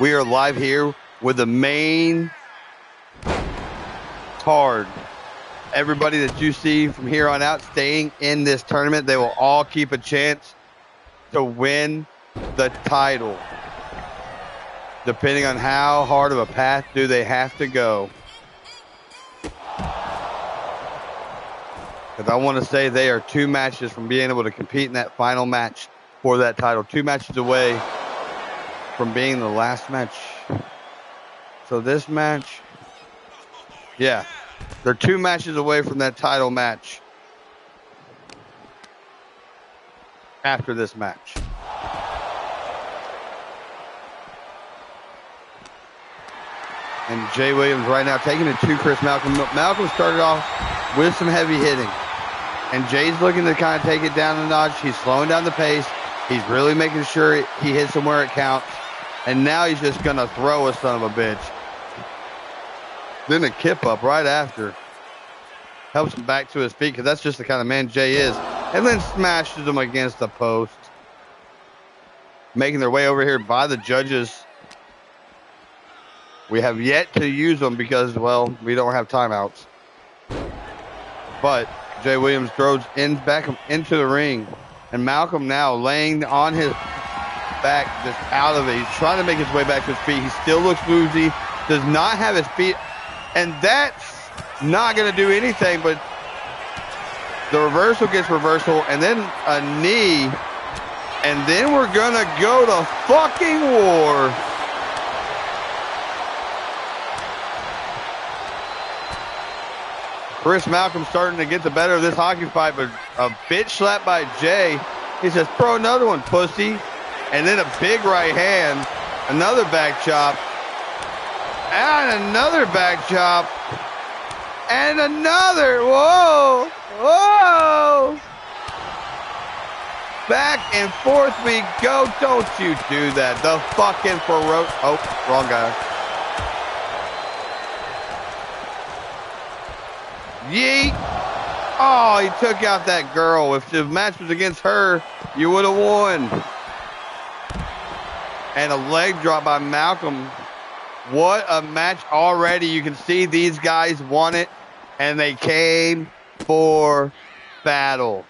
We are live here with the main card. Everybody that you see from here on out staying in this tournament, they will all keep a chance to win the title, depending on how hard of a path do they have to go. Because I want to say they are 2 matches from being able to compete in that final match for that title. 2 matches away from being the last match. So this match, yeah, they're 2 matches away from that title match after this match. And Jay Williams right now taking it to Chris Malcolm. Malcolm started off with some heavy hitting. And Jay's looking to kind of take it down a notch. He's slowing down the pace. He's really making sure he hits him where it counts. And now he's just going to throw a son of a bitch. Then a kip up right after. Helps him back to his feet, because that's just the kind of man Jay is. And then smashes him against the post. Making their way over here by the judges. We have yet to use them because, well, we don't have timeouts. But Jay Williams throws back into the ring. And Malcolm now laying on his back, just out of it. He's trying to make his way back to his feet. He still looks woozy. Does not have his feet. And that's not going to do anything, but the reversal gets reversal, and then a knee, and then we're going to go to fucking war. Chris Malcolm starting to get the better of this hockey fight, but a bitch slap by Jay. He says, throw another one, pussy. And then a big right hand, another back chop, and another back chop, and another, whoa, whoa. Back and forth we go. Don't you do that. The fucking oh, wrong guy. Yeet. Oh, he took out that girl. If the match was against her, you would have won. And a leg drop by Malcolm. What a match already. You can see these guys won it, and they came for battle.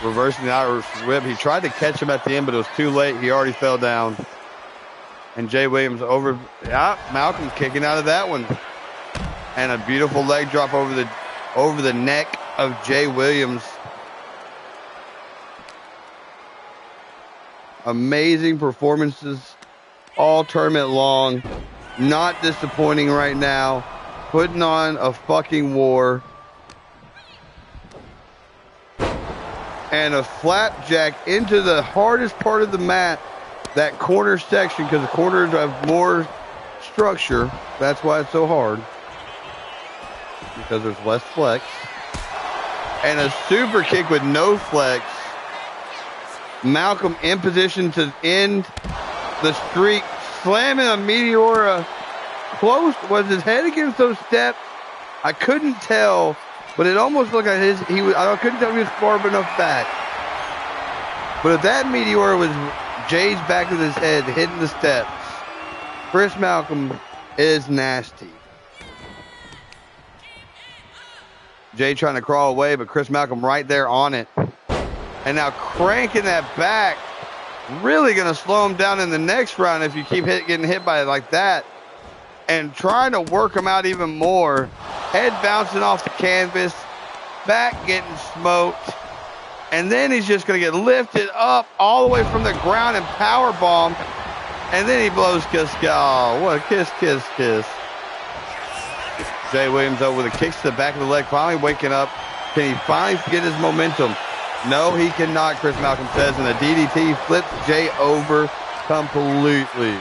Reversing the Irish whip. He tried to catch him at the end, but it was too late. He already fell down. And Jay Williams over. Yeah, Malcolm's kicking out of that one. And a beautiful leg drop over the neck of Jay Williams. amazing performances all tournament long. Not disappointing right now. Putting on a fucking war. And a flapjack into the hardest part of the mat, that corner section, because the corners have more structure. That's why it's so hard. Because there's less flex. And a super kick with no flex. Malcolm in position to end the streak, slamming a Meteora close. Was his head against those steps? I couldn't tell, but it almost looked like I couldn't tell if he was far enough back. But if that Meteora was Jay's back of his head hitting the steps, Chris Malcolm is nasty. Jay trying to crawl away, but Chris Malcolm right there on it. And now cranking that back, really going to slow him down in the next round if you keep getting hit by it like that. And trying to work him out even more. Head bouncing off the canvas, back getting smoked. And then he's just going to get lifted up all the way from the ground and power bomb. And then he blows kiss. Oh, what a kiss, kiss, kiss. Jay Williams over with a kicks to the back of the leg, finally waking up. Can he finally get his momentum? No, he cannot, Chris Malcolm says, and the DDT flips Jay over completely.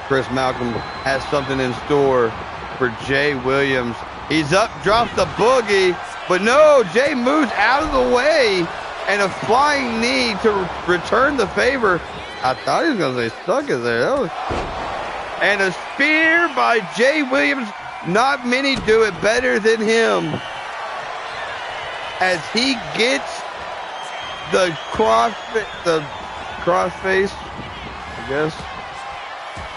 Chris Malcolm has something in store for Jay Williams. He's up, drops the boogie, but no, Jay moves out of the way, and a flying knee to return the favor. I thought he was going to say stuck it there. And a spear by Jay Williams. Not many do it better than him. As he gets the crossface, I guess,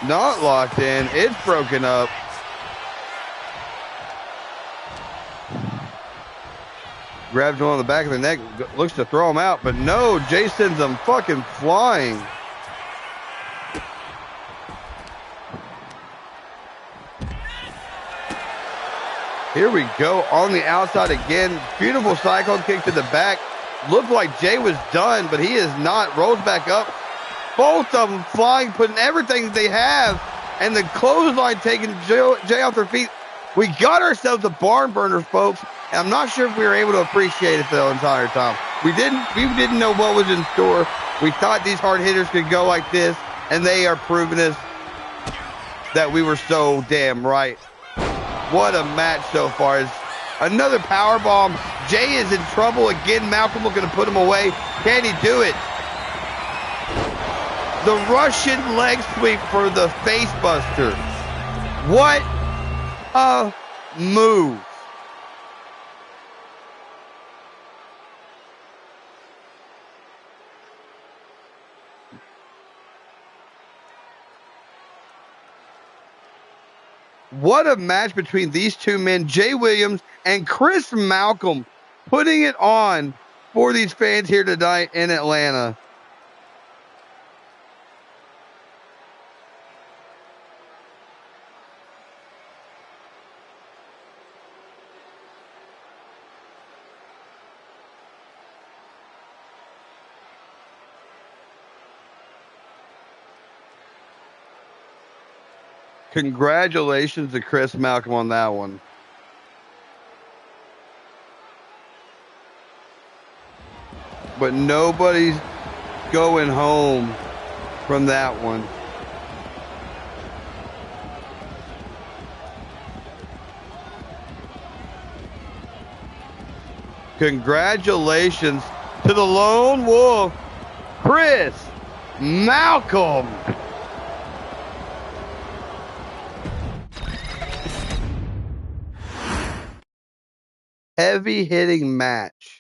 not locked in. It's broken up. Grabs him on the back of the neck, looks to throw him out, but no, Jay sends him fucking flying. Here we go on the outside again. Beautiful cyclone kick to the back. Looked like Jay was done, but he is not. Rolls back up. Both of them flying, putting everything they have, and the clothesline taking Jay off their feet. We got ourselves a barn burner, folks, and I'm not sure if we were able to appreciate it the entire time. We didn't know what was in store. We thought these hard hitters could go like this, and they are proving us that we were so damn right. What a match so far. It's another power bomb. Jay is in trouble again. Malcolm looking to put him away. Can he do it? The Russian leg sweep for the face buster. What a move. What a match between these two men, Jay Williams and Chris Malcolm, putting it on for these fans here tonight in Atlanta. Congratulations to Chris Malcolm on that one. But nobody's going home from that one. Congratulations to the Lone Wolf, Chris Malcolm. Heavy hitting match.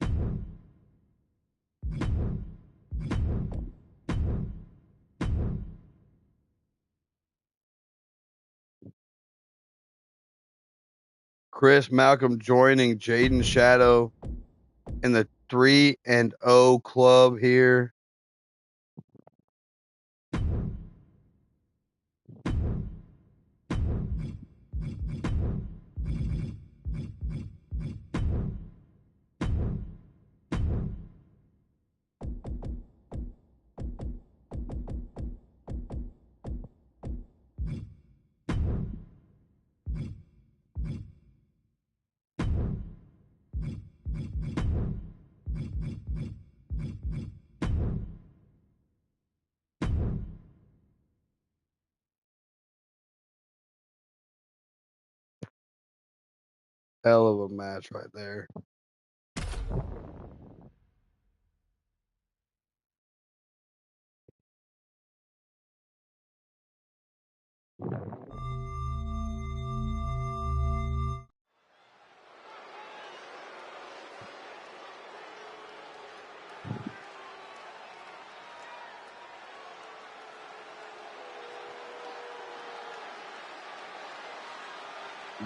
Chris Malcolm joining Jaden Shadow in the 3-0 club here. hell of a match right there.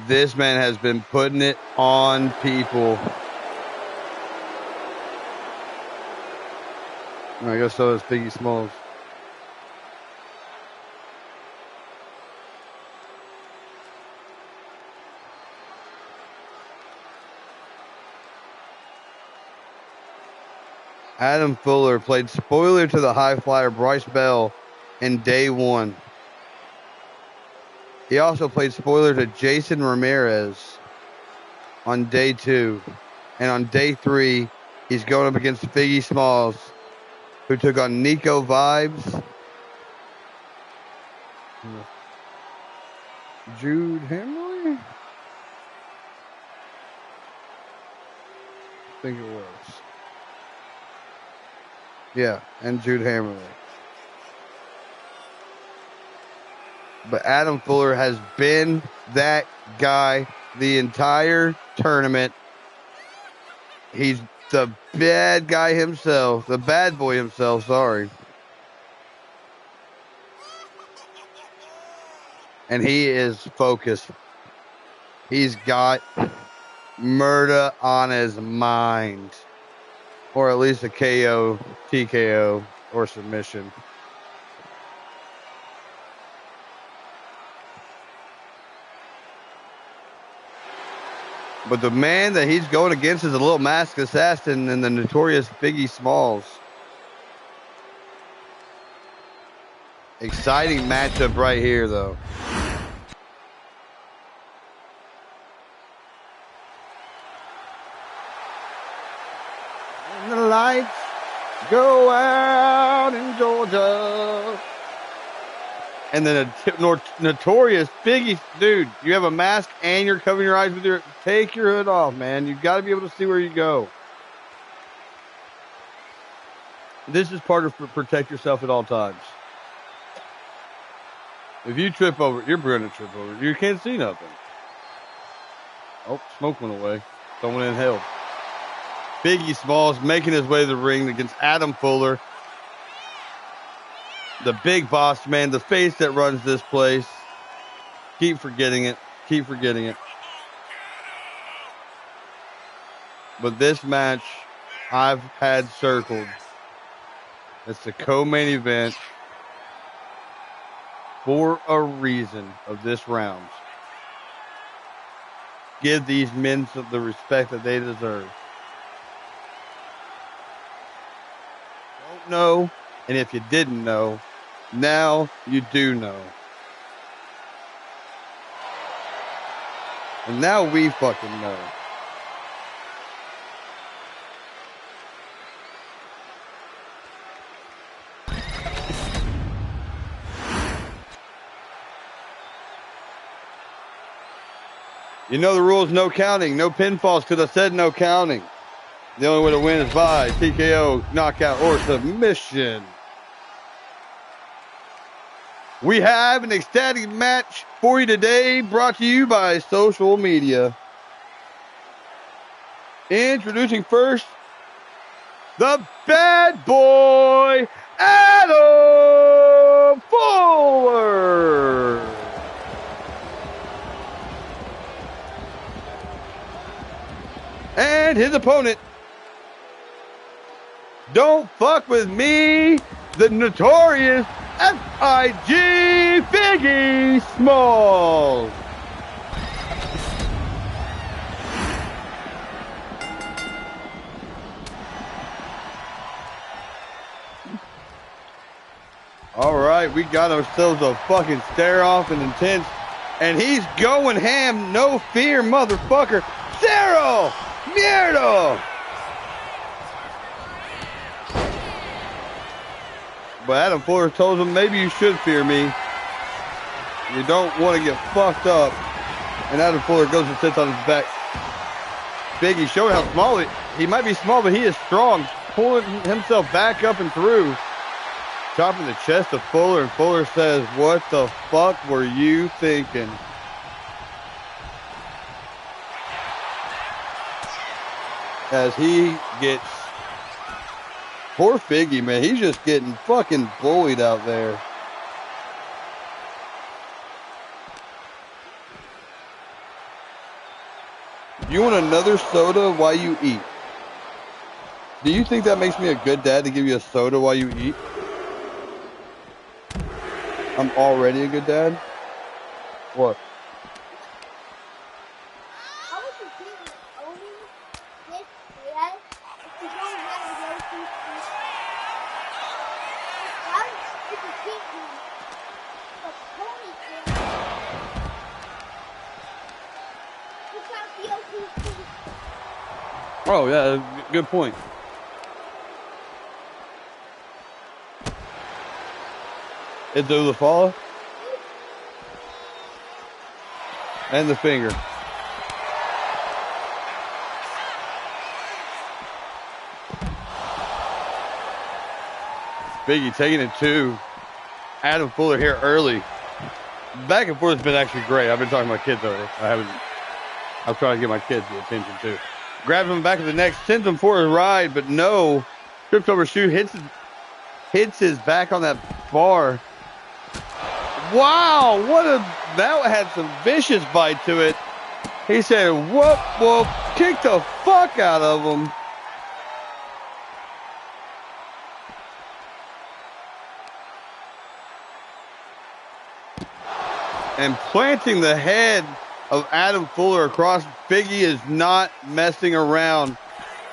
This man has been putting it on people. I guess so is Biggie Smalls. Adam Fuller played spoiler to the high flyer Bryce Bell in day 1. He also played spoiler to Jason Ramirez on day 2. And on day 3, he's going up against Biggie Smalls, who took on Nico Vibes, Jude Hammerly? I think it was. Yeah, and Jude Hammerly. But Adam Fuller has been that guy the entire tournament. He's the bad guy himself, the bad boy himself, sorry. And he is focused. He's got murder on his mind. Or at least a KO, TKO, or submission. But the man that he's going against is a little masked assassin in the notorious Biggie Smalls. Exciting matchup right here, though. And the lights go out in Georgia. And then a notorious Biggie, dude, you have a mask and you're covering your eyes with your, take your hood off, man. You've got to be able to see where you go. This is part of protect yourself at all times. If you trip over, you're going to trip over. You can't see nothing. Oh, smoke went away. Someone inhaled. Biggie Smalls making his way to the ring against Adam Fuller. The big boss man, the face that runs this place. Keep forgetting it. Keep forgetting it. But this match, I've had circled. It's the co-main event for a reason of this round. Give these men the respect that they deserve. Don't know, and if you didn't know, now you do know. And now we fucking know. You know the rules, no counting, no pinfalls, because I said no counting. The only way to win is by TKO, knockout, or submission. We have an ecstatic match for you today, brought to you by social media. Introducing first, the bad boy, Adam Fuller. And his opponent, don't fuck with me, the notorious F.I.G. Biggie Smalls. All right, we got ourselves a fucking stare-off and intense. And he's going ham, no fear, motherfucker. Cero Mierda! But Adam Fuller told him, maybe you should fear me. You don't want to get fucked up. And Adam Fuller goes and sits on his back. Biggie showing how small he might be small, but he is strong. Pulling himself back up and through. Chopping the chest of Fuller, and Fuller says, "What the fuck were you thinking?" As he gets, poor Figgy, man, he's just getting fucking bullied out there. You want another soda while you eat? Do you think that makes me a good dad to give you a soda while you eat? I'm already a good dad? What? Oh, yeah, good point. It's the follow and the finger. Biggie taking it to Adam Fuller here early. Back and forth has been actually great. I've been talking to my kids over. I'm trying to get my kids the attention too. Grabs him back of the neck, sends him for a ride, but no. Trips over shoe, hits his back on that bar. Wow, that had some vicious bite to it. He said, whoop, whoop, kicked the fuck out of him. And planting the head of Adam Fuller across. Biggie is not messing around,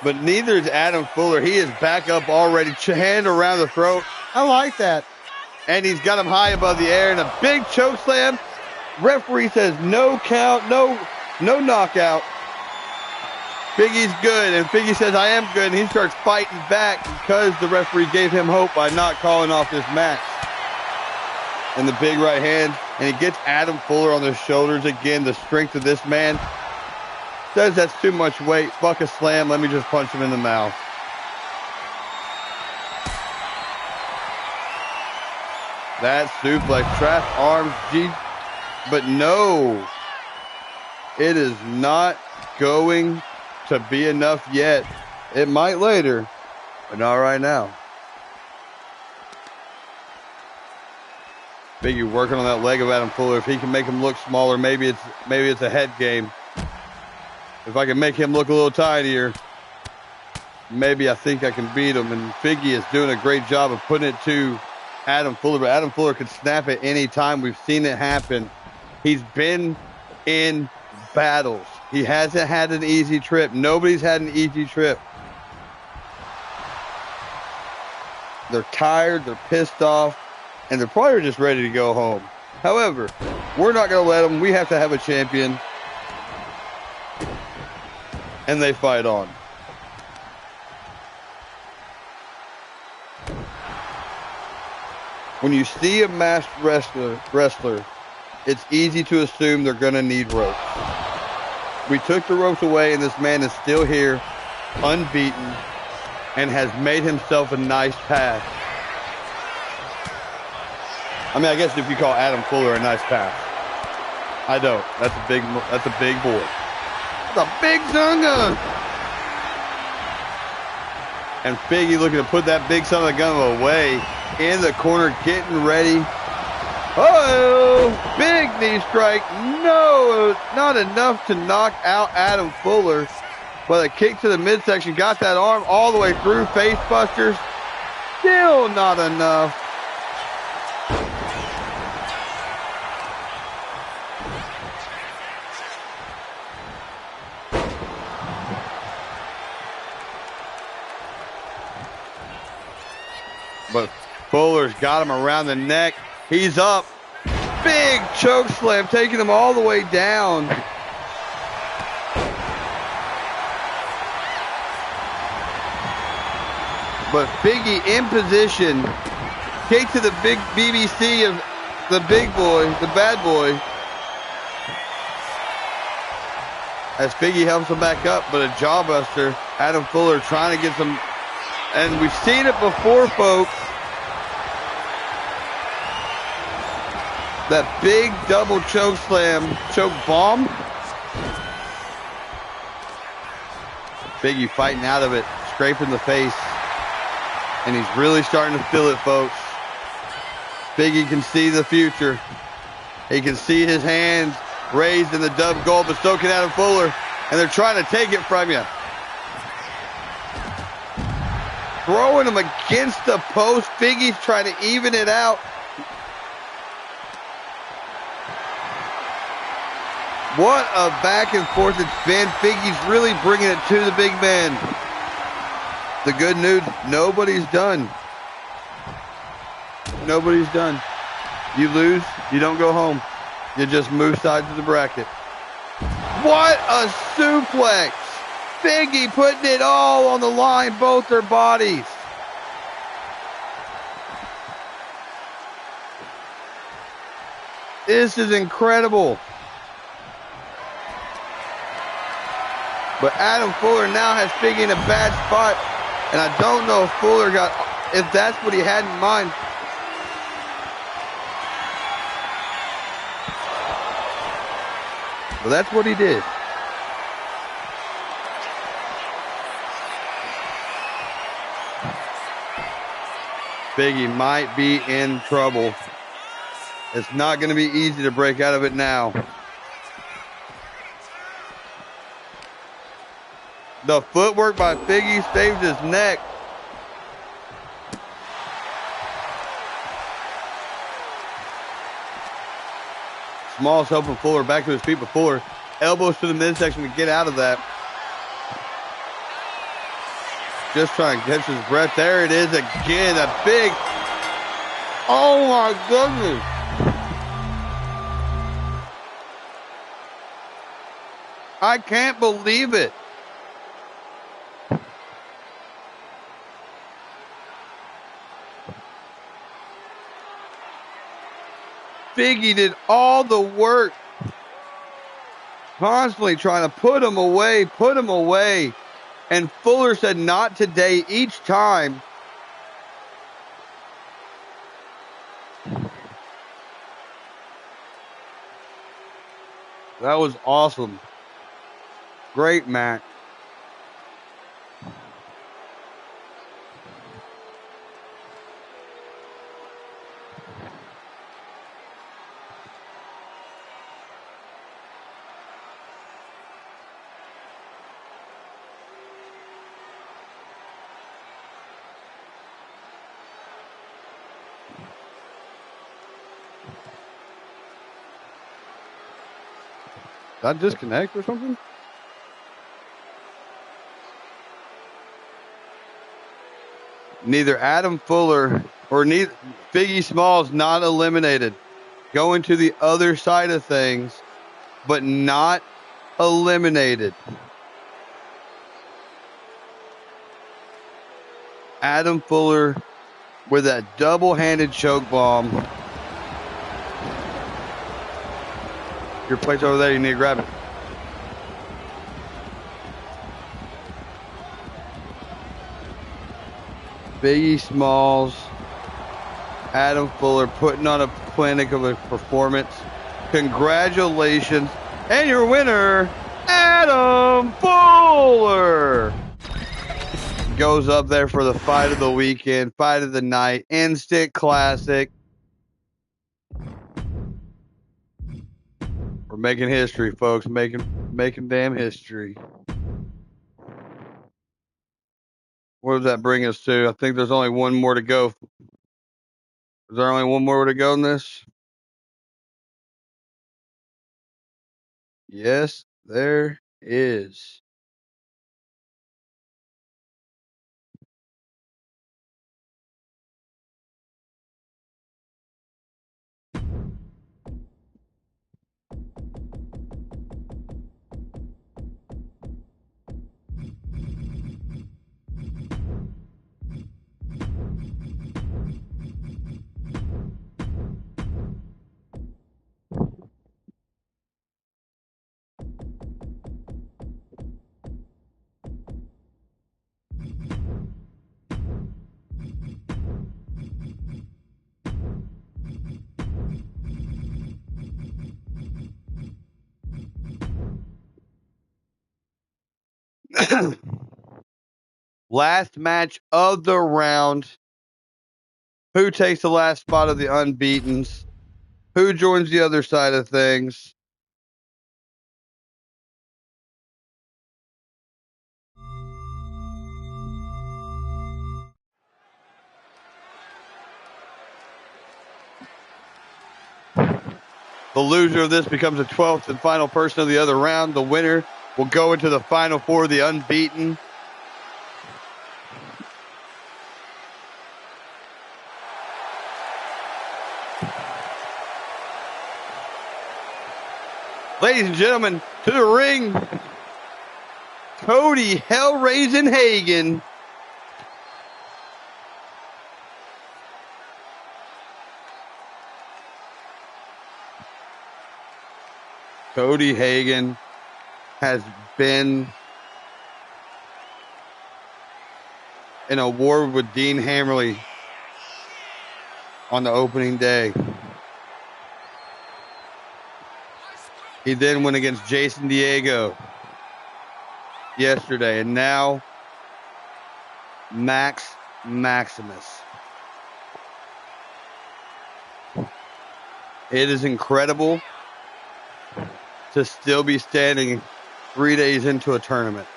but neither is Adam Fuller. He is back up already, hand around the throat. I like that. And he's got him high above the air and a big choke slam. Referee says no count, no knockout. Biggie's good, and Biggie says I am good, and he starts fighting back because the referee gave him hope by not calling off this match. And the big right hand, and he gets Adam Fuller on the shoulders again. The strength of this man says that's too much weight. Fuck a slam. Let me just punch him in the mouth. That suplex, trap arms, but no, it is not going to be enough yet. It might later, but not right now. Biggie working on that leg of Adam Fuller. If he can make him look smaller, maybe it's a head game. If I can make him look a little tinier, maybe I think I can beat him. And Biggie is doing a great job of putting it to Adam Fuller, but Adam Fuller could snap at any time. We've seen it happen. He's been in battles. He hasn't had an easy trip. Nobody's had an easy trip. They're tired, they're pissed off, and they're probably just ready to go home. However, we're not going to let them. We have to have a champion. And they fight on. When you see a masked wrestler, it's easy to assume they're going to need ropes. We took the ropes away, and this man is still here, unbeaten, and has made himself a nice path. I mean, I guess if you call Adam Fuller a nice pass. I don't. That's a big boy. That's a big son gun. And Biggie looking to put that big son of a gun away. In the corner, getting ready. Oh, big knee strike. No, not enough to knock out Adam Fuller. But a kick to the midsection, got that arm all the way through. Face busters. Still not enough. But Fuller's got him around the neck. He's up. Big choke slam, taking him all the way down. But Biggie in position. Kick to the big BBC of the big boy, the bad boy. as Figgy helps him back up, but a jawbuster. Adam Fuller trying to get some, and we've seen it before, folks. That big double choke slam, choke bomb. Figgy fighting out of it, scraping the face. And he's really starting to feel it, folks. Figgy can see the future. He can see his hands raised in the dub goal, but so can Adam Fuller. And they're trying to take it from you. Throwing him against the post. Figgy's trying to even it out. What a back and forth it's been. Figgy's really bringing it to the big man. The good news, nobody's done. Nobody's done. You lose, you don't go home. You just move sides of the bracket. What a suplex. Figgy putting it all on the line, both their bodies. This is incredible. But Adam Fuller now has Figgy in a bad spot. And I don't know if Fuller got, if that's what he had in mind. Well, that's what he did. Figgy might be in trouble. It's not going to be easy to break out of it now. The footwork by Figgy saved his neck. Small's helping Fuller back to his feet, but Fuller elbows to the midsection to get out of that. Just trying to catch his breath. There it is again. A big. Oh my goodness. I can't believe it. Figgy did all the work, constantly trying to put him away. And Fuller said, not today, each time. That was awesome. Great match. Did I disconnect or something? Neither Adam Fuller or neither Figgy Smalls not eliminated. Going to the other side of things, but not eliminated. Adam Fuller with that double-handed choke bomb. Your plate's over there, you need to grab it. Figgy Smalls, Adam Fuller putting on a clinic of a performance. Congratulations. And your winner, Adam Fuller. Goes up there for the fight of the weekend, fight of the night, instant classic. We're making history, folks. Making damn history. What does that bring us to? I think there's only one more to go. Is there only one more to go in this? Yes, there is. Last match of the round. Who takes the last spot of the unbeatens? Who joins the other side of things? The loser of this becomes the 12th and final person of the other round. The winner will go into the final four, the unbeaten. Ladies and gentlemen, to the ring, Cody Hellraising Hagen. Cody Hagen has been in a war with Dean Hammerly on the opening day. He then went against Jason Diego yesterday, and now Maximus. It is incredible to still be standing 3 days into a tournament.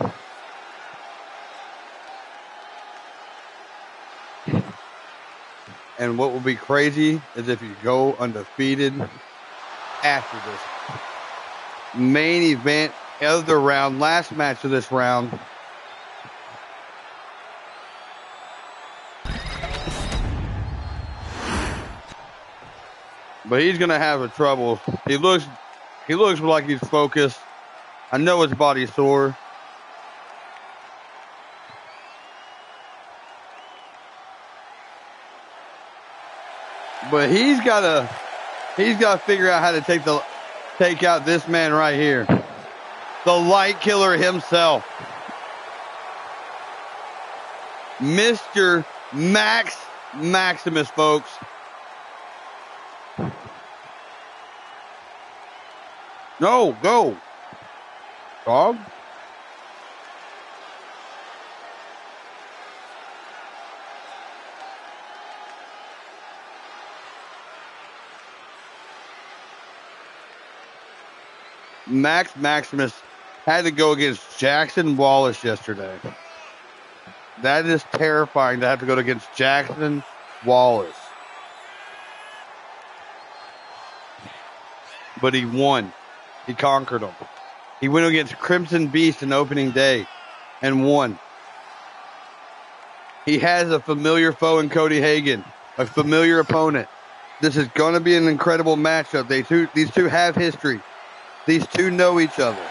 And what will be crazy is if you go undefeated after this. Main event of the round, last match of this round. But he's going to have a trouble. He looks like he's focused. I know his body's sore. But he's got to figure out how to take out this man right here. The light killer himself. Mr. Maximus, folks. No, go. Dog. Maximus had to go against Jackson Wallace yesterday. That is terrifying to have to go against Jackson Wallace. But he won. He conquered him. He went against Crimson Beast in opening day and won. He has a familiar foe in Cody Hagen, a familiar opponent. This is going to be an incredible matchup. These two have history. These two know each other.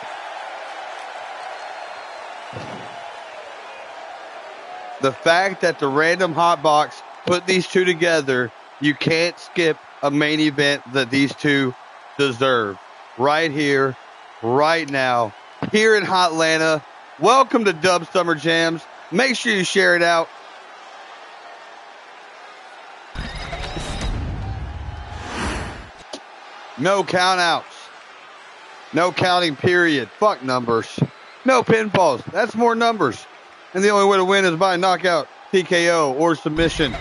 The fact that the random hotbox put these two together, you can't skip a main event that these two deserve. Right here, right now, here in Hotlanta. Welcome to Summer Jamz. Make sure you share it out. No countouts. No counting, period. Fuck numbers. No pinfalls. That's more numbers. And the only way to win is by knockout, TKO, or submission.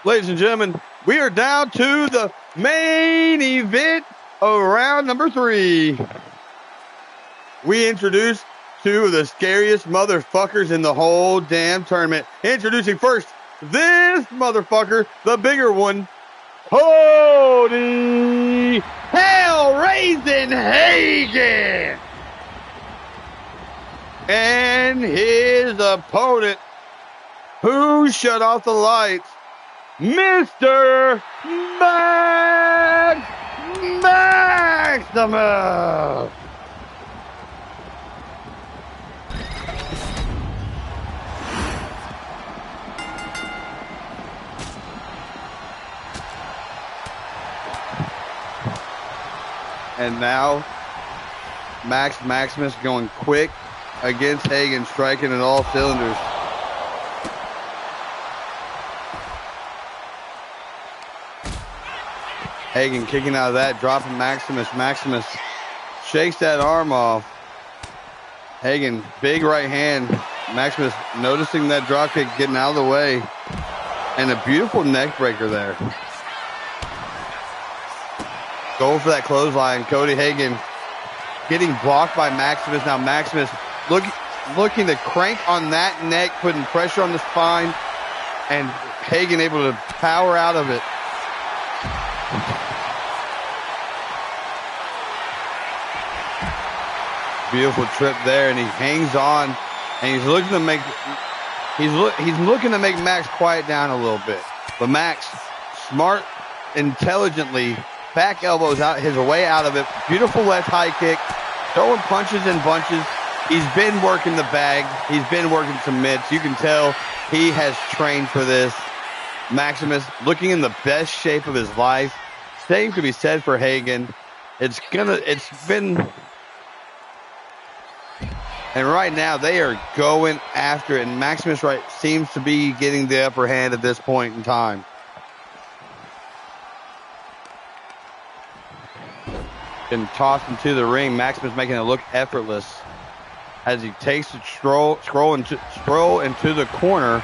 Ladies and gentlemen, we are down to the main event of round number 3. We introduce two of the scariest motherfuckers in the whole damn tournament. Introducing first, this motherfucker, the bigger one, Cody Hellraising Hagen. And his opponent, who shut off the lights, Mr. Maximus. And now, Maximus going quick against Hagen, striking in all cylinders. Hagen kicking out of that, dropping Maximus. Maximus shakes that arm off. Hagen, big right hand. Maximus noticing that drop kick, getting out of the way. And a beautiful neck breaker there. Going for that clothesline. Cody Hagen getting blocked by Maximus. Now Maximus looking to crank on that neck, putting pressure on the spine. And Hagen able to power out of it. Beautiful trip there, and he hangs on, and he's looking to make Max quiet down a little bit. But Max, smart, intelligently, back elbows out his way out of it. Beautiful left high kick, throwing punches and bunches. He's been working the bag. He's been working some mitts. You can tell he has trained for this. Maximus looking in the best shape of his life. Same could be said for Hagen. And right now, they are going after it. And Maximus seems to be getting the upper hand at this point in time. And tossed into the ring. Maximus making it look effortless as he takes the stroll into the corner.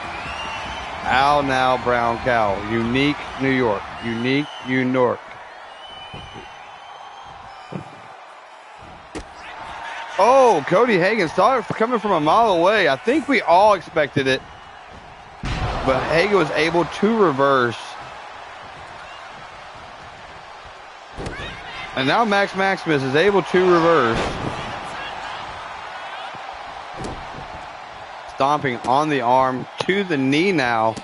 Ow now, brown cow. Unique New York. Unique New York. Oh, Cody Hagen saw it coming from a mile away. I think we all expected it. But Hagen was able to reverse. And now Maximus is able to reverse. Stomping on the arm to the knee now.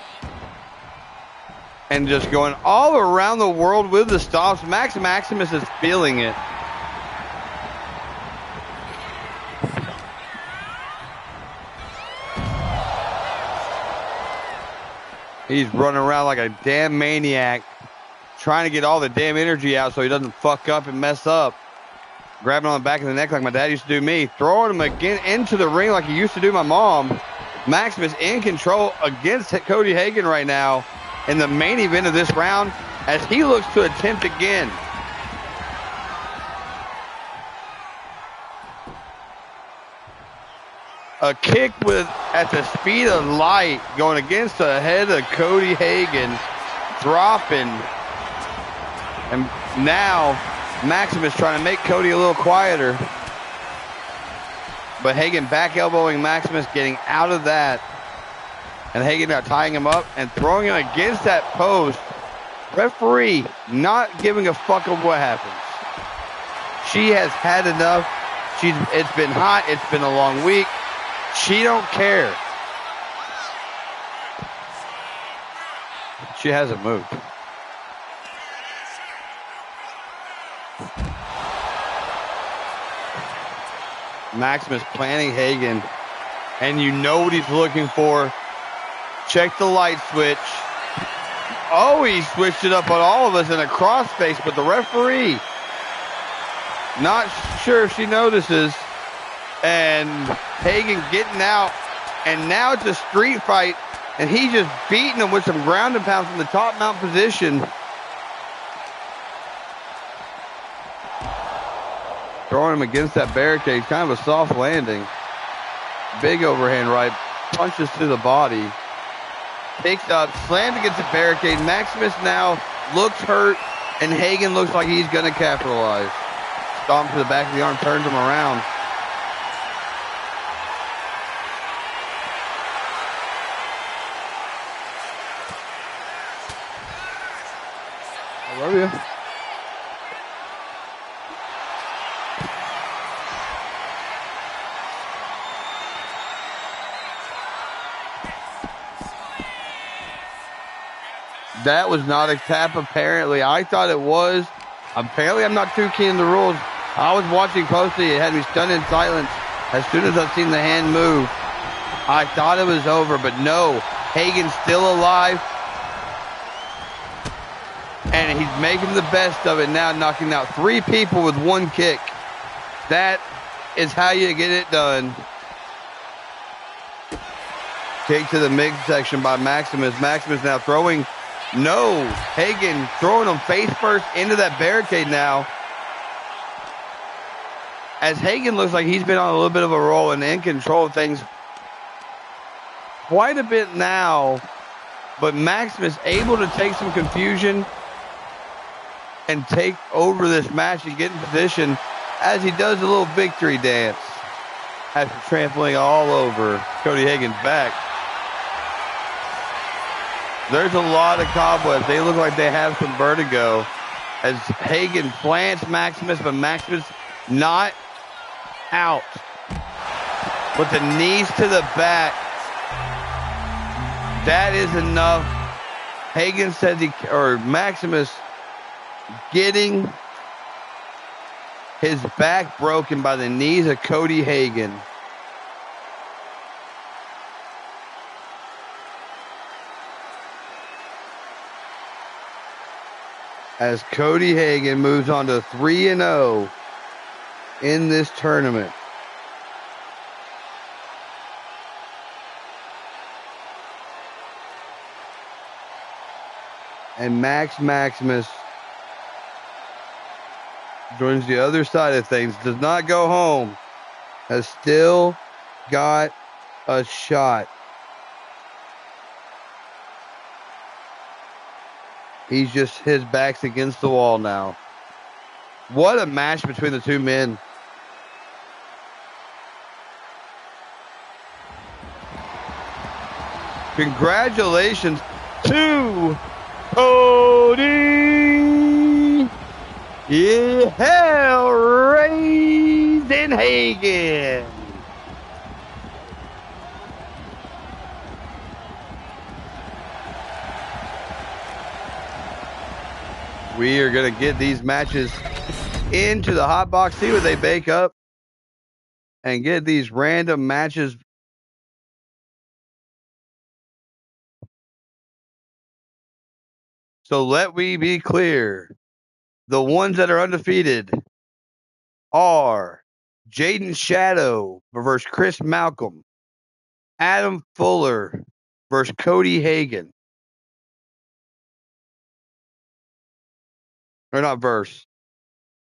And just going all around the world with the stomps. Maximus is feeling it. He's running around like a damn maniac, trying to get all the damn energy out so he doesn't fuck up and mess up. Grabbing on the back of the neck like my dad used to do me. Throwing him again into the ring like he used to do my mom. Maximus in control against Cody Hagen right now in the main event of this round as he looks to attempt again. A kick at the speed of light going against the head of Cody Hagen, dropping. And now Maximus trying to make Cody a little quieter. But Hagen back elbowing Maximus, getting out of that. And Hagen now tying him up and throwing him against that post. Referee not giving a fuck of what happens. She has had enough. It's been hot. It's been a long week. She don't care. She hasn't moved. Maximus planning Hagen, and you know what he's looking for. Check the light switch. Oh, he switched it up on all of us in a crossface, but the referee, not sure if she notices. And Hagen getting out, and now it's a street fight, and he's just beating him with some ground and pound from the top mount position. Throwing him against that barricade, kind of a soft landing. Big overhand right, punches to the body. Takes up, slammed against the barricade. Maximus now looks hurt, and Hagen looks like he's going to capitalize. Stomp to the back of the arm, turns him around. I love you. That was not a tap, apparently. I thought it was. Apparently, I'm not too keen on the rules. I was watching closely. It had me stunned in silence. As soon as I seen the hand move, I thought it was over, but no. Hagen's still alive. And he's making the best of it now, knocking out 3 people with 1 kick. That is how you get it done. Kick to the midsection by Maximus. Maximus now throwing. No, Hagen throwing him face first into that barricade now. as Hagen looks like he's been on a little bit of a roll and in control of things quite a bit now, but Maximus able to take some confusion and take over this match and get in position as he does a little victory dance after trampling all over Cody Hagen's back. There's a lot of cobwebs. They look like they have some vertigo as Hagen plants Maximus, but Maximus not out. With the knees to the back. That is enough. Hagen says Maximus getting his back broken by the knees of Cody Hagen. As Cody Hagen moves on to 3-0 in this tournament. And Maximus joins the other side of things. Does not go home. Has still got a shot. He's just, his back's against the wall now. What a match between the two men. Congratulations to Cody. Yeah, raising Hagen. We are going to get these matches into the hot box, see what they bake up, and get these random matches. So let me be clear. The ones that are undefeated are Jaden Shadow versus Chris Malcolm, Adam Fuller versus Cody Hagen. Or not verse.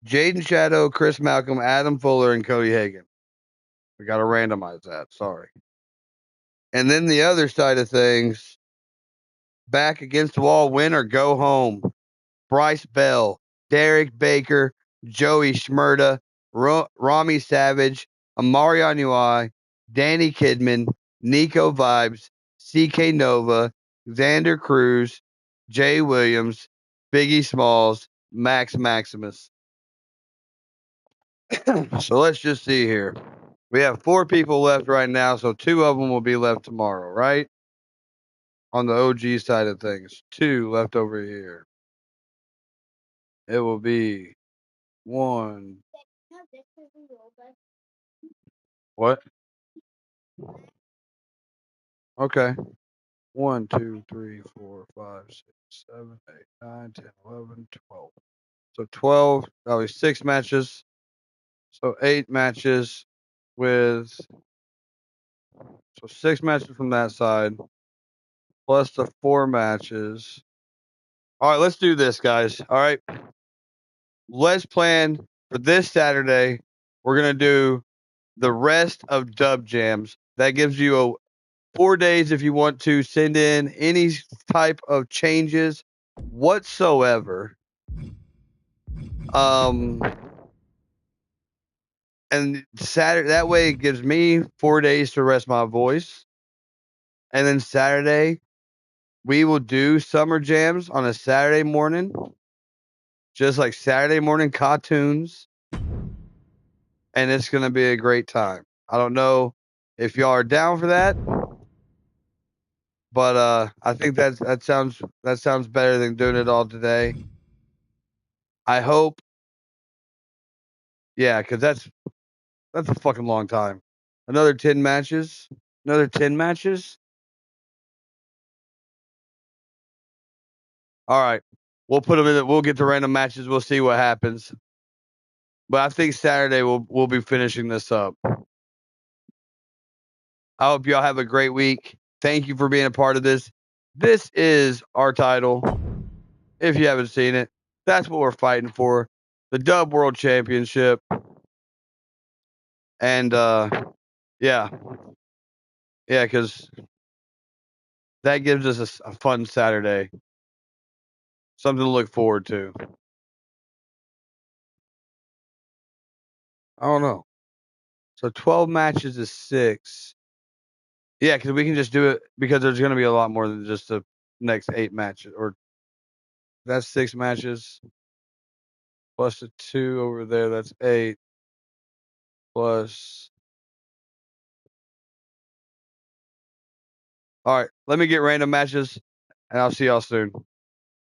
Jaden Shadow, Chris Malcolm, Adam Fuller, and Cody Hagen. We got to randomize that. Sorry. And then the other side of things, back against the wall, win or go home. Bryce Bell, Derek Baker, Joey Schmerda, Rami Savage, Amari Anui, Danny Kidman, Nico Vibes, CK Nova, Xander Cruz, Jay Williams, Biggie Smalls, Maximus. So let's just see here. We have 4 people left right now, so 2 of them will be left tomorrow, right? On the OG side of things. 2 left over here. It will be 1. What? Okay. 1, 2, 3, 4, 5, 6, 7, 8, 9, 10, 11, 12. So 12, that was 6 matches. So 8 matches with, so 6 matches from that side, plus the 4 matches. All right, let's do this, guys. All right. Let's plan for this Saturday. We're going to do the rest of Dub Jams. That gives you 4 days if you want to send in any type of changes whatsoever. And Saturday, that way it gives me 4 days to rest my voice. And then Saturday, we will do Summer Jams on a Saturday morning, just like Saturday morning cartoons. And it's going to be a great time. I don't know if y'all are down for that, but I think that sounds better than doing it all today. I hope, yeah, because that's a fucking long time. Another 10 matches. Another 10 matches. All right, we'll put them in. We'll get the random matches. We'll see what happens. But I think Saturday we'll be finishing this up. I hope y'all have a great week. Thank you for being a part of this. This is our title. If you haven't seen it, that's what we're fighting for. The Dub World Championship. And yeah, because that gives us a fun Saturday, something to look forward to. I don't know. So 12 matches is 6. Yeah, because we can just do it because there's going to be a lot more than just the next 8 matches. Or that's 6 matches plus the 2 over there. That's 8 plus. All right, let me get random matches, and I'll see y'all soon.